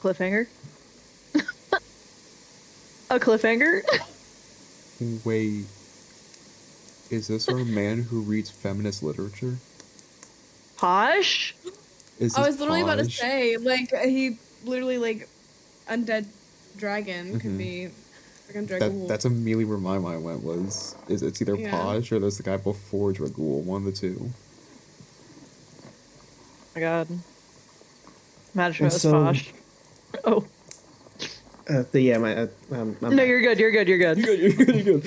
Cliffhanger? A cliffhanger? Wait, is this our man who reads feminist literature? Posh? Is I this was literally about to Posh? say, like, he literally, like, undead dragon could be like Draghoul. That's immediately where my mind went was, it's either Yeah. Posh or there's the guy before Draghoul, one of the two. Oh my god. Imagine And it was so- Posh. Oh. But yeah, my I'm No, you're good, you're good, you're good. You're good.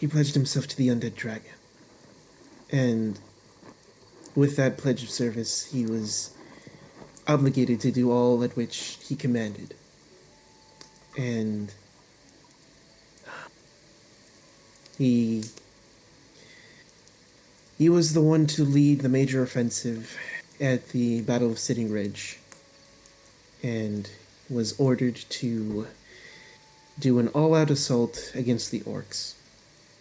He pledged himself to the undead dragon. And with that pledge of service, he was obligated to do all at which he commanded. And he was the one to lead the major offensive at the Battle of Sitting Ridge, and was ordered to do an all-out assault against the orcs,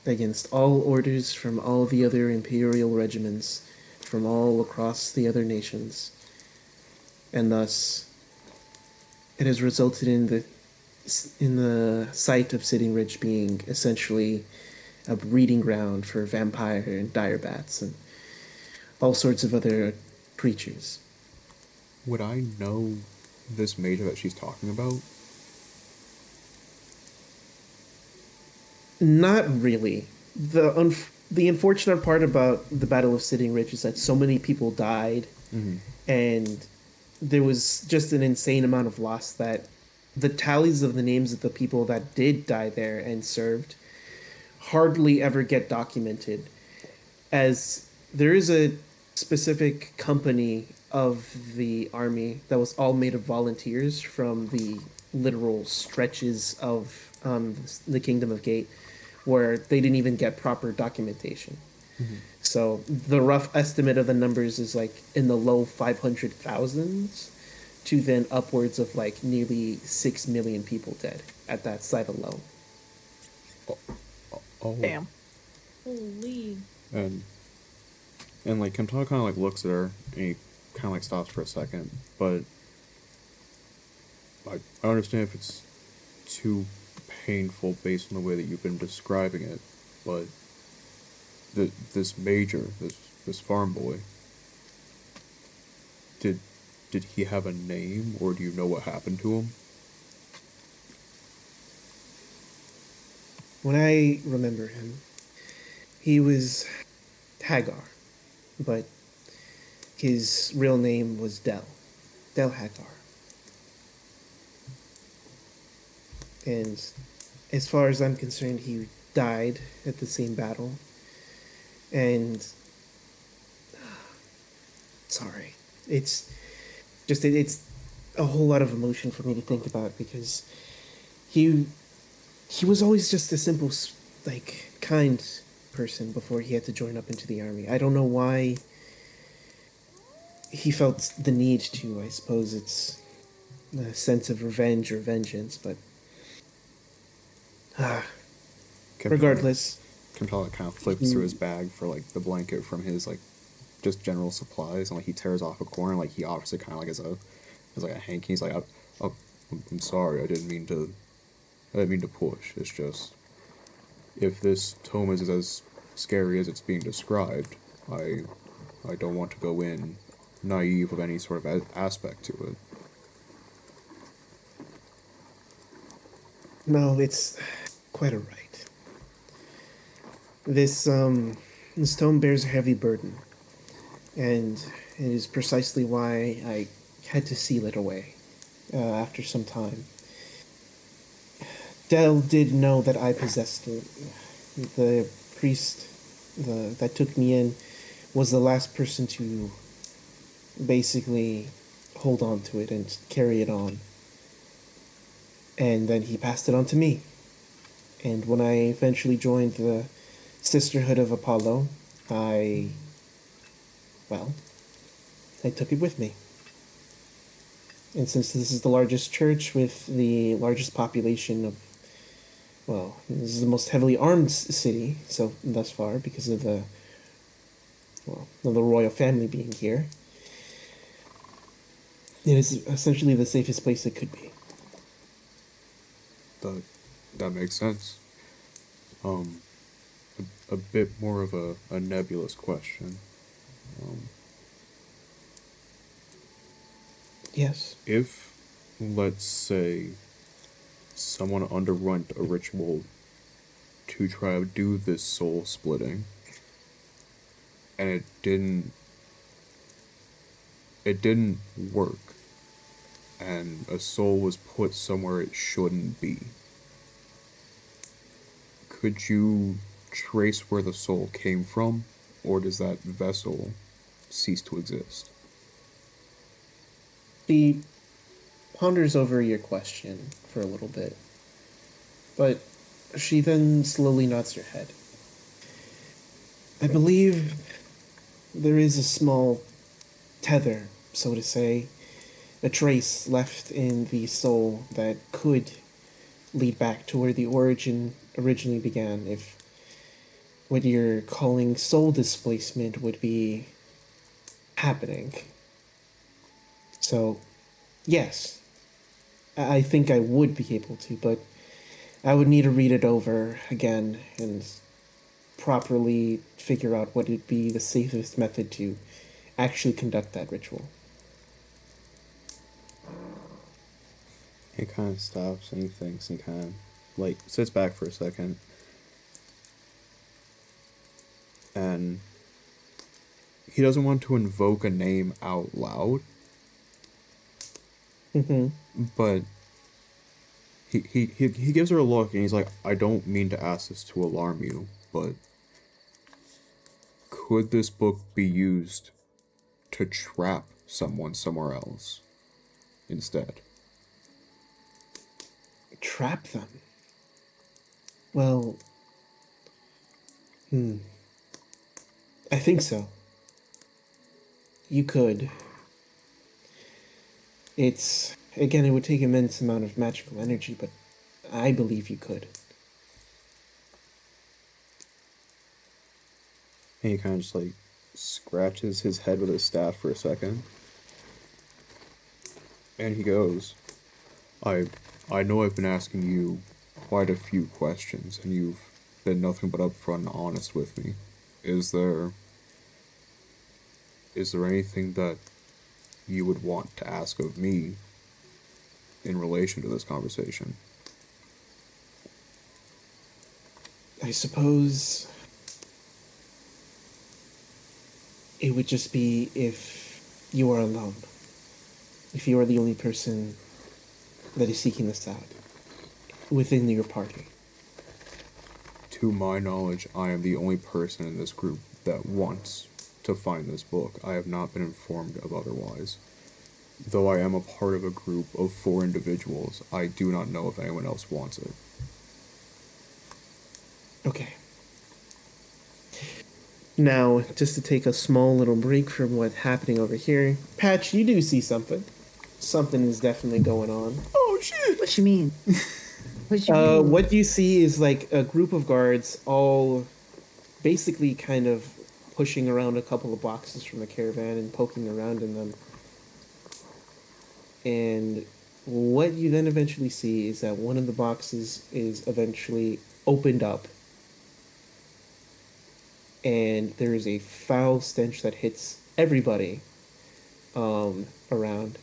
against all orders from all the other imperial regiments from all across the other nations. And thus, it has resulted in the site of Sitting Ridge being essentially a breeding ground for vampire and dire bats and all sorts of other creatures. Would I know this major that she's talking about? Not really. The unfortunate part about the Battle of Sitting Ridge is that so many people died, and there was just an insane amount of loss that the tallies of the names of the people that did die there and served hardly ever get documented, as there is a specific company of the army that was all made of volunteers from the literal stretches of the Kingdom of Gate, where they didn't even get proper documentation. So the rough estimate of the numbers is like in the low 500,000s to then upwards of like nearly 6 million people dead at that site alone. Oh. Damn. Holy. And like Kentaro kind of like looks at her and he kind of like stops for a second, but like I understand if it's too painful based on the way that you've been describing it, but this major, this farm boy, did he have a name, or do you know what happened to him? When I remember him, he was Hagar, but his real name was Del Hagar. And as far as I'm concerned, he died at the same battle. And sorry, it's a whole lot of emotion for me to think about, because he was always just a simple, like, kind person before he had to join up into the army. I don't know why he felt the need to. I suppose it's a sense of revenge or vengeance, but regardless. Kentaro kind of flips through his bag for like the blanket from his like just general supplies, and like he tears off a corner. Like he obviously kind of like has like a hanky. He's like, oh, I'm sorry. I didn't mean to push. It's just, if this tome is as scary as it's being described, I don't want to go in naive of any sort of aspect to it. No, it's quite alright. This tome bears a heavy burden, and it is precisely why I had to seal it away after some time. Dell did know that I possessed it. The priest that took me in was the last person to basically hold on to it and carry it on. And then he passed it on to me. And when I eventually joined the Sisterhood of Apollo, I took it with me. And since this is the largest church with the largest population of, this is the most heavily armed city, so thus far, because of the royal family being here, it is essentially the safest place it could be. That makes sense. A bit more of a nebulous question. Yes. If, let's say, someone underwent a ritual to try to do this soul splitting, and it didn't work, and a soul was put somewhere it shouldn't be, could you trace where the soul came from, or does that vessel cease to exist? She ponders over your question for a little bit, but she then slowly nods her head. I believe there is a small tether, so to say, a trace left in the soul that could lead back to where the origin originally began, if what you're calling soul displacement would be happening. So, yes, I think I would be able to, but I would need to read it over again and properly figure out what would be the safest method to actually conduct that ritual. He kind of stops and he thinks and kind of, like, sits back for a second. And he doesn't want to invoke a name out loud. Mm-hmm. But he gives her a look and he's like, I don't mean to ask this to alarm you, but could this book be used to trap someone somewhere else instead? Trap them? Well, I think so. You could. Again, it would take immense amount of magical energy, but I believe you could. And he kind of just, like, scratches his head with his staff for a second. And he goes, I know I've been asking you quite a few questions, and you've been nothing but upfront and honest with me. Is there anything that you would want to ask of me in relation to this conversation? I suppose it would just be if you are alone. If you are the only person that is seeking this out within your party. To my knowledge, I am the only person in this group that wants to find this book. I have not been informed of otherwise. Though I am a part of a group of 4 individuals, I do not know if anyone else wants it. Okay. Now, just to take a small little break from what's happening over here, Patch, you do see something. Something is definitely going on. Oh shit! What you mean? What you mean? What you see is like a group of guards all basically kind of pushing around a couple of boxes from the caravan and poking around in them. And what you then eventually see is that one of the boxes is eventually opened up, and there is a foul stench that hits everybody around.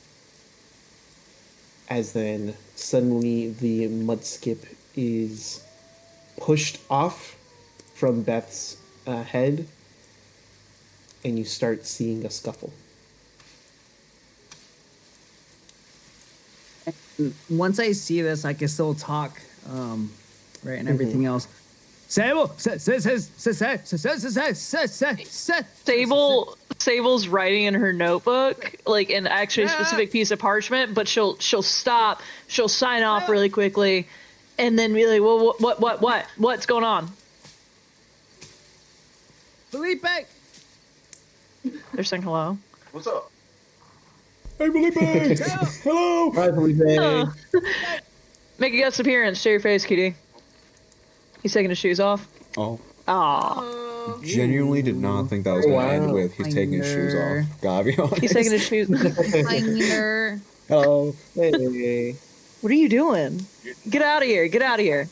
As then suddenly the mud skip is pushed off from Beth's head, and you start seeing a scuffle. Once I see this, I can still talk, right, and everything else. Sable, Sable's writing in her notebook, like in actually a specific piece of parchment, but she'll stop, she'll sign off really quickly, and then be like, well, what's going on? Felipe. They're saying hello. What's up? Hey, Felipe! Hello! Hi, Felipe. Make a guest appearance. Show your face, cutie. He's taking his shoes off. Oh. Aww. Genuinely did not think that was going to end with he's taking his shoes off. Gotta be honest. He's taking his shoes. Hello. Hey. What are you doing? Get out of here. Get out of here.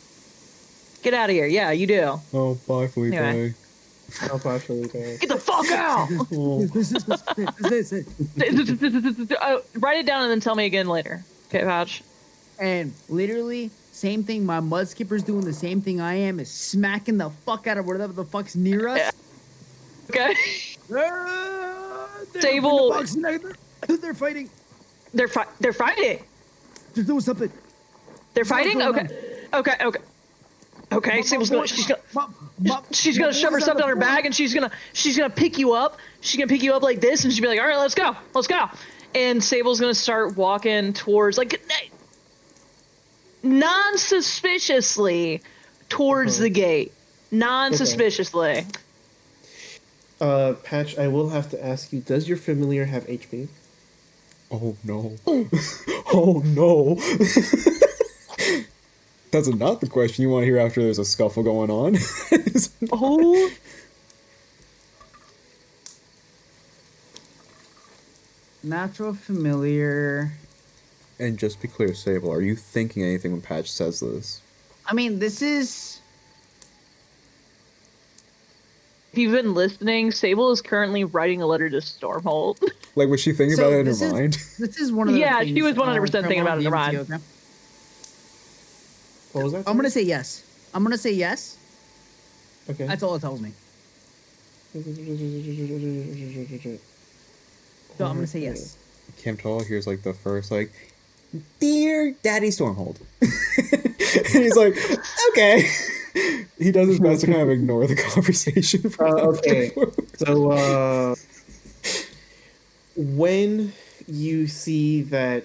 Get out of here. Yeah, you do. Oh, bye, Felipe. Anyway. Oh, bye, Felipe. Get the fuck out! Write it down and then tell me again later. Okay, Patch? And literally, same thing. My mud skipper's doing the same thing I am, is smacking the fuck out of whatever the fuck's near us. Okay. They're Sable. They're fighting. They're fighting. They're doing something. They're fighting? Okay. Okay, Sable's gonna she's gonna shove herself down her bag and she's gonna pick you up. She's gonna pick you up like this and she'll be like, all right, let's go. And Sable's gonna start walking towards, like, non-suspiciously towards the gate. Non-suspiciously. Patch, I will have to ask you, does your familiar have HP? Oh, no. Oh, no. That's not the question you want to hear after there's a scuffle going on. Oh. Natural familiar. And just be clear, Sable, are you thinking anything when Patch says this? I mean, this is... If you've been listening, Sable is currently writing a letter to Stormhold. Like, was she thinking about it in her mind? This is one of the things, she was 100% thinking about it in her mind. okay? What was that? I'm gonna say yes. Okay. That's all it tells me. So I'm gonna say yes. Camtol hears, like, the first, like, Dear Daddy Stormhold. And he's like, okay. He does his best to kind of ignore the conversation. Okay. So, when you see that,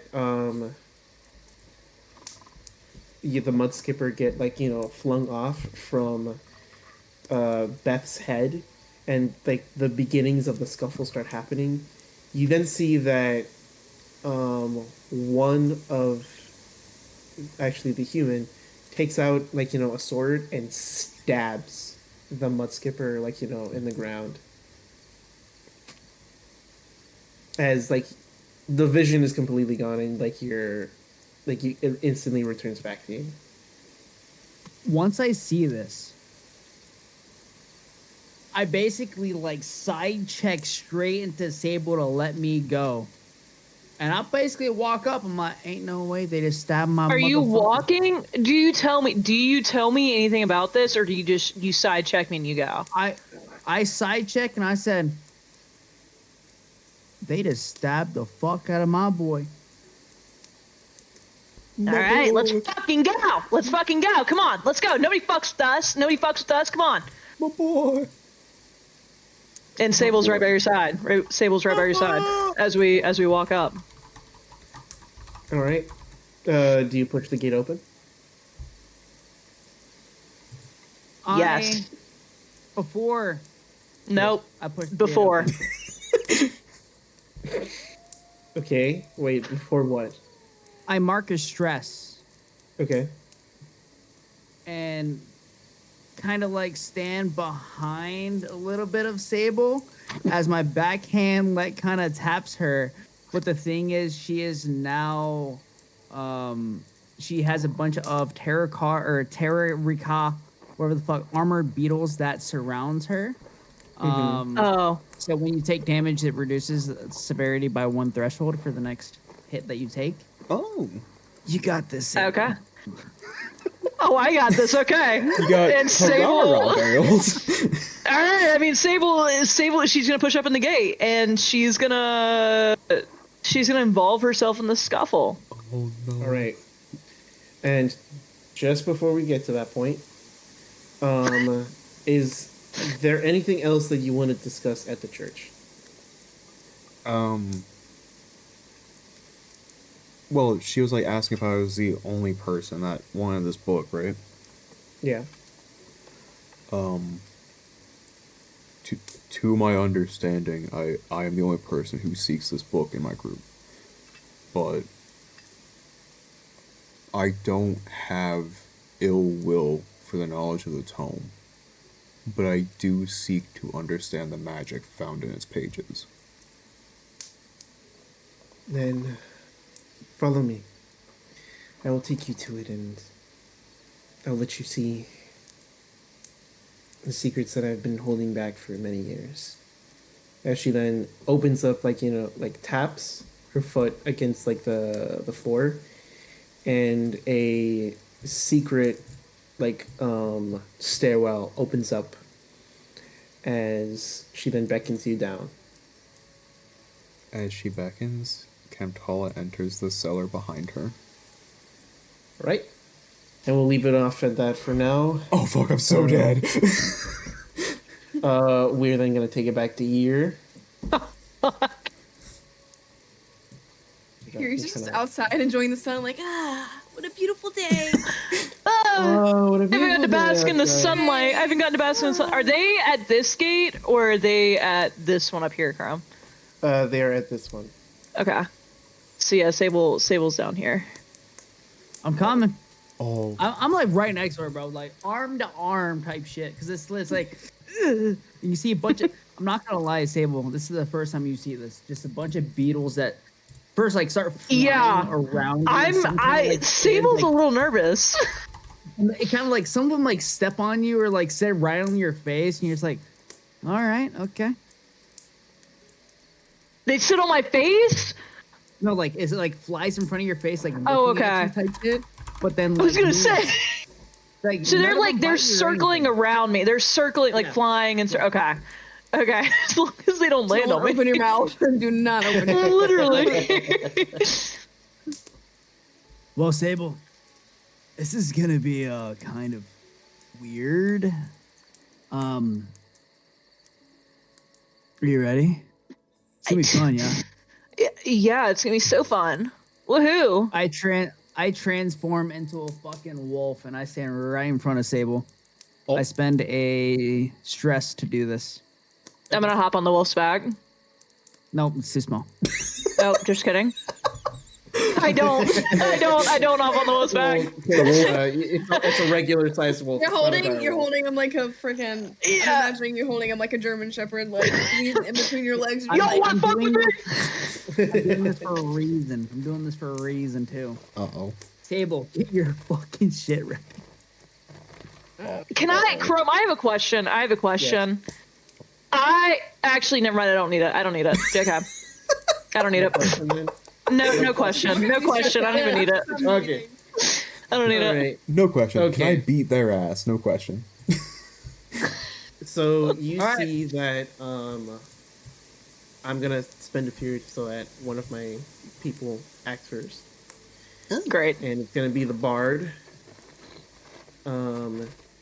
the mud skipper get, like, flung off from Beth's head, and, like, the beginnings of the scuffle start happening, you then see that one of actually the human takes out, like, a sword and stabs the mud skipper, like, in the ground. As, like, the vision is completely gone, and, like, it instantly returns back to you. Once I see this, I basically, like, side check straight into Sable to let me go. And I basically walk up. I'm like, ain't no way they just stabbed my. Are you walking? Do you tell me anything about this, or do you side check me and you go? I side check and I said, they just stabbed the fuck out of my boy. All right, let's fucking go. Come on, let's go. Nobody fucks with us. Come on. My boy. And Sable's right by your side. Sable's right by your side as we walk up. All right. Do you push the gate open? Yes. Before. Nope. I pushed before. Okay. Wait. Before what? I mark a stress. Okay. And kind of like stand behind a little bit of Sable as my backhand like kind of taps her. But the thing is, she is now she has a bunch of terrarica, whatever the fuck, armored beetles that surrounds her. Oh. So when you take damage, it reduces the severity by 1 threshold for the next hit that you take. Oh. You got this. Sable. Okay. Oh, I got this. Okay. You got and Sable. barrels. All right. I mean, Sable. She's gonna push up in the gate, and she's gonna involve herself in the scuffle. Oh no. All right. And just before we get to that point, is there anything else that you want to discuss at the church? Well, she was like asking if I was the only person that wanted this book, right? Yeah. To my understanding, I am the only person who seeks this book in my group. But I don't have ill will for the knowledge of the tome. But I do seek to understand the magic found in its pages. Then follow me. I will take you to it and I'll let you see the secrets that I've been holding back for many years. As she then opens up, taps her foot against the floor, and a secret stairwell opens up as she then beckons you down. As she beckons, Camtala enters the cellar behind her. Right? And we'll leave it off at that for now. Oh fuck, I'm so dead. We're then gonna take it back to Year. You're just outside enjoying the sun, like, what a beautiful day. Oh, what a I haven't gotten to bask in the sunlight. I haven't gotten to bask in the sun. Are they at this gate or are they at this one up here, Chrome? They are at this one. Okay. So yeah, Sable's down here. I'm coming. Oh. I'm like right next to her, bro. Like arm to arm type shit. Because it's like, and you see a bunch of. I'm not gonna lie, Sable. This is the first time you see this. Just a bunch of beetles that first like start flying around. Sable's a little nervous. And it kind of like some of them like step on you or like sit right on your face, and you're just like, all right, okay. They sit on my face? No, like is it like flies in front of your face, like okay. at you type shit? But then like, I was gonna say. Like, so they're circling around me. They're circling flying and okay. Okay, as long as they don't land on me. Open your mouth and do not open it. Literally. Well, Sable, this is gonna be kind of weird. Are you ready? It's gonna be fun, yeah. Yeah, it's gonna be so fun. Woohoo! I transform into a fucking wolf and I stand right in front of Sable. Oh. I spend a stress to do this. I'm gonna hop on the wolf's back. Nope, it's too small. Oh, just kidding. I don't hop on the wolf's back. It's a regular sized wolf. You're holding him like a freaking. Yeah. I'm imagining you holding him like a German Shepherd, like in between your legs. Yo, what fuck with me? I'm doing this for a reason. I'm doing this for a reason too. Uh-oh. Sable, get your fucking shit ready. Can I, Chrome? I have a question. Yes. I actually never mind. I don't need it. JK. I don't need it. No question. No question. I don't even need it. Okay. I don't need it. No question. Okay. Can I beat their ass? No question. So you see that I'm gonna spend a few so that one of my people acts first. Great. And it's gonna be the bard.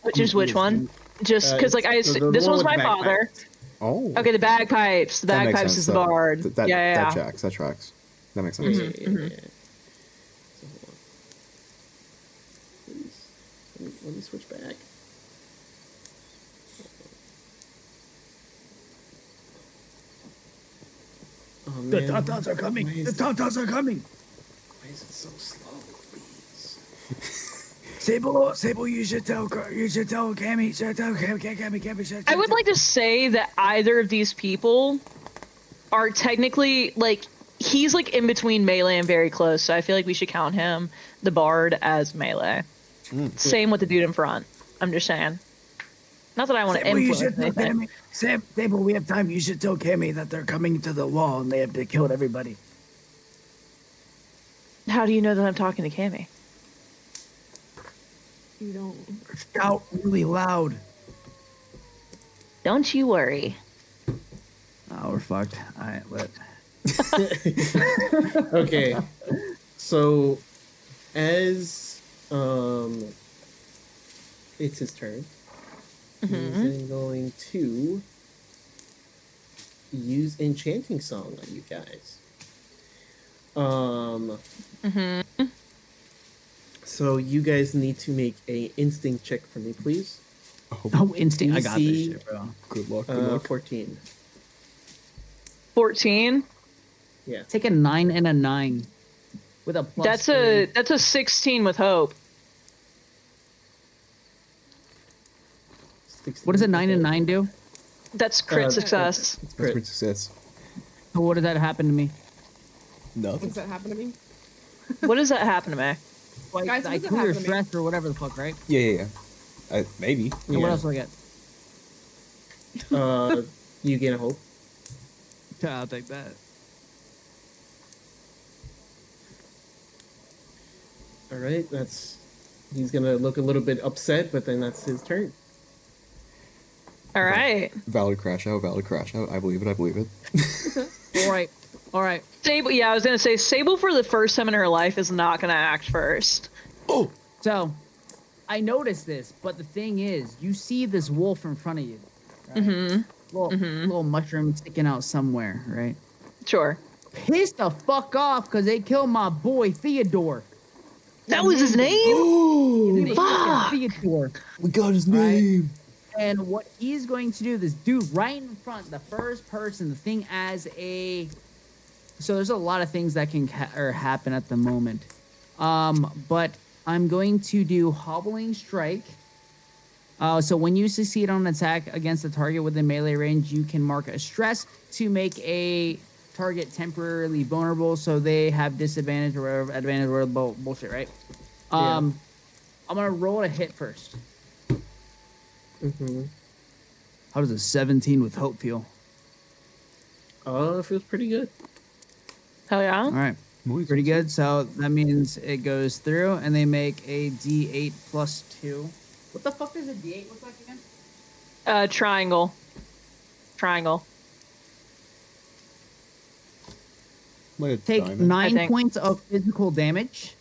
Which is which one? Just because this one's my father. Oh. Okay, the bagpipes. The bagpipes is the bard. That tracks. That tracks. That makes sense. Yeah. So hold on. Let me switch back. Oh, man. The tatas are coming. The tatas are coming. Why is it so slow, please? Sable, you should tell Cammy. I would like to say that either of these people are technically like he's like in between melee and very close, so I feel like we should count him, the bard, as melee. Same with the dude in front. I'm just saying. Not that I want to influence anything. Sable, we have time. You should tell Cammy that they're coming to the wall and they have to kill everybody. How do you know that I'm talking to Cammy? You don't. Shout really loud. Don't you worry. Oh, we're fucked. All right, Okay, so as it's his turn, he's then going to use Enchanting Song on you guys. So you guys need to make a instinct check for me, please. Oh, instinct! I got this shit, bro. Good luck. Good luck. 14. 14. Yeah. Take a 9 and a 9 with a plus. That's a 16 with hope. 16. What does a 9 and 9 do? That's crit success. It's That's crit. great success. So what did that happen to me? Nothing. Does that happen to me? What does that happen to me? Like, Guys, I what does that clear happen to me? stress or whatever the fuck, right? Yeah. Maybe. And what Yeah. else do I get? You gain a hope. I'll take that. All right, he's gonna look a little bit upset, but then that's his turn. All right. Valid crash out. I believe it. All right. Sable. Yeah, I was gonna say Sable for the first time in her life is not gonna act first. Oh! So, I noticed this, but the thing is, you see this wolf in front of you. Right? Little mushroom sticking out somewhere, right? Sure. Piss the fuck off because they killed my boy Theodore. That was his name? They Fuck. fucking Theodore. We got his Right. name. And what he's going to do, this dude right in front, the first person, the thing as a... So there's a lot of things that can happen at the moment. But I'm going to do Hobbling Strike. So when you succeed on an attack against a target within melee range, you can mark a stress to make a target temporarily vulnerable, so they have disadvantage or whatever, advantage or whatever bullshit, right? I'm gonna roll a hit first. How does a 17 with hope feel? It feels pretty good. Hell yeah. All right, pretty good. So that means it goes through, and they make a D8 plus 2. What the fuck does a D8 look like again? Triangle. Like a Take diamond. 9 points of physical damage.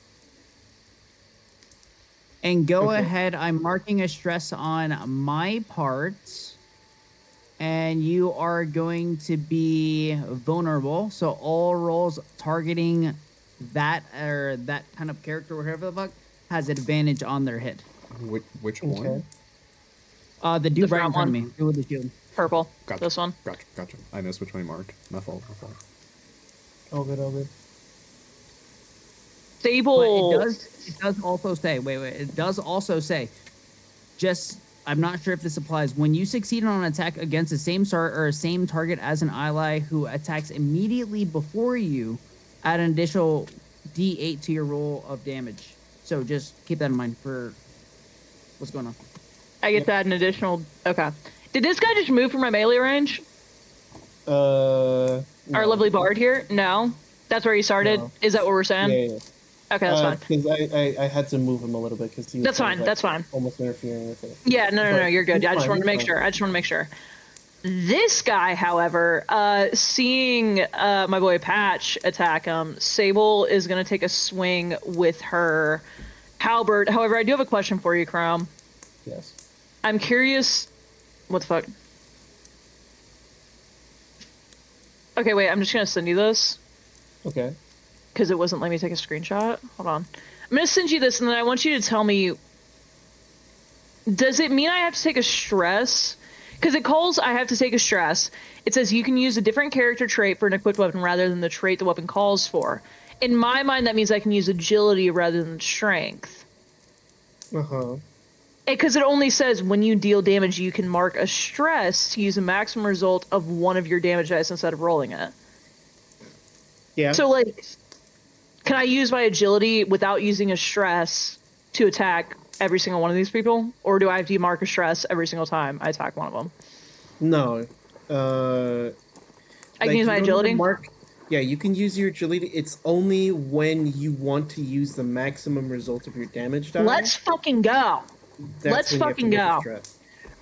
And go ahead. I'm marking a stress on my part. And you are going to be vulnerable. So all rolls targeting that or that kind of character, whatever the fuck, has advantage on their hit. Which one? The dude The right in front front of one. me. Dude with the shield. Purple. Gotcha. This one. Gotcha. I missed which one you marked. My fault. All good. Sable. But it does also say, it does also say, I'm not sure if this applies. When you succeed on an attack against the same same target as an ally who attacks immediately before you, add an additional D8 to your roll of damage. So just keep that in mind for what's going on. I get that an additional. Okay. Did this guy just move from my melee range? No. Our lovely bard here? No. That's where he started? No. Is that what we're saying? Yeah. Okay, that's fine. Because I had to move him a little bit because he was That's kind of, fine. That's fine. almost interfering with it. Yeah, no, you're good. He's I just fine, wanted to he's make fine. sure. This guy, however, seeing my boy Patch attack him, Sable is going to take a swing with her halberd. However, I do have a question for you, Chrome. Yes. I'm curious. What the fuck? Okay, wait. I'm just going to send you this. Okay. Because it wasn't letting me take a screenshot. Hold on. I'm going to send you this, and then I want you to tell me, does it mean I have to take a stress? Because it calls I have to take a stress. It says you can use a different character trait for an equipped weapon rather than the trait the weapon calls for. In my mind, that means I can use agility rather than strength. Because it only says when you deal damage, you can mark a stress to use a maximum result of one of your damage dice instead of rolling it. Yeah. So, like, can I use my agility without using a stress to attack every single one of these people? Or do I have to mark a stress every single time I attack one of them? No. I can use my agility? Mark. Yeah, you can use your agility. It's only when you want to use the maximum result of your damage die. Let's fucking go. Let's fucking go.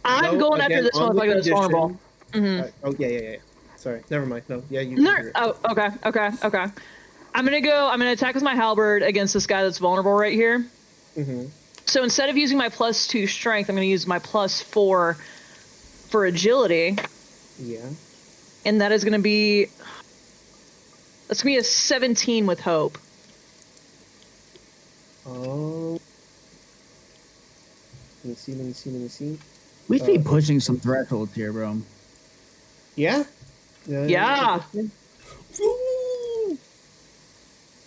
I'm going after this motherfucker that's vulnerable. Oh, yeah. Sorry, never mind. No, yeah, you No. can do it. Oh, okay. I'm gonna attack with my halberd against this guy that's vulnerable right here. So instead of using my +2 strength, I'm gonna use my +4 for agility. Yeah. And that is gonna be... That's gonna be a 17 with hope. Oh. Let me see. We keep pushing some thresholds here, bro. Yeah? Yeah.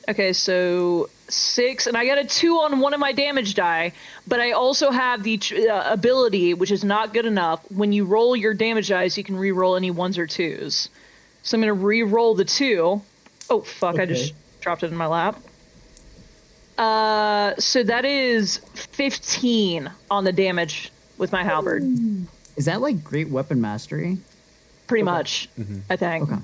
Okay, so 6, and I got a 2 on one of my damage die, but I also have the ability, which is not good enough. When you roll your damage dice, you can re-roll any 1s or 2s. So I'm gonna re-roll the 2. Oh fuck! Okay. I just dropped it in my lap. So that is 15 on the damage with my halberd. Is that like great weapon mastery? Pretty much, I think. Okay.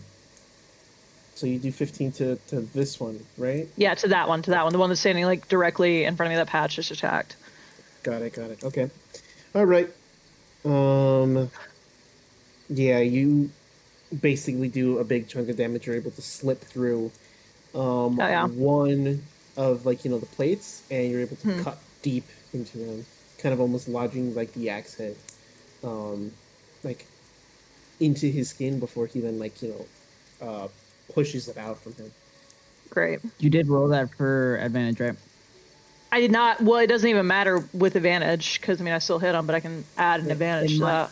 So you do 15 to this one, right? Yeah, to that one, the one that's standing like directly in front of me that Patch just attacked. Got it. Okay. All right. Yeah, you basically do a big chunk of damage. You're able to slip through one of the plates, and you're able to cut deep into them, kind of almost lodging like the axe head into his skin before he then pushes it out from him. Great. You did roll that for advantage, right? I did not. Well, it doesn't even matter with advantage because I still hit him, but I can add an advantage to that.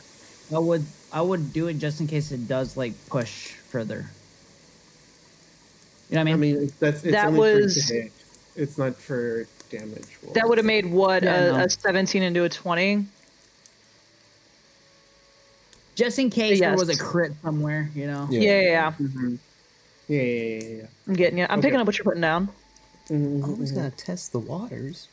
I would do it just in case it does push further. You know what I mean? It's only for hit. It's not for damage. That would have made a 17 into a 20. Just in case there was a crit somewhere, you know. Yeah. Yeah. I'm getting you. I'm picking up what you're putting down. Always gotta test the waters.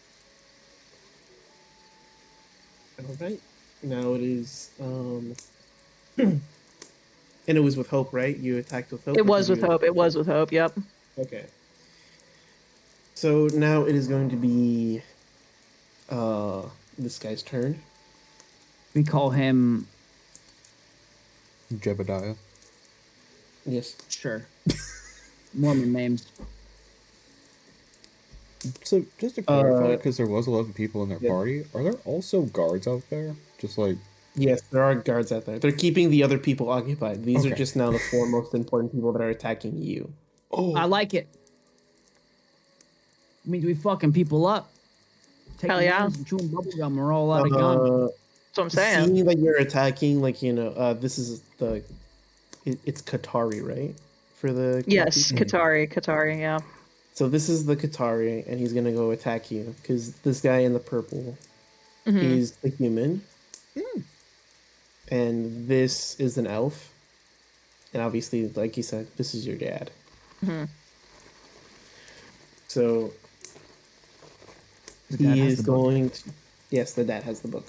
All right. Now it is. And it was with hope, right? You attacked with hope. It was with hope. Yep. Okay. So now it is going to be this guy's turn. We call him Jebediah. Yes. Sure. Mormon names. So just to clarify, because there was 11 people in their party, are there also guards out there? Just like... Yes, there are guards out there. They're keeping the other people occupied. These are just now the 4 most important people that are attacking you. Oh, I like it. It means we fucking people up. Hell yeah. Chewing bubblegum, we're all out of gun. That's what I'm saying. Seeing that you're attacking, this is it's Qatari, right? For the yes, Qatari, yeah. So this is the Qatari, and he's gonna go attack you because this guy in the purple is a human, and this is an elf, and obviously, like you said, this is your dad. So he is going to. Yes, the dad has the book.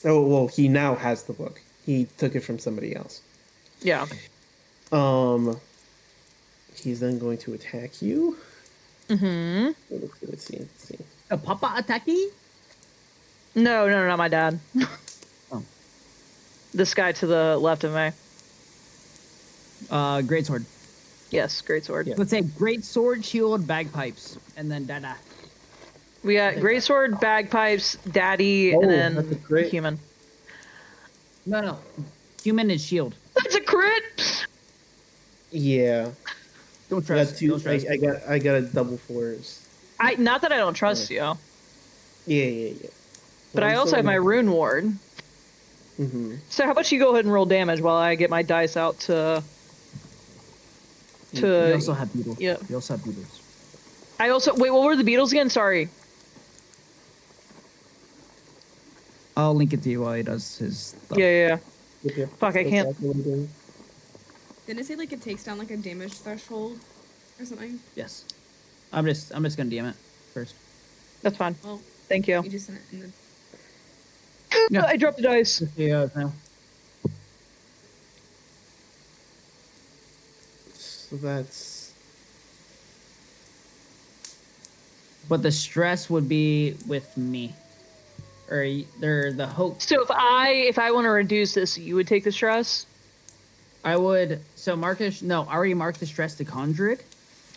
Oh well, he now has the book. He took it from somebody else. Yeah. He's then going to attack you. Let's see. A papa attacky? No, not my dad. Oh. This guy to the left of me. Greatsword. Yes, greatsword. Yeah. Let's say greatsword, shield, bagpipes, and then dada. We got greatsword, bagpipes, daddy, and then human. No. Human is shield. That's a crit. Yeah. Don't trust. I got a double 4s. Not that I don't trust you. Yeah. But I also have my rune ward. So how about you go ahead and roll damage while I get my dice out to. You also have beetles. Yeah. You also have beetles. Wait, what were the beetles again? Sorry. I'll link it to you while he does his stuff. Yeah. Okay. Fuck, I can't. Didn't it say like it takes down like a damage threshold or something? Yes. I'm just gonna DM it first. That's fine. Well, Thank you. you just sent it in the. Yeah. I dropped the dice. Yeah. No. So that's But the stress would be with me, or they're the hope. So if I want to reduce this, you would take the stress. I would. So Marcus, no, I already marked the stress to conjure it.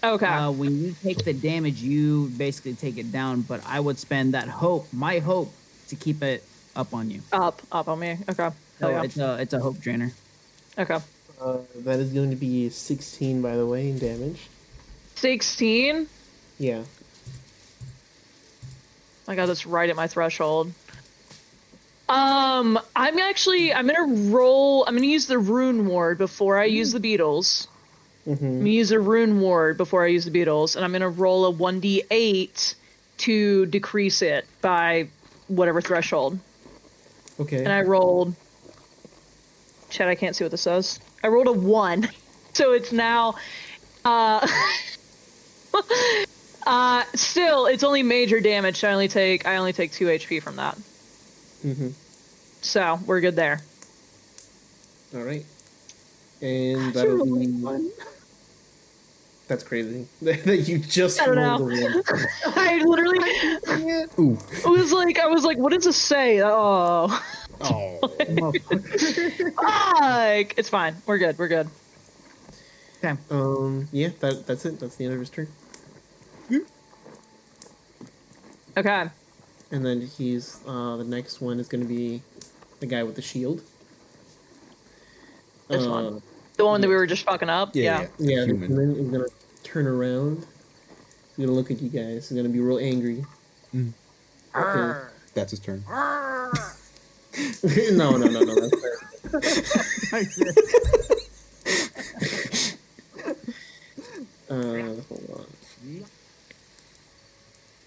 Okay. When you take the damage, you basically take it down. But I would spend that hope, my hope, to keep it up on you. Up on me. Okay. So Hell yeah. it's a hope drainer. Okay. that is going to be 16, by the way, in damage. 16. Yeah. My God, that's right at my threshold. I'm gonna roll. I'm gonna use the rune ward before I use the beetles. I'm gonna use a rune ward before I use the beetles, and I'm gonna roll a 1d8 to decrease it by whatever threshold. Okay. And I rolled. Chat, I can't see what this says. I rolled a 1, so it's now. Still, it's only major damage. So I only take 2 HP from that. So we're good there. All right. And that'll be. That's crazy. That you just I don't rolled know. a 1. I literally Ooh. I was like, what does this say? Oh, Oh. fuck! It's fine. We're good. We're good. Okay. Yeah, that's it. That's the end of his turn. Okay. And then he's the next one is going to be the guy with the shield. This one. The one that we were just fucking up. Yeah. Yeah, the Human. human is gonna turn around. He's gonna look at you guys. He's gonna be real angry. Okay. That's his turn. No. That's fair. Hold on.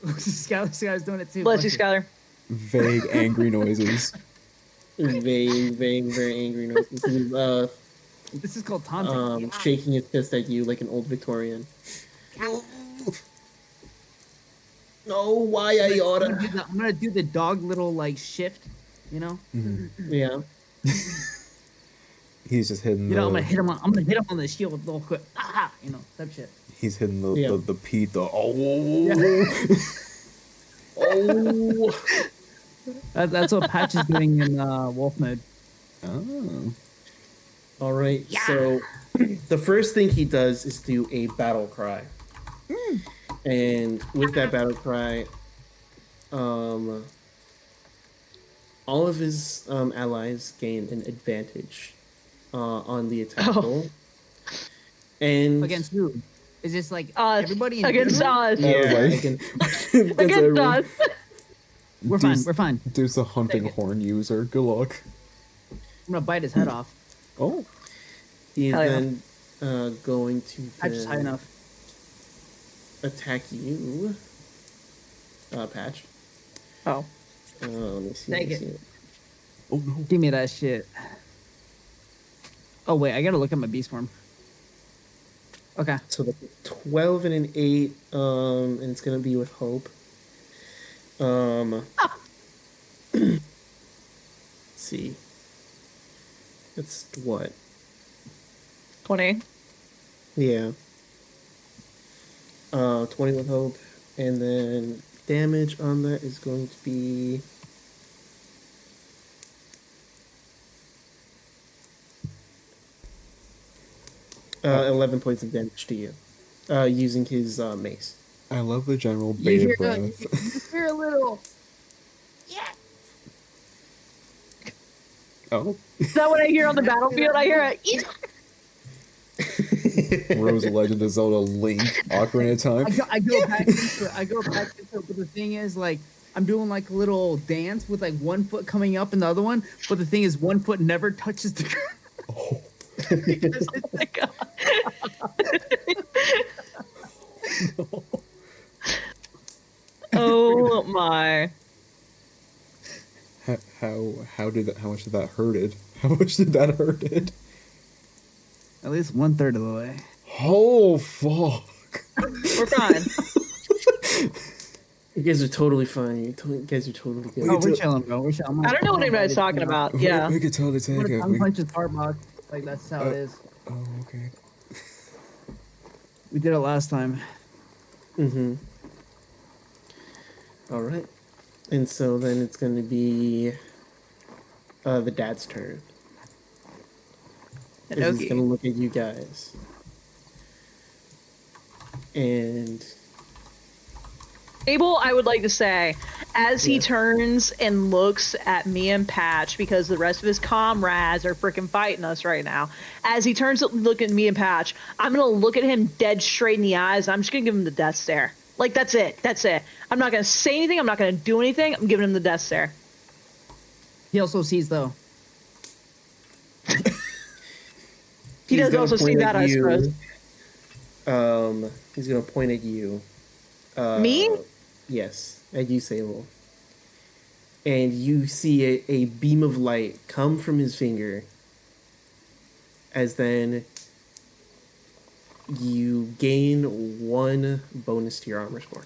This guy's doing it too. Bless you, Skylar. Vague, angry noises. Very angry noises. He's This is called taunting. shaking his fist at you like an old Victorian. No, why I oughta? I'm gonna do the dog little like shift, you know. Yeah. He's just hitting You know, the. I'm gonna hit him on the shield with a little quick, you know, type shit. He's hitting the Yeah. the Pete. The oh. Oh. That's what Patch is doing in wolf mode. Oh. All right. So the first thing he does is do a battle cry, and with that battle cry, all of his allies gain an advantage on the attack roll. And Against who? Is this like Us. everybody in Against general? us. yeah, Everybody. Against everyone. us. We're fine. We're fine. There's a hunting horn user. Good luck. I'm gonna bite his head off. Oh. he is Hell yeah. then going to Patch is high then enough. attack you, Patch. Oh. Let me see. Take let me it. see. Oh no. Give me that shit. Oh wait, I gotta look at my beast form. Okay. So the 12 and an 8, and it's gonna be with hope. Let's see. That's what? 20. Yeah. 20 with hope, and then damage on that is going to be. Oh. 11 points of damage to you, using his mace. I love the general You bated hear, breath. you hear a little. Oh. Is that what I hear on the battlefield? I hear a. Rose of Legend of Zelda Link. Ocarina of Time. I go back into it. I go back into it. But the thing is, like, I'm doing like a little dance with like one foot coming up and the other one. But the thing is, one foot never touches the ground. Oh. Because it's like, Oh my. How much did that hurt it? How much did that hurt it? At least 1/3 of the way. Oh fuck! We're fine. You guys are totally fine. You guys are totally good. Oh, we're chilling, bro. We're chilling. I don't know what anybody's talking about. Yeah. We could totally take I'm it. gonna punch his heart box. Like that's how it is. Oh, okay. We did it last time. Mm-hmm. All right. And so then it's going to be the dad's turn. He's going to look at you guys. And Sable, I would like to say, as he turns and looks at me and Patch, because the rest of his comrades are freaking fighting us right now, as he turns to look at me and Patch, I'm going to look at him dead straight in the eyes, and I'm just going to give him the death stare. Like, that's it. That's it. I'm not going to say anything. I'm not going to do anything. I'm giving him the death stare. He also sees, though. He does also see that, I suppose. He's going to point at you. Me? Yes, at you, Sable. And you see a beam of light come from his finger, as then you gain 1 bonus to your armor score.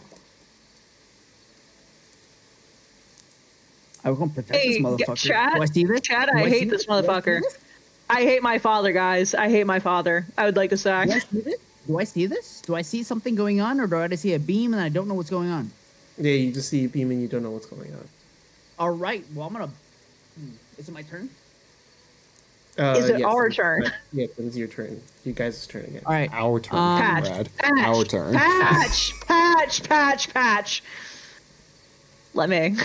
I will come protect this motherfucker. Chad, do I see this? Chad, I hate this motherfucker. I hate my father, guys. I hate my father. I would like to say. Do I see this? Do I see this? Do I see something going on, or do I see a beam and I don't know what's going on? Yeah, you just see a beam and you don't know what's going on. All right. Well, I'm gonna. Is it my turn? Is it yes, our turn? Yeah, it's your turn. You guys' turn again. All right. Our turn, Patch, Brad. Patch, Our turn. Patch. Let me.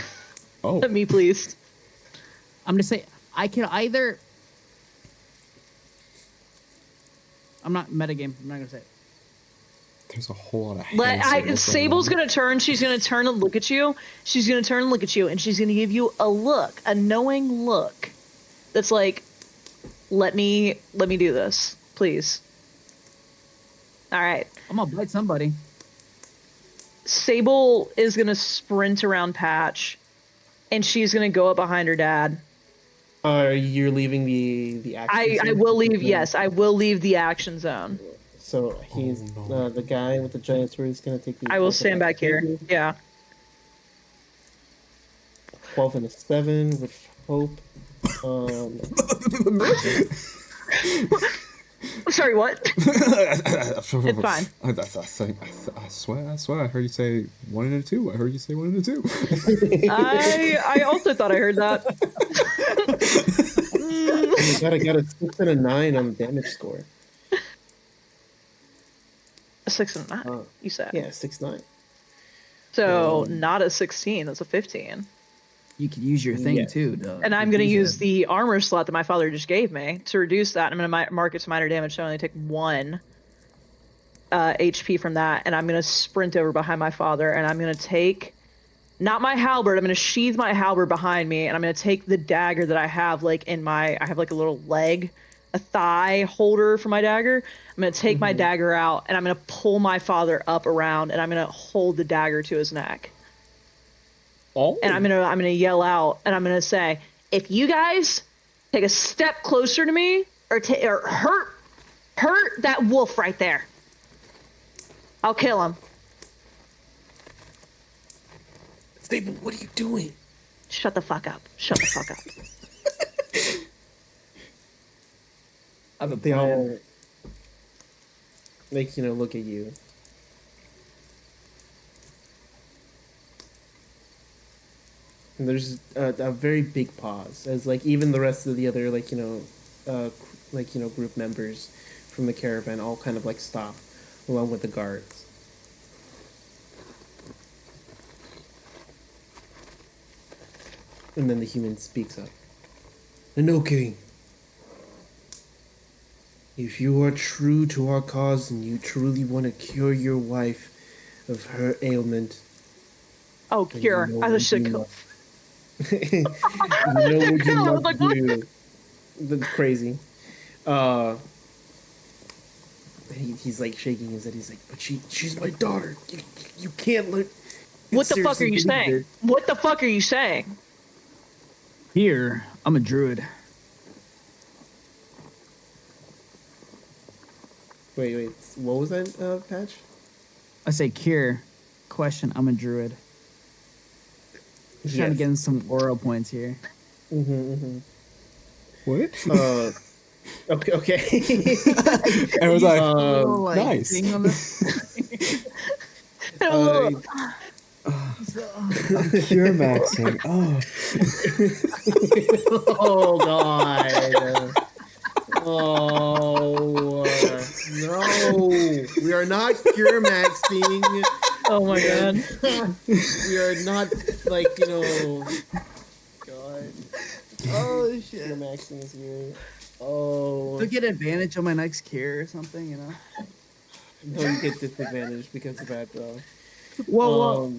Oh. Let me, please. I'm gonna say I can either. I'm not metagame. I'm not gonna say it. There's a whole lot of hand signals Sable's going on. gonna turn. She's gonna turn and look at you. She's gonna turn and look at you, and she's gonna give you a look, a knowing look, that's like, let me do this, please. All right. I'm gonna bite somebody. Sable is gonna sprint around Patch, and she's gonna go up behind her dad. You're leaving the action zone? I will leave. Yes, I will leave the action zone. So he's the guy with the giant sword is going to take the. I will stand back here. Yeah. 12 and a 7 with hope. I'm sorry. What? It's fine. I swear, I heard you say 1 and a 2. I heard you say 1 and a 2. I also thought I heard that. Oh my god, I got a 6 and a 9 on the damage score. A 6 and a 9. You said. Yeah, 6-9. So not a 16. That's a 15. You could use your thing too, Doug. And I'm going to use the armor slot that my father just gave me to reduce that. I'm going to mark it to minor damage, so I only take 1 HP from that. And I'm going to sprint over behind my father, and I'm going to take, not my halberd, I'm going to sheath my halberd behind me, and I'm going to take the dagger that I have, like, I have, like, a little leg, a thigh holder for my dagger. I'm going to take my dagger out, and I'm going to pull my father up around, and I'm going to hold the dagger to his neck. Oh. And I'm gonna yell out, and I'm gonna say, if you guys take a step closer to me, or hurt that wolf right there, I'll kill him. Sable, what are you doing? Shut the fuck up. Shut the fuck up. They all, like, look at you. And there's a very big pause, as like even the rest of the other group members from the caravan all kind of like stop, along with the guards. And then the human speaks up. Inoki, if you are true to our cause and you truly want to cure your wife of her ailment, Oh, cure. I was should kill. you know what you must like, do. That's crazy. He's like shaking his head. He's like, but she's my daughter. You can't let. What the fuck are you saying? What the fuck are you saying? Here, I'm a druid. Wait. What was that, Patch? I say cure. Question, I'm a druid. Just trying to get in some aura points here. What? Okay. I was like, nice. cure maxing. Oh. Oh God. Oh no. We are not cure maxing. Oh my God. We are not like, God. Oh Cure shit. maxing is here. Oh. To get advantage on my next cure or something, No, you get disadvantage because of that, bro. Whoa.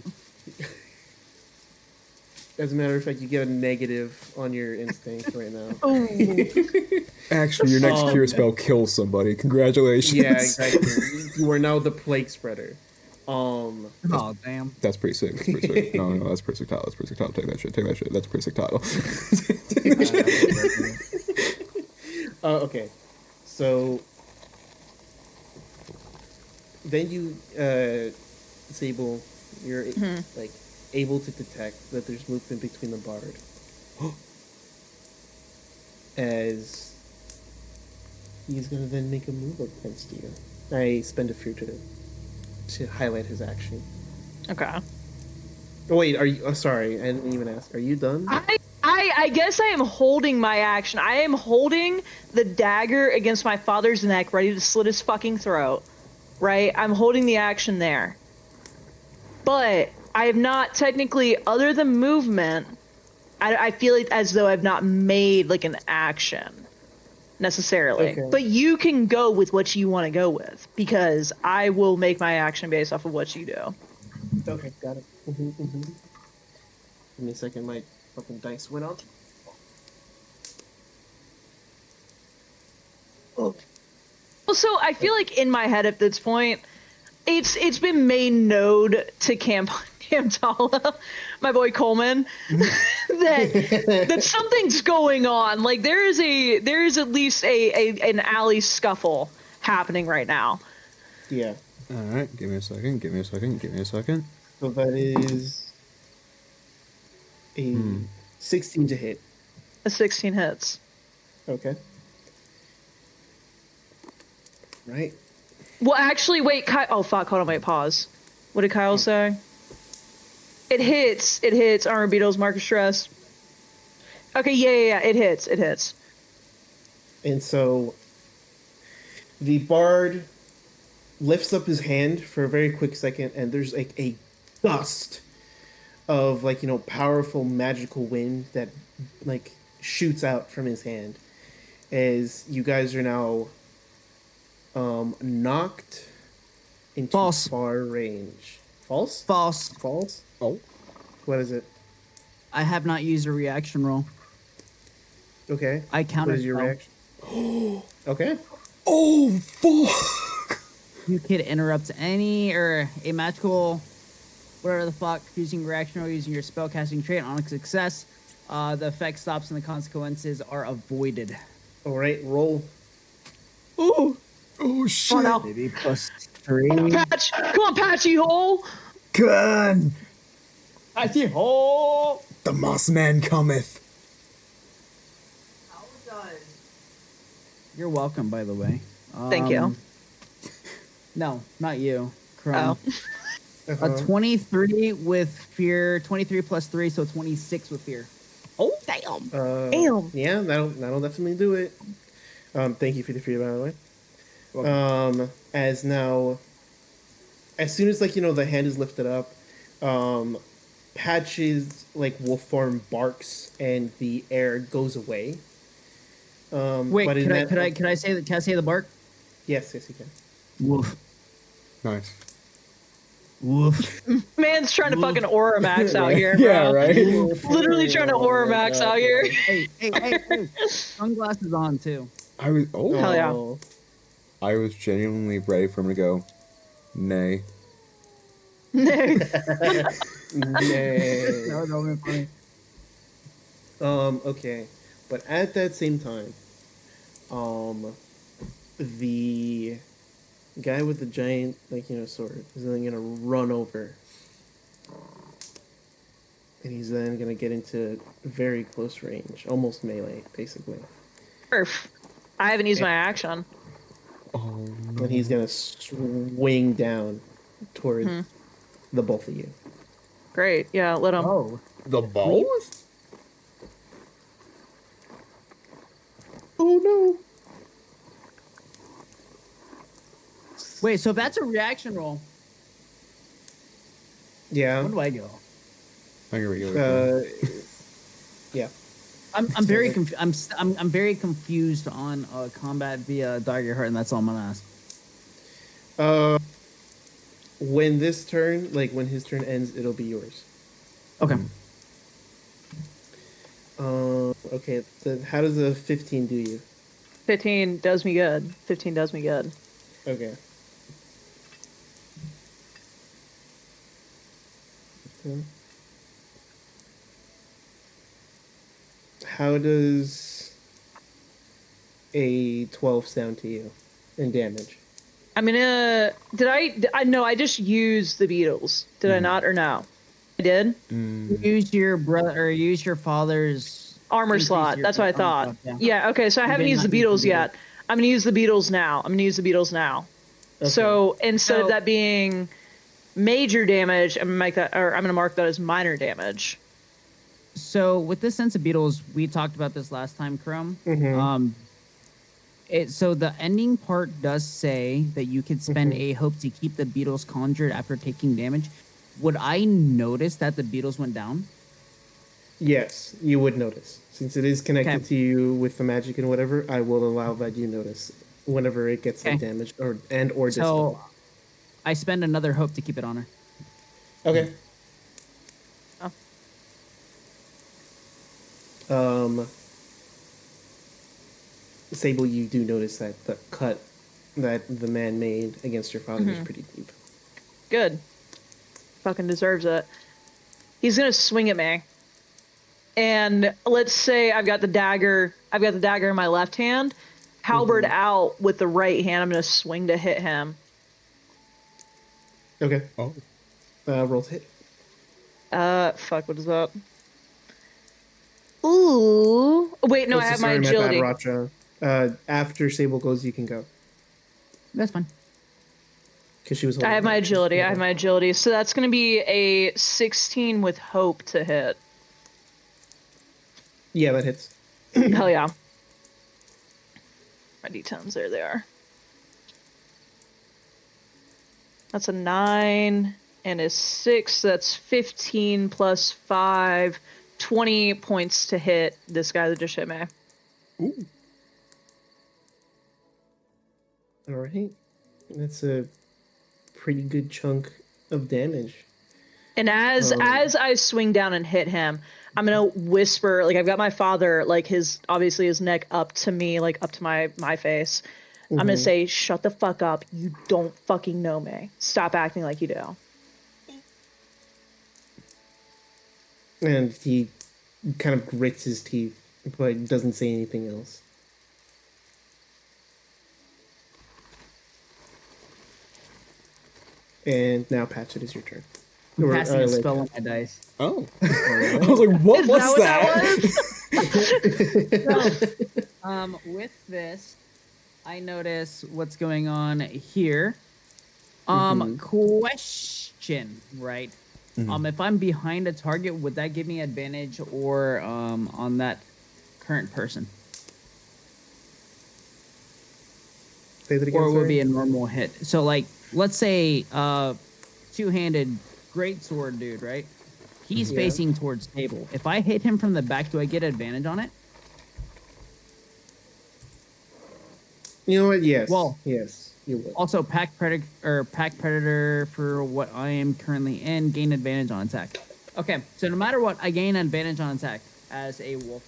As a matter of fact, you get a negative on your instinct right now. Actually, your next cure spell kills somebody. Congratulations. Yeah, exactly. You are now the plague spreader. Oh damn. That's pretty sick. That's pretty sick. No, that's pretty sick title. That's pretty sick title. Take that shit. That's a pretty sick title. Okay. So then you, Sable, you're like able to detect that there's movement between the bard. As he's gonna then make a move against you. I spend a fear to highlight his action. Okay. Oh wait, are you? Oh, sorry, I didn't even ask. Are you done? I guess I am holding my action. I am holding the dagger against my father's neck, ready to slit his fucking throat. Right? I'm holding the action there. But I have not technically, other than movement, I feel like as though I've not made like an action necessarily. Okay. But you can go with what you want to go with, because I will make my action based off of what you do. Okay, got it. Give me a second, my fucking dice went out. Oh. Also, I feel like in my head at this point, it's been made known to Camtala, my boy Coleman, that something's going on. Like there is at least an alley scuffle happening right now. Yeah. All right, give me a second. So that is a 16 to hit. A 16 hits. Okay. Right. Well, actually, wait. Oh fuck! Hold on. Wait. Pause. What did Kyle say? It hits. It hits. Armor beetles. Marker stress. Okay. Yeah. It hits. And so the bard lifts up his hand for a very quick second, and there's like a gust of powerful magical wind that like shoots out from his hand as you guys are now knocked into far range. False? False? Oh. What is it? I have not used a reaction roll. Okay. I counter. What is your reaction? Okay. Oh, fuck! You could interrupt any or a magical, whatever the fuck, using reaction roll using your spellcasting trait on a success. The effect stops and the consequences are avoided. All right, roll. Oh shit! Oh, no. Maybe +3. Patch, come on, Patchy hole. Gun! Patchy hole. The Moss Man cometh. You're welcome, by the way. Thank you. No, not you. Chrome. Oh. A 23 with fear. 23 +3, so 26 with fear. Oh, damn. Damn. Yeah, that'll definitely do it. Thank you for the fear, by the way. As soon as the hand is lifted up, Patch's wolf form barks and the air goes away. Wait, but can I say the bark? Yes, you can. Woof. Nice. Woof. Man's trying to fucking aura max out here, bro. Yeah, right. Literally trying to aura max out here. Hey. Sunglasses on too. I was. Oh. Hell yeah. I was genuinely ready for him to go. Nay. Nay. That would have been funny. Okay. But at that same time, the guy with the giant, like, sword is then gonna run over. And he's then gonna get into very close range, almost melee, basically. Perf. I haven't used my action. Oh no. And he's gonna swing down toward the both of you. Great. Yeah, let him. Oh. The balls? Oh no! Wait, so if that's a reaction roll, Yeah. where do I go? I'm gonna regular. Yeah. I'm very I'm very confused on combat via Daggerheart, and that's all I'm gonna ask. When this turn, like when his turn ends, it'll be yours. Okay. Okay. Then how does a 15 do you? 15 does me good. 15 does me good. Okay. Okay. How does a 12 sound to you in damage? I'm gonna. No, I just used the Beatles. Did I not or no? I did. Use your brother or use your father's Armor increase slot. your That's what I armor thought. slot, Yeah. Okay. So I haven't did used the not use Beatles the yet. I'm gonna use the Beatles now. Okay. So instead of So- that being major damage, I'm gonna mark that as minor damage. So with this sense of beetles, we talked about this last time, Chrome. So the ending part does say that you could spend a hope to keep the beetles conjured after taking damage. Would I notice that the beetles went down? Yes, you would notice. Since it is connected Okay. to you with the magic and whatever, I will allow that you notice whenever it gets like Okay. damaged or dispelled. So I spend another hope to keep it on her. Okay. Oh. Sable, you do notice that the cut that the man made against your father is pretty deep. Good. Fucking deserves it. He's gonna swing at me. And let's say I've got the dagger in my left hand, halberd out with the right hand. I'm gonna swing to hit him. Okay. Oh. Roll to hit. Fuck, what is that? Ooh. Wait, no, I have my agility. My bad, Racha. After Sable goes, you can go. That's fine. Because she was I holding have my action. agility. I have my agility. So that's gonna be a 16 with hope to hit. Yeah, that hits. Hell yeah. My d10s, there they are. That's a 9 and a 6. So that's 15 plus 5, 20 points to hit this guy that just hit me. Ooh. All right. That's a pretty good chunk of damage. And as I swing down and hit him, I'm gonna whisper, like I've got my father, like his neck up to me, like up to my face. I'm gonna say, "Shut the fuck up! You don't fucking know me. Stop acting like you do." And he kind of grits his teeth, but doesn't say anything else. And now, Patch, it is your turn. I'm casting a spell on my dice. Oh. I was like, what? What's that? With this, I notice what's going on here. Question, right? If I'm behind a target, would that give me advantage or on that current person? Say that again, Or would sorry? it be a normal hit? So, like, let's say two-handed greatsword dude, right? He's facing towards Sable. If I hit him from the back, do I get advantage on it? You know what? Yes. Well, yes, you will. Also, pack predator for what I am currently in, gain advantage on attack. Okay, so no matter what, I gain advantage on attack as a wolf.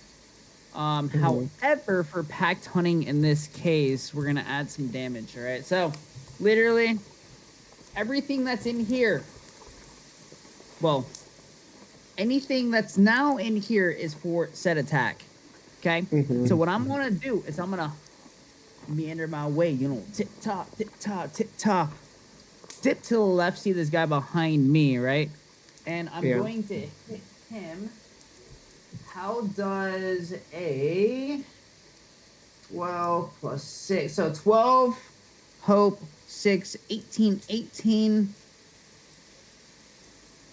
However, for packed hunting in this case, we're gonna add some damage. All right, so literally everything that's in here. Well, anything that's now in here is for set attack. Okay, so what I'm gonna do is I'm gonna meander my way, tip top, tip top, tip top. Dip to the left, see this guy behind me, right? And I'm going to hit him. How does a 12 plus 6? So 12, hope, 6, 18,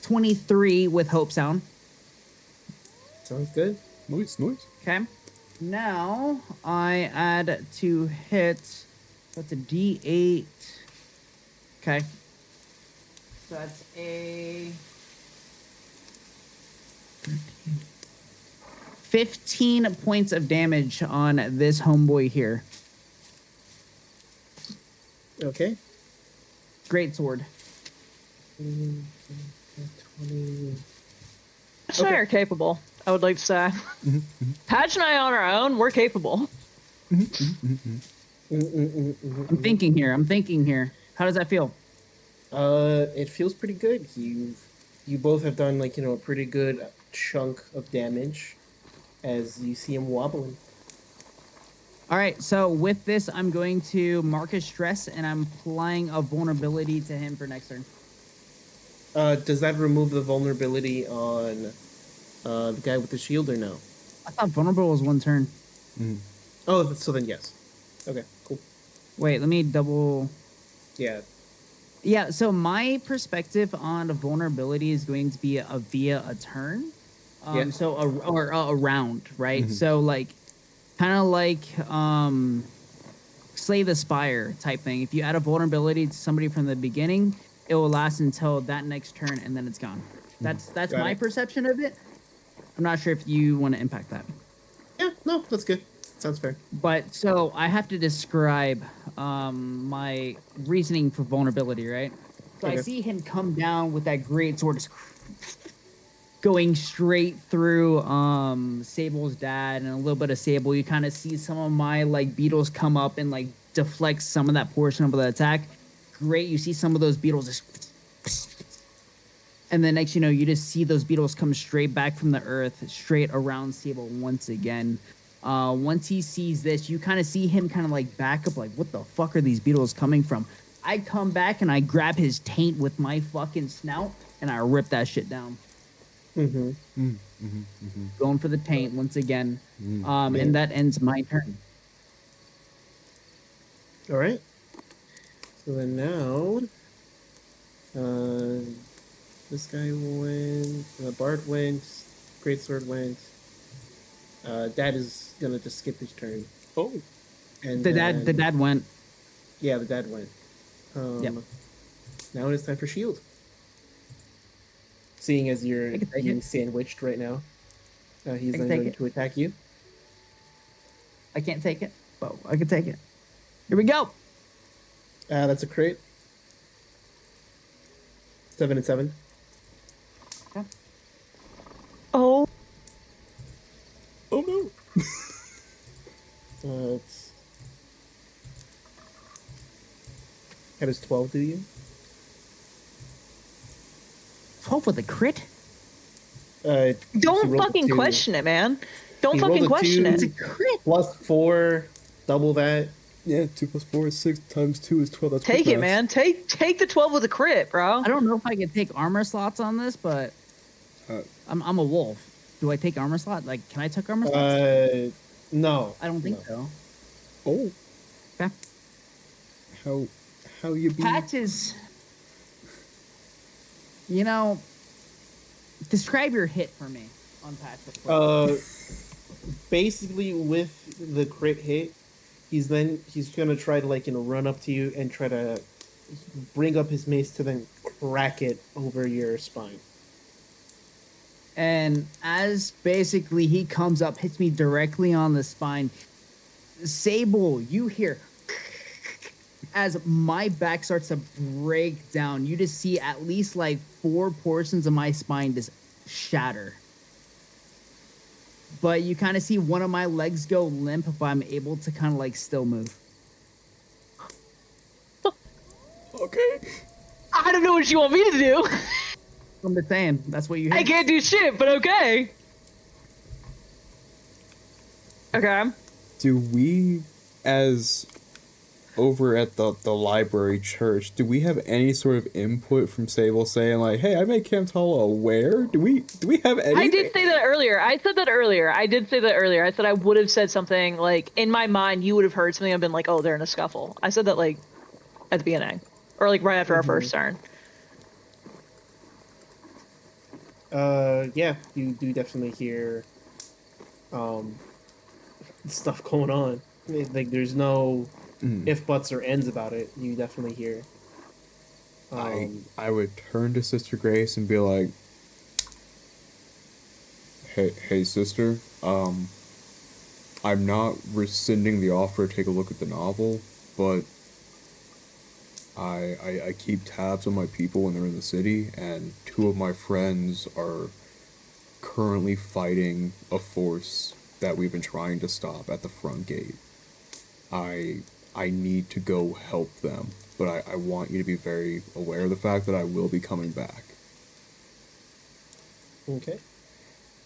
23 with hope sound. Sounds good. Noise. Okay. Now I add 2 hits. That's a D8. Okay. So that's a 15 points of damage on this homeboy here. Okay. Great sword. 20. Patch and I are capable, I would like to say. Patch and I on our own, we're capable. I'm thinking here. How does that feel? It feels pretty good. You both have done a pretty good chunk of damage as you see him wobbling. All right, so with this, I'm going to mark his stress, and I'm applying a vulnerability to him for next turn. Does that remove the vulnerability on the guy with the shield or no? I thought vulnerable was 1 turn. Oh, so then yes. Okay, cool. Wait, let me double... Yeah. Yeah, so my perspective on the vulnerability is going to be via a turn. So a round, right? So kind of like Slay the Spire type thing. If you add a vulnerability to somebody from the beginning, it will last until that next turn, and then it's gone. That's my perception of it. I'm not sure if you want to impact that. Yeah, no, that's good. Sounds fair. But so I have to describe my reasoning for vulnerability, right? So I see him come down with that great sword, going straight through Sable's dad and a little bit of Sable. You kind of see some of my beetles come up and deflect some of that portion of the attack. Great, you see some of those beetles just, and then next you just see those beetles come straight back from the earth, straight around Sable once again. Once he sees this, you kind of see him back up, what the fuck are these beetles coming from? I come back and I grab his taint with my fucking snout and I rip that shit down. Going for the taint once again. And that ends my turn. All right. So then now, this guy went, Bard went, Greatsword went. Dad is gonna just skip his turn. Oh. And the dad went. Yeah, the dad went. Yep. Now it's time for shield. Seeing as you're being sandwiched right now, he's then going to attack you. I can't take it, but I can take it. Here we go. That's a crit. 7 and 7. Okay. Oh no. It's... How does 12 do you? 12 with a crit? Don't fucking question it, man. Don't fucking question it. It's a crit. Plus 4, double that. Yeah, 2 plus 4 is 6 times 2 is 12. That's take it, man. Take the 12 with a crit, bro. I don't know if I can take armor slots on this, but I'm a wolf. Do I take armor slot? Can I take armor slots? No. I don't think so. Oh. Okay. How you be? Patches. Describe your hit for me on Patch. Basically with the crit hit, he's gonna try to run up to you and try to bring up his mace to then crack it over your spine. And as basically he comes up, hits me directly on the spine, Sable, you hear as my back starts to break down. You just see at least 4 portions of my spine just shatter. But you kind of see one of my legs go limp, but I'm able to kind of still move. Okay. I don't know what you want me to do. I'm just saying, that's what you hear. I can't do shit, but okay. Okay. Do we, as over at the library church, do we have any sort of input from Sable saying like, "Hey, I made Camtala aware"? Do we have anything? I did say that earlier. I said that earlier. I did say that earlier. I said I would have said something like in my mind. You would have heard something. I've been like, "Oh, they're in a scuffle." I said that like at the beginning, or like right after our first turn. Yeah, you do definitely hear stuff going on. Like there's no if, buts, or ends about it. You definitely hear. I would turn to Sister Grace and be like, hey sister, I'm not rescinding the offer to take a look at the novel, but I keep tabs on my people when they're in the city, and 2 of my friends are currently fighting a force that we've been trying to stop at the front gate. I need to go help them, but I want you to be very aware of the fact that I will be coming back. Okay.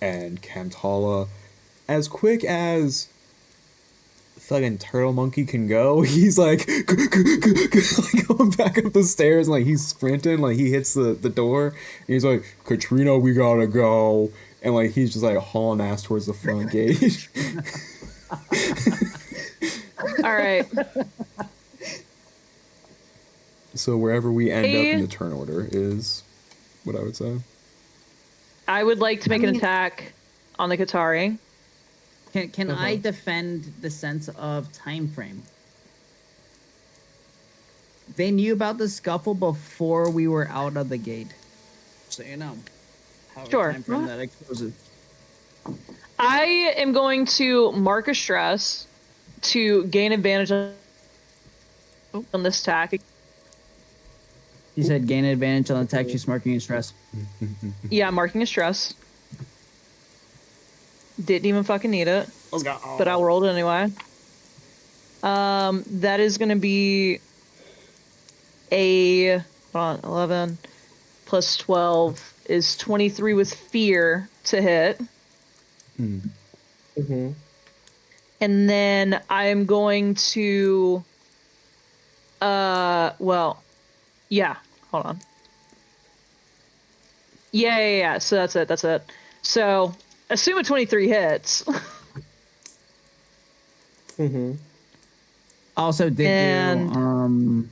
And Camtala, as quick as fucking turtle monkey can go, he's like going back up the stairs, like he's sprinting, like he hits the door, and he's like, "Katrina, we gotta go," and like he's just like hauling ass towards the front gate. All right. So wherever we end up in the turn order is what I would say. I would like to make an attack on the Qatari. Can I defend the sense of time frame? They knew about the scuffle before we were out of the gate. So you know. Sure. Time frame that exposes. I am going to mark a stress to gain advantage on this attack. You said gain advantage on the attack, she's marking a stress. Yeah, I'm marking a stress. Didn't even fucking need it. Let's go. But I'll roll it anyway. That is going to be a... Hold on, 11 plus 12 is 23 with fear to hit. Mm-hmm. And then I'm going to... well... Yeah, hold on. Yeah. So that's it. So, assume a 23 hits. Mm-hmm. Also did do,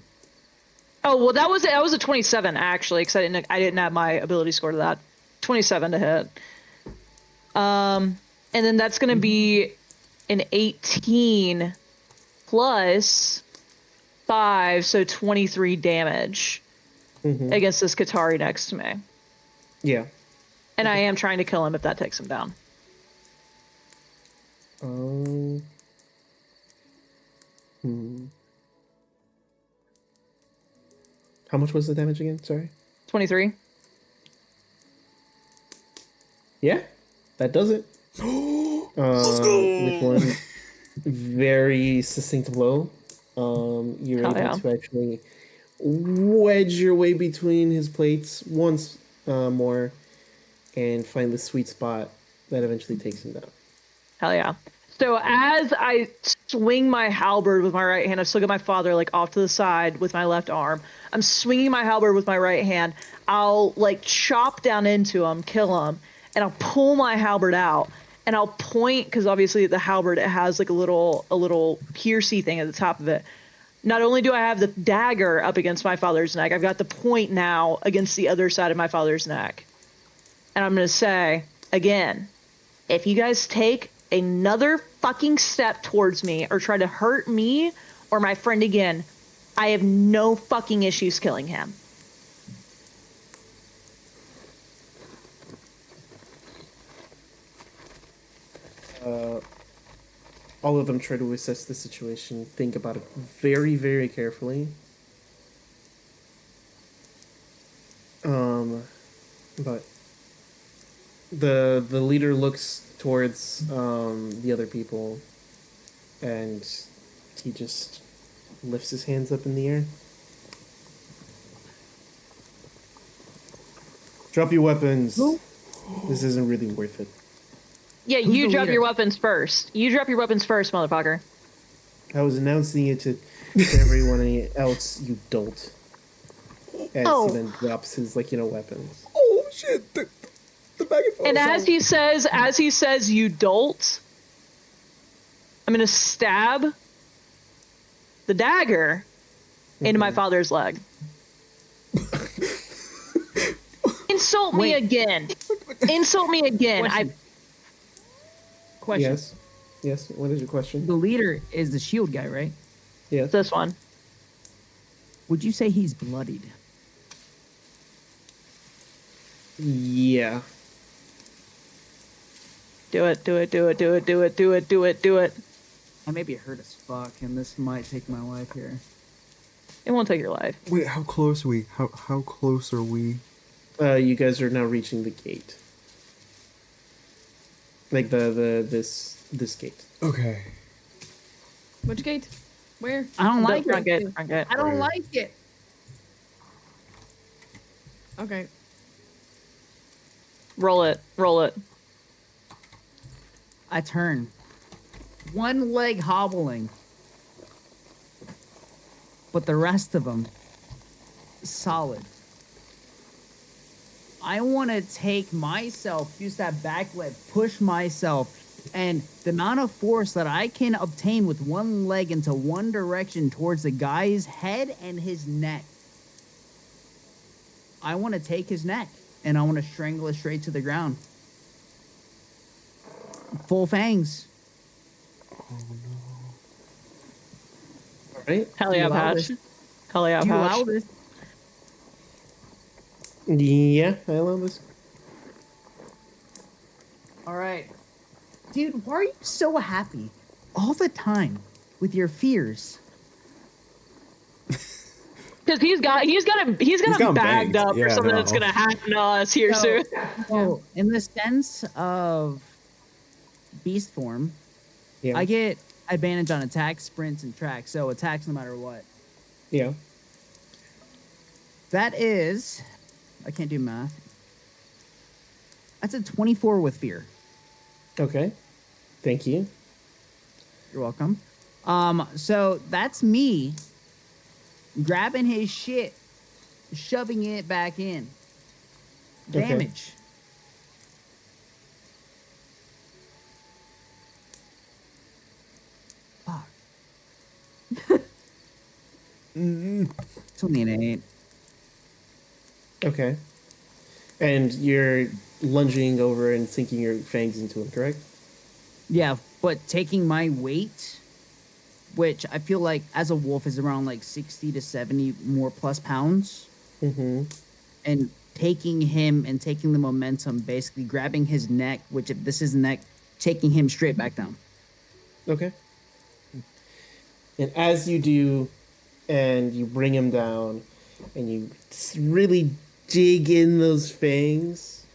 Oh, well, that was a 27 actually, because I didn't add my ability score to that. 27 to hit. And then that's going to be an 18 plus 5, so 23 damage against this Qatari next to me. Yeah. And I am trying to kill him if that takes him down. How much was the damage again? Sorry. 23. Yeah, that does it. Let's go. With one very succinct blow, you're able to actually wedge your way between his plates once more and find the sweet spot that eventually takes him down. Hell yeah. So as I swing my halberd with my right hand, I still got my father like off to the side with my left arm. I'm swinging my halberd with my right hand. I'll like chop down into him, kill him, and I'll pull my halberd out. And I'll point, because obviously the halberd, it has like a little piercy thing at the top of it. Not only do I have the dagger up against my father's neck, I've got the point now against the other side of my father's neck. And I'm going to say, again, if you guys take another fucking step towards me or try to hurt me or my friend again, I have no fucking issues killing him. All of them try to assess the situation, think about it very, very carefully. But the leader looks towards the other people, and he just lifts his hands up in the air. Drop your weapons. This isn't really worth it. Yeah, you drop your weapons first. You drop your weapons first, motherfucker. I was announcing it to To everyone else, you dolt. As Oh. he then drops his weapons. Oh shit! The bag of And as he says, you dolt, I'm gonna stab the dagger into my father's leg. Insult me again. Insult me again. Question. Yes. What is your question? The leader is the shield guy, right? Yes. This one. Would you say he's bloodied? Yeah. Do it. I may be hurt as fuck, and this might take my life here. It won't take your life. Wait, how close are we? How close are we? You guys are now reaching the gate. Like this gate. Okay. Which gate? Where? I don't like Front it. gate. Front gate. I don't like it. Okay. Roll it. I turn. One leg hobbling. But the rest of them, solid. I want to take myself, use that back leg, push myself, and the amount of force that I can obtain with one leg into one direction towards the guy's head and his neck. I want to take his neck, and I want to strangle it straight to the ground. Full fangs. All right. Hell yeah, Patch. Hell yeah, You Patch. allow this? Yeah, I allow this. All right. Dude, why are you so happy all the time with your fears? Because he's got him got bagged bagged. up for Yeah, something no. that's gonna happen to us here soon. Well, in the sense of beast form, Yeah. I get advantage on attacks, sprints, and tracks. So attacks no matter what. Yeah. That is, I can't do math. That's a 24 with fear. Okay. Thank you. You're welcome. So that's me grabbing his shit, shoving it back in. Okay. Damage. Fuck. It's only an 8. Okay. And you're lunging over and sinking your fangs into him, correct? Yeah, but taking my weight, which I feel like as a wolf is around like 60 to 70 more plus pounds, Mm-hmm. and taking him and taking the momentum, basically grabbing his neck, which if this is neck, taking him straight back down. Okay. And as you do, and you bring him down, and you really dig in those fangs,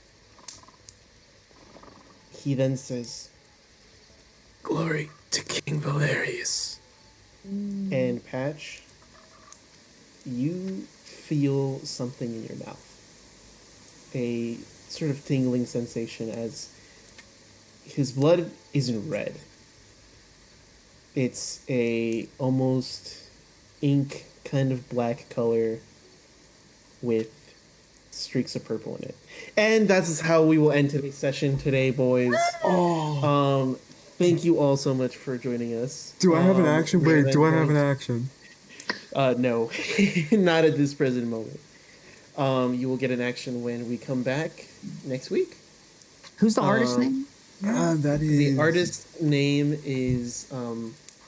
he then says, "Glory to King Valerius." And Patch, you feel something in your mouth. A sort of tingling sensation as his blood isn't red. It's a almost ink kind of black color with streaks of purple in it. And that's how we will end today's session today, boys. Thank you all so much for joining us. Do I have an action? we're Wait, then do I have going an action? no, not at this present moment. You will get an action when we come back next week. Who's the artist name? That is The artist's name is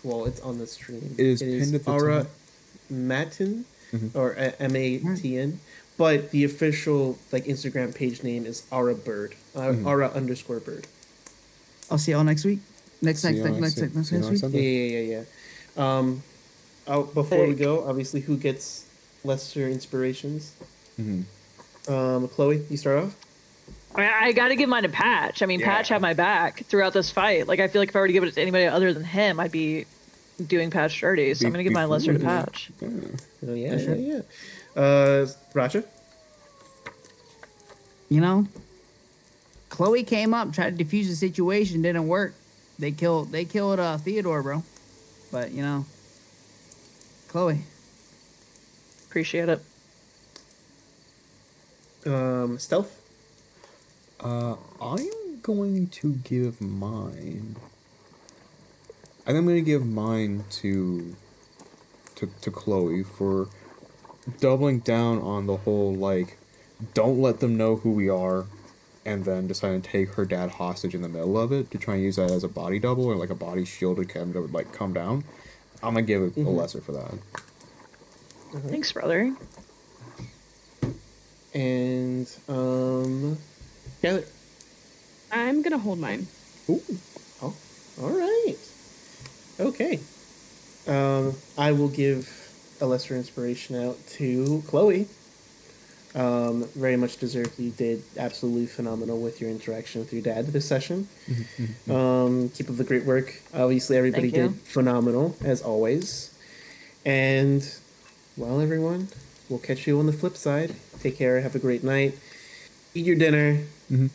well, it's on the stream. It is pinned at the Aura top. Matin or Matn, but the official Instagram page name is Aura Bird, Aura _bird. I'll see y'all next week. Next See week. y'all next Yeah. Sunday. Before we go, obviously, who gets lesser inspirations? Chloe, you start off. I mean, I got to give mine to Patch. I mean, Patch had my back throughout this fight. Like, I feel like if I were to give it to anybody other than him, I'd be doing Patch dirty. So I'm going to give my lesser to Patch. Oh yeah. Racha. You know, Chloe came up, tried to defuse the situation, didn't work. They killed Theodore, bro. But you know, Chloe. Appreciate it. Stealth. I'm going to give mine. I think I'm going to give mine to Chloe for doubling down on the whole, like, don't let them know who we are, and then deciding to take her dad hostage in the middle of it to try and use that as a body double or like a body shield to kind of like come down. I'm gonna give it a lesser for that. Thanks, brother. And Taylor. I'm gonna hold mine. Ooh. Oh, all right. Okay. I will give a lesser inspiration out to Chloe. Very much deserved. You did absolutely phenomenal with your interaction with your dad this session. Keep up the great work. Obviously, everybody did phenomenal, as always. And, well, everyone, we'll catch you on the flip side. Take care. Have a great night. Eat your dinner. And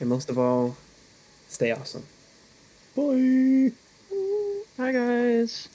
most of all, stay awesome. Bye. Bye, guys.